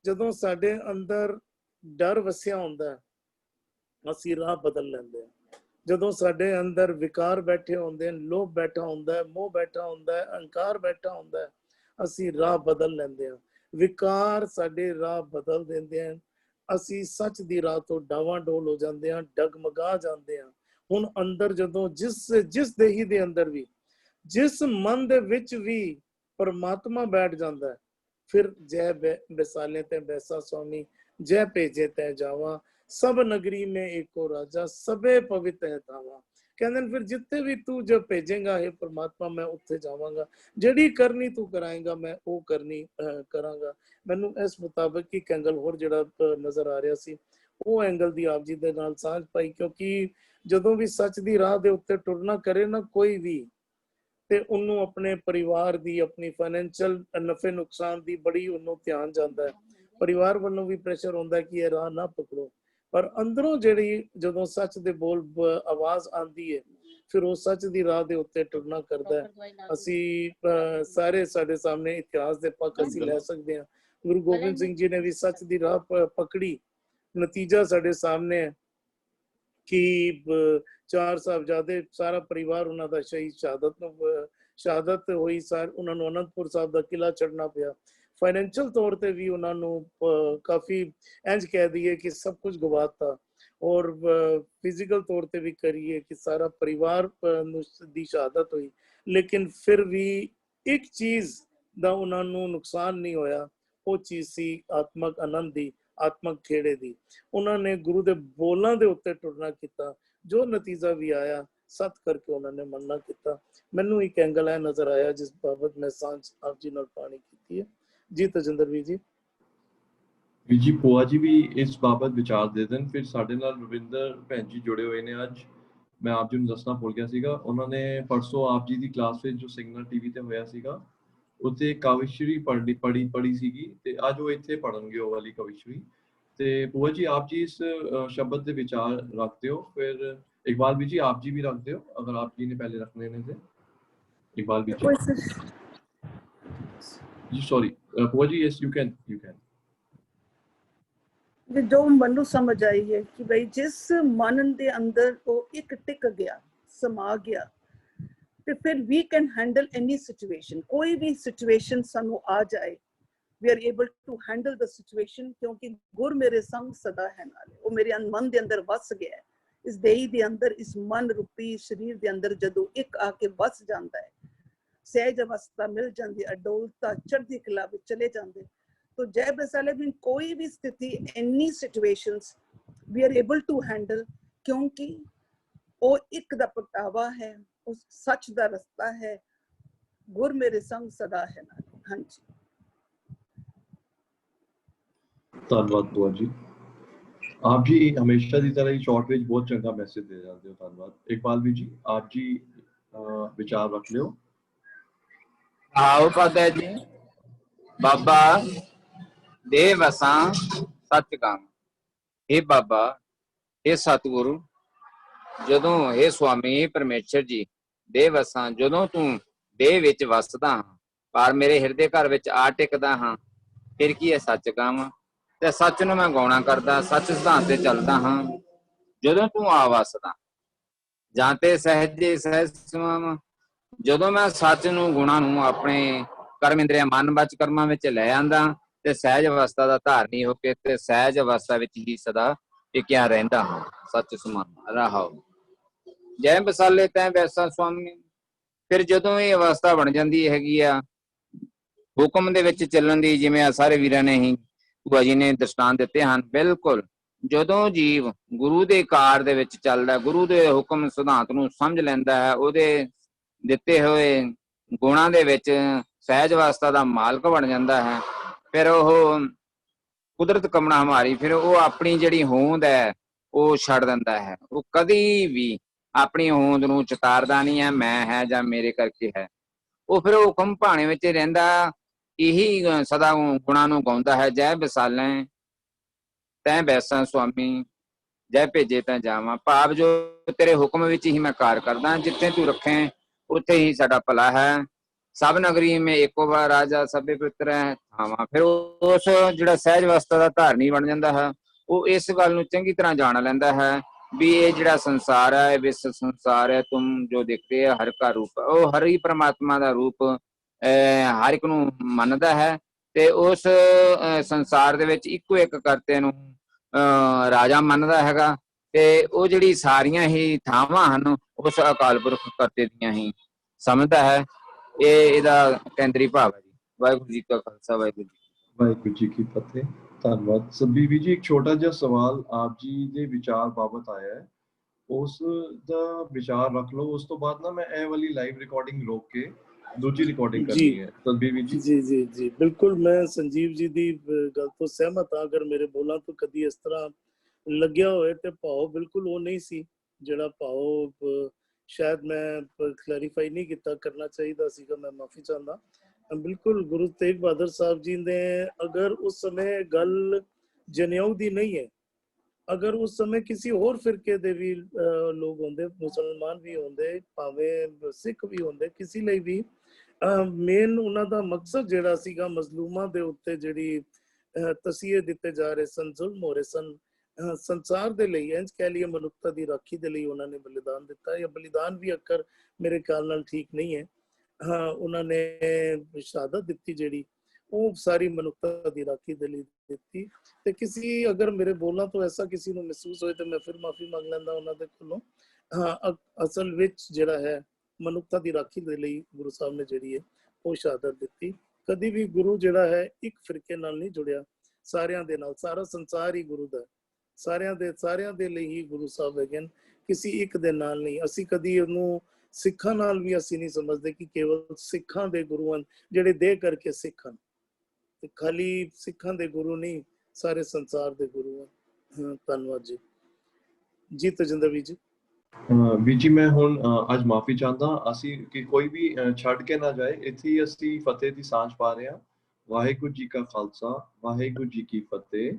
ਜਦੋਂ ਸਾਡੇ ਅੰਦਰ ਡਰ ਵਸਿਆ ਹੁੰਦਾ ਅਸੀਂ ਰਾਹ ਬਦਲ ਲੈਂਦੇ ਹਾਂ। ਜਦੋਂ ਸਾਡੇ ਅੰਦਰ ਵਿਕਾਰ ਬੈਠੇ ਹੁੰਦੇ ਨੇ, ਲੋਭ ਬੈਠਾ ਹੁੰਦਾ ਹੈ, ਮੋਹ ਬੈਠਾ ਹੁੰਦਾ ਹੈ, ਅਹੰਕਾਰ ਬੈਠਾ ਹੁੰਦਾ ਹੈ, ਅਸੀਂ ਰਾਹ ਬਦਲ ਲੈਂਦੇ ਹਾਂ। ਵਿਕਾਰ ਸਾਡੇ ਰਾਹ ਬਦਲ ਦਿੰਦੇ ਹਨ, ਅਸੀਂ ਸੱਚ ਦੀ ਰਾਹ ਤੋਂ ਡਾਵਾਂਡੋਲ ਹੋ ਜਾਂਦੇ ਹਾਂ, ਡਗਮਗਾ ਜਾਂਦੇ ਹਾਂ। ਹੁਣ ਅੰਦਰ ਜਦੋਂ ਜਿਸ ਦੇਹੀ ਦੇ ਅੰਦਰ ਵੀ, ਜਿਸ ਮਨ ਦੇ ਵਿੱਚ ਵੀ ਪਰਮਾਤਮਾ ਬੈਠ ਜਾਂਦਾ ਹੈ, ਫਿਰ ਜੈ ਬੈਸਾਲੇ ਤੇ ਬੈਸਾ ਸੁਆਮੀ, ਜੈ ਭੇਜੇ ਤੈ ਜਾਵਾਂ, ਸਭ ਨਗਰੀ ਮੇ ਏਕੋ ਰਾਜਾ, ਸਭੇ ਪਵਿੱਤ ਹੈ ਤਾਵਾ। ਕਹਿੰਦੇ ਨੇ ਫਿਰ ਜਿੱਥੇ ਵੀ ਤੂੰ ਜੋ ਭੇਜੇਗਾ ਹੈ ਪਰਮਾਤਮਾ, ਮੈਂ ਉੱਥੇ ਜਾਵਾਂਗਾ, ਜਿਹੜੀ ਕਰਨੀ ਤੂੰ ਕਰਾਏਗਾ ਮੈਂ ਉਹ ਕਰਨੀ ਕਰਾਂਗਾ। ਮੈਨੂੰ ਇਸ ਮੁਤਾਬਕ ਇੱਕ ਐਂਗਲ ਹੋਰ ਜਿਹੜਾ ਨਜ਼ਰ ਆ ਰਿਹਾ ਸੀ, ਉਹ ਐਂਗਲ ਦੀ ਆਪ ਜੀ ਦੇ ਨਾਲ ਸਾਂਝ ਪਾਈ। ਕਿਉਂਕਿ ਜਦੋਂ ਵੀ ਸੱਚ ਦੀ ਰਾਹ ਦੇ ਉੱਤੇ ਟੁਰਨਾ ਕਰੇ ਨਾ ਕੋਈ ਵੀ, ਤੇ ਉਹਨੂੰ ਆਪਣੇ ਪਰਿਵਾਰ ਦੀ, ਆਪਣੀ ਫਾਈਨੈਂਸ਼ੀਅਲ ਨਫੇ ਨੁਕਸਾਨ ਦੀ ਬੜੀ ਉਹਨੂੰ ਧਿਆਨ ਜਾਂਦਾ ਹੈ। ਪਰਿਵਾਰ ਵੱਲੋਂ ਵੀ ਪ੍ਰੈਸ਼ਰ ਹੁੰਦਾ ਕਿ ਇਹ ਰਾਹ ਨਾ ਪਕੜੋ, ਪਰ ਅੰਦਰੋਂ ਜਿਹੜੀ ਜਦੋਂ ਸੱਚ ਦੇ ਬੋਲ ਆਵਾਜ਼ ਆਉਂਦੀ ਹੈ, ਫਿਰ ਉਹ ਸੱਚ ਦੀ ਰਾਹ ਦੇ ਉੱਤੇ ਟੁਰਨਾ ਕਰਦਾ ਹੈ। ਅਸੀਂ ਸਾਰੇ ਸਾਡੇ ਸਾਹਮਣੇ ਇਤਿਹਾਸ ਦੇ ਪੱਖ ਅਸੀਂ ਲੈ ਸਕਦੇ ਹਾਂ। ਗੁਰੂ ਗੋਬਿੰਦ ਸਿੰਘ ਜੀ ਨੇ ਵੀ ਸੱਚ ਦੀ ਰਾਹ ਪਕੜੀ ਨਤੀਜਾ ਸਾਡੇ ਸਾਹਮਣੇ ਹੈ ਕਿ 4 ਸਾਹਿਬਜ਼ਾਦੇ ਸਾਰਾ ਪਰਿਵਾਰ ਉਹਨਾਂ ਦਾ ਸ਼ਹੀਦ ਸ਼ਹਾਦਤ ਹੋਈ। ਉਹਨਾਂ ਨੂੰ ਅਨੰਦਪੁਰ ਸਾਹਿਬ ਦਾ ਕਿਲਾ ਛੱਡਣਾ ਪਿਆ। ਫਾਈਨੈਂਸ਼ੀਅਲ ਤੌਰ ਤੇ ਵੀ ਉਹਨਾਂ ਨੂੰ ਕਾਫੀ ਇੰਜ ਕਹਿ ਦਈਏ ਕਿ ਸਭ ਕੁਝ ਗਵਾਤਾ, ਔਰ ਫਿਜ਼ੀਕਲ ਤੌਰ ਤੇ ਵੀ ਕਰੀਏ ਕਿ ਸਾਰਾ ਪਰਿਵਾਰ ਦੀ ਸ਼ਹਾਦਤ ਹੋਈ। ਲੇਕਿਨ ਫਿਰ ਵੀ ਇੱਕ ਚੀਜ਼ ਦਾ ਉਹਨਾਂ ਨੂੰ ਨੁਕਸਾਨ ਨਹੀਂ ਹੋਇਆ, ਉਹ ਚੀਜ਼ ਸੀ ਆਤਮਕ ਆਨੰਦ ਦੀ, ਆਤਮਕ ਖੇੜੇ ਦੀ। ਉਹਨਾਂ ਨੇ ਗੁਰੂ ਦੇ ਬੋਲਾਂ ਦੇ ਉੱਤੇ ਟੁਰਨਾ ਕੀਤਾ, ਜੋ ਨਤੀਜਾ ਵੀ ਆਇਆ ਸਤ ਕਰਕੇ ਉਹਨਾਂ ਨੇ ਮੰਨਣਾ ਕੀਤਾ। ਮੈਨੂੰ ਇੱਕ ਐਂਗਲ ਹੈ ਨਜ਼ਰ ਆਇਆ ਜਿਸ ਬਾਬਤ ਮੈਂ ਸਾਂਝ ਆਪ ਜੀ ਨਾਲ ਪਾਣੀ ਕੀਤੀ ਹੈ। ਜੀ ਤਜਿੰਦਰ ਵੀਰ ਜੀ। ਵੀਰ ਜੀ ਭੂਆ ਜੀ ਵੀ ਇਸ ਬਾਬਤ ਵਿਚਾਰ ਦੇ ਦੇਣ। ਫਿਰ ਸਾਡੇ ਨਾਲ ਰਵਿੰਦਰ ਭੈਣ ਜੀ ਜੁੜੇ ਹੋਏ ਨੇ ਅੱਜ। ਮੈਂ ਆਪ ਜੀ ਨੂੰ ਦੱਸਣਾ ਭੁੱਲ ਗਿਆ ਸੀਗਾ, ਉਹਨਾਂ ਨੇ ਪਰਸੋਂ ਆਪ ਜੀ ਦੀ ਕਲਾਸ ਵਿੱਚ ਜੋ ਸਿਗਨਲ ਟੀਵੀ ਤੇ ਹੋਇਆ ਸੀਗਾ ਉੱਥੇ ਕਾਵਿਸ਼ਰੀ ਪੜ੍ਹੀ ਸੀਗੀ, ਤੇ ਅੱਜ ਉਹ ਇੱਥੇ ਪੜ੍ਹਨਗੇ ਉਹ ਵਾਲੀ ਕਾਵਿਸ਼ਰੀ। ਤੇ ਭੂਆ ਜੀ ਆਪ ਜੀ ਇਸ ਸ਼ਬਦ ਦੇ ਵਿਚਾਰ ਰੱਖਦੇ ਹੋ, ਫਿਰ ਇਕਬਾਲ ਵੀ ਜੀ ਆਪ ਜੀ ਵੀ ਰੱਖਦੇ ਹੋ अगर आप जी ने पहले रखने ने थे। इकबाल भी जी सॉरी भूआ जी यस यू कैन जो मनु समझ आई है कि भाई जिस मन के अंदर वो एक टिक गया, समा गया, तो फिर we can handle any situation. कोई भी सिचुएशन सानू आ जाए, we are able to handle the situation, क्योंकि गुर मेरे संग सदा है नाले। वो मेरे मन के अंदर वस गया है, इस देही के अंदर, इस मन रूपी शरीर के अंदर जदों एक आके वस जाता है, सहज अवस्था मिल जाती, अडोलता चढ़ती कला में चले जाते। तो जय बसाले भी कोई भी स्थिति, any situations we are able to handle, क्योंकि वो एक दा प्रगटावा है, उस सच दा रास्ता है, गुर मेरे संग सदा है नाले। हाँ जी धन्यवाद भूआ जी। आप जी हमेशा की तरह ही शॉर्ट विच बहुत चंगा मैसेज दे जाते हो, धन्यवाद। इकबाल भी जी आप जी विचार रख लियो। आओ पता जी बाबा दे वसां सच काम। हे बाबा, हे सतगुरु, जदों हे स्वामी परमेश्वर जी दे वसां, जदों तू देह विच वसदा हां पर मेरे हिरदे घर विच आ टिकदा हां, फिर की है सच गावां ते सच नूं मैं गौणा करदा, सच सिद्धांत ते चलदा हां। जदों तू आ वसदा जां ते सहजे सहज समावां, ਜਦੋਂ ਮੈਂ ਸੱਚ ਨੂੰ ਗੁਣਾਂ ਨੂੰ ਆਪਣੇ ਕਰਮ ਇੰਦਰੀਆਂ ਮਨ ਵਚ ਕਰਮਾਂ ਵਿੱਚ ਲੈ ਆਂਦਾ ਤੇ ਸਹਿਜ ਅਵਸਥਾ ਦਾ ਧਾਰਨੀ ਹੋ ਕੇ ਤੇ ਸਹਿਜ ਅਵਸਥਾ ਵਿੱਚ ਹੀ ਸਦਾ ਟਿਕਿਆ ਰਹਿੰਦਾ ਹਾਂ, ਸੱਚ ਸਮਾਨ ਰਹਾਓ। ਜੈ ਬਸਾਲੇ ਤੈਂ ਵੈਸਾ ਸੁਆਮੀ। ਫਿਰ ਜਦੋਂ ਇਹ ਅਵਸਥਾ ਬਣ ਜਾਂਦੀ ਹੈਗੀ ਆ ਹੁਕਮ ਦੇ ਵਿੱਚ ਚੱਲਣ ਦੀ, ਜਿਵੇਂ ਆ ਸਾਰੇ ਵੀਰਾਂ ਨੇ ਹੀ ਭੂਆ ਜੀ ਨੇ ਦ੍ਰਿਸ਼ਟਾਂਤ ਦਿੱਤੇ ਹਨ, ਬਿਲਕੁਲ ਜਦੋਂ ਜੀਵ ਗੁਰੂ ਦੇ ਕਾਰ ਦੇ ਵਿੱਚ ਚੱਲਦਾ, ਗੁਰੂ ਦੇ ਹੁਕਮ ਸਿਧਾਂਤ ਨੂੰ ਸਮਝ ਲੈਂਦਾ ਹੈ, ਉਹਦੇ ਦਿੱਤੇ ਹੋਏ ਗੁਣਾਂ ਦੇ ਵਿੱਚ ਸਹਿਜ ਅਵਸਥਾ ਦਾ ਮਾਲਕ ਬਣ ਜਾਂਦਾ ਹੈ, ਫਿਰ ਉਹ ਕੁਦਰਤ ਕਮਣਾ ਹਮਾਰੀ, ਫਿਰ ਉਹ ਆਪਣੀ ਜਿਹੜੀ ਹੋਂਦ ਹੈ ਉਹ ਛੱਡ ਦਿੰਦਾ ਹੈ। ਉਹ ਕਦੀ ਵੀ ਆਪਣੀ ਹੋਂਦ ਨੂੰ ਚਿਤਾਰਦਾ ਨਹੀਂ ਹੈ ਮੈਂ ਹੈ ਜਾਂ ਮੇਰੇ ਕਰਕੇ ਹੈ। ਉਹ ਫਿਰ ਹੁਕਮ ਭਾਣੇ ਵਿੱਚ ਰਹਿੰਦਾ, ਇਹੀ ਸਦਾ ਗੁਣਾਂ ਨੂੰ ਗਾਉਂਦਾ ਹੈ। ਜੈ ਵਿਸਾਲੇ ਤੈਂ ਬੈਸਾਂ ਸੁਆਮੀ, ਜੈ ਭੇਜੇ ਤਾਂ ਜਾਵਾਂ। ਭਾਵ ਜੋ ਤੇਰੇ ਹੁਕਮ ਵਿੱਚ ਹੀ ਮੈਂ ਕਾਰ ਕਰਦਾ, ਜਿੱਥੇ ਤੂੰ ਰੱਖੇ ਉੱਥੇ ਹੀ ਸਾਡਾ ਭਲਾ ਹੈ। ਸਭ ਨਗਰੀ ਮੈਂ ਇੱਕੋ ਵਾਰ ਰਾਜਾ ਸਭੇ ਪੁੱਤਰ ਥਾਵਾਂ। ਫਿਰ ਉਸ ਜਿਹੜਾ ਸਹਿਜ ਅਵਸਥਾ ਦਾ ਧਾਰਨੀ ਬਣ ਜਾਂਦਾ ਹੈ, ਉਹ ਇਸ ਗੱਲ ਨੂੰ ਚੰਗੀ ਤਰ੍ਹਾਂ ਜਾਣ ਲੈਂਦਾ ਹੈ ਵੀ ਇਹ ਜਿਹੜਾ ਸੰਸਾਰ ਹੈ, ਵਿਸ਼ਵ ਸੰਸਾਰ ਹੈ, ਤੁਮ ਜੋ ਦੇਖਦੇ ਹੈ ਹਰ ਕਾ ਰੂਪ, ਉਹ ਹਰ ਹੀ ਪ੍ਰਮਾਤਮਾ ਦਾ ਰੂਪ ਹਰ ਇੱਕ ਨੂੰ ਮੰਨਦਾ ਹੈ ਤੇ ਉਸ ਸੰਸਾਰ ਦੇ ਵਿੱਚ ਇੱਕੋ ਇੱਕ ਕਰਤੇ ਨੂੰ ਰਾਜਾ ਮੰਨਦਾ ਹੈਗਾ। ਤੇ ਉਹ ਜਿਹੜੀ ਸਾਰੀਆਂ ਹੀ ਥਾਵਾਂ ਹਨ ਉਸ ਅਕਾਲ ਪੁਰਖ ਕਰਤੇ ਦੀਆਂ ਹੀ ਸਮਝਦਾ ਹੈ। ਇਹ ਇਹਦਾ ਕੇਂਦਰੀ ਭਾਵ ਹੈ ਜੀ। ਵਾਹਿਗੁਰੂ ਜੀ ਕਾ ਖਾਲਸਾ, ਵਾਹਿਗੁਰੂ ਜੀ ਕੀ ਫਤਿਹ। ਧੰਨਵਾਦ। ਸਭੀ ਵੀ ਜੀ ਇੱਕ ਛੋਟਾ ਜਿਹਾ ਸਵਾਲ ਆਪ ਜੀ ਦੇ ਵਿਚਾਰ ਬਾਬਤ ਆਇਆ ਹੈ, ਉਸ ਦਾ ਵਿਚਾਰ ਰੱਖ ਲਓ। ਉਸ ਤੋਂ ਬਾਅਦ ਨਾ ਮੈਂ ਇਹ ਵਾਲੀ ਲਾਈਵ ਰਿਕਾਰਡਿੰਗ ਰੋਕ ਕੇ ਦੂਜੀ ਰਿਕਾਰਡਿੰਗ ਕਰਨੀ ਹੈ। ਸਭੀ ਜੀ ਜੀ ਜੀ ਜੀ ਬਿਲਕੁਲ, ਮੈਂ ਸੰਜੀਵ ਜੀ ਦੀ ਗੱਲ ਤੋਂ ਸਹਿਮਤ ਹਾਂ। ਅਗਰ ਮੇਰੇ ਬੋਲਾਂ ਤੋਂ ਕਦੀ ਇਸ ਤਰ੍ਹਾਂ ਲੱਗਿਆ ਹੋਏ ਤੇ ਭਾਵ ਬਿਲਕੁਲ ਉਹ ਨਹੀਂ ਸੀ ਜਿਹੜਾ ਭਾਵ ਸ਼ਾਇਦ ਮੈਂ ਕਲੈਰੀਫਾਈ ਨਹੀਂ ਕੀਤਾ, ਕਰਨਾ ਚਾਹੀਦਾ ਸੀਗਾ, ਮੈਂ ਮਾਫੀ ਚਾਹੁੰਦਾ। ਬਿਲਕੁਲ ਗੁਰੂ ਤੇਗ ਬਹਾਦਰ ਸਾਹਿਬ ਜੀ ਨੇ ਅਗਰ ਉਸ ਸਮੇਂ ਗੱਲ ਜਨੇਊ ਦੀ ਨਹੀਂ ਹੈ, ਅਗਰ ਉਸ ਸਮੇਂ ਕਿਸੇ ਹੋਰ ਫਿਰਕੇ ਦੇ ਵੀ ਲੋਕ ਹੁੰਦੇ, ਮੁਸਲਮਾਨ ਵੀ ਹੁੰਦੇ, ਭਾਵੇਂ ਸਿੱਖ ਵੀ ਹੁੰਦੇ, ਕਿਸੇ ਲਈ ਵੀ ਮੇਨ ਉਹਨਾਂ ਦਾ ਮਕਸਦ ਜਿਹੜਾ ਸੀਗਾ ਮਜ਼ਲੂਮਾਂ ਦੇ ਉੱਤੇ ਜਿਹੜੀ ਤਸੀਹੇ ਦਿੱਤੇ ਜਾ ਰਹੇ ਸਨ, ਜ਼ੁਲਮ ਹੋ ਰਹੇ ਸਨ, ਸੰਸਾਰ ਦੇ ਲਈ, ਇੰਝ ਕਹਿ ਲਈਏ ਮਨੁੱਖਤਾ ਦੀ ਰਾਖੀ ਦੇ ਲਈ ਉਹਨਾਂ ਨੇ ਬਲੀਦਾਨ ਦਿੱਤਾ, ਜਾਂ ਬਲੀਦਾਨ ਵੀ ਅੱਕਰ ਮੇਰੇ ਖਿਆਲ ਨਾਲ ਠੀਕ ਨਹੀਂ ਹੈ। ਹਾਂ, ਉਹਨਾਂ ਨੇ ਸ਼ਹਾਦਤ ਦਿੱਤੀ ਜਿਹੜੀ, ਉਹ ਸਾਰੀ ਮਨੁੱਖਤਾ ਦੀ ਰਾਖੀ ਦੇ ਲਈ ਦਿੱਤੀ। ਤੇ ਕਿਸੇ ਅਗਰ ਮੇਰੇ ਬੋਲਾਂ ਤੋਂ ਐਸਾ ਕਿਸੇ ਨੂੰ ਮਹਿਸੂਸ ਹੋਏ ਤੇ ਮੈਂ ਫਿਰ ਮਾਫੀ ਮੰਗ ਲੈਂਦਾ ਉਹਨਾਂ ਦੇ ਕੋਲੋਂ। ਹਾਂ, ਅਸਲ ਵਿੱਚ ਜਿਹੜਾ ਹੈ ਮਨੁੱਖਤਾ ਦੀ ਰਾਖੀ ਦੇ ਲਈ ਗੁਰੂ ਸਾਹਿਬ ਨੇ ਜਿਹੜੀ ਹੈ ਉਹ ਸ਼ਹਾਦਤ ਦਿੱਤੀ। ਕਦੀ ਵੀ ਗੁਰੂ ਜਿਹੜਾ ਹੈ ਇੱਕ ਫਿਰਕੇ ਨਾਲ ਨਹੀਂ ਜੁੜਿਆ, ਸਾਰਿਆਂ ਦੇ ਨਾਲ। ਸਾਰਾ ਸੰਸਾਰ ਹੀ ਗੁਰੂ ਦਾ, ਸਾਰਿਆਂ ਦੇ ਲਈ ਹੀ ਗੁਰੂ ਸਾਹਿਬ ਹੈਗੇ ਨੇ, ਕਿਸੇ ਇੱਕ ਦੇ ਨਾਲ ਨਹੀਂ। ਅਸੀਂ ਕਦੀ ਉਹਨੂੰ ਸਿੱਖਾਂ ਨਾਲ ਵੀ ਅਸੀਂ ਨਹੀਂ ਸਮਝਦੇ ਕਿ ਕੇਵਲ ਸਿੱਖਾਂ ਦੇ ਗੁਰੂ ਹਨ ਜਿਹੜੇ ਦੇ ਕਰਕੇ ਸਿੱਖ ਹਨ, ਤੇ ਖਾਲੀ ਸਿੱਖਾਂ ਦੇ ਗੁਰੂ ਨਹੀਂ, ਸਾਰੇ ਸੰਸਾਰ ਦੇ ਗੁਰੂ ਹਨ। ਧੰਨਵਾਦ ਜੀ। ਜੀ ਤਜਿੰਦਰ ਵੀਰ ਜੀ। ਵੀਰ ਜੀ ਮੈਂ ਹੁਣ ਅੱਜ ਮਾਫੀ ਚਾਹੁੰਦਾ, ਅਸੀਂ ਕਿ ਕੋਈ ਵੀ ਛੱਡ ਕੇ ਨਾ ਜਾਏ। ਇੱਥੇ ਹੀ ਅਸੀਂ ਫਤਿਹ ਦੀ ਸਾਂਝ ਪਾ ਰਹੇ ਹਾਂ। ਵਾਹਿਗੁਰੂ ਜੀ ਕਾ ਖਾਲਸਾ, ਵਾਹਿਗੁਰੂ ਜੀ ਕੀ ਫਤਿਹ।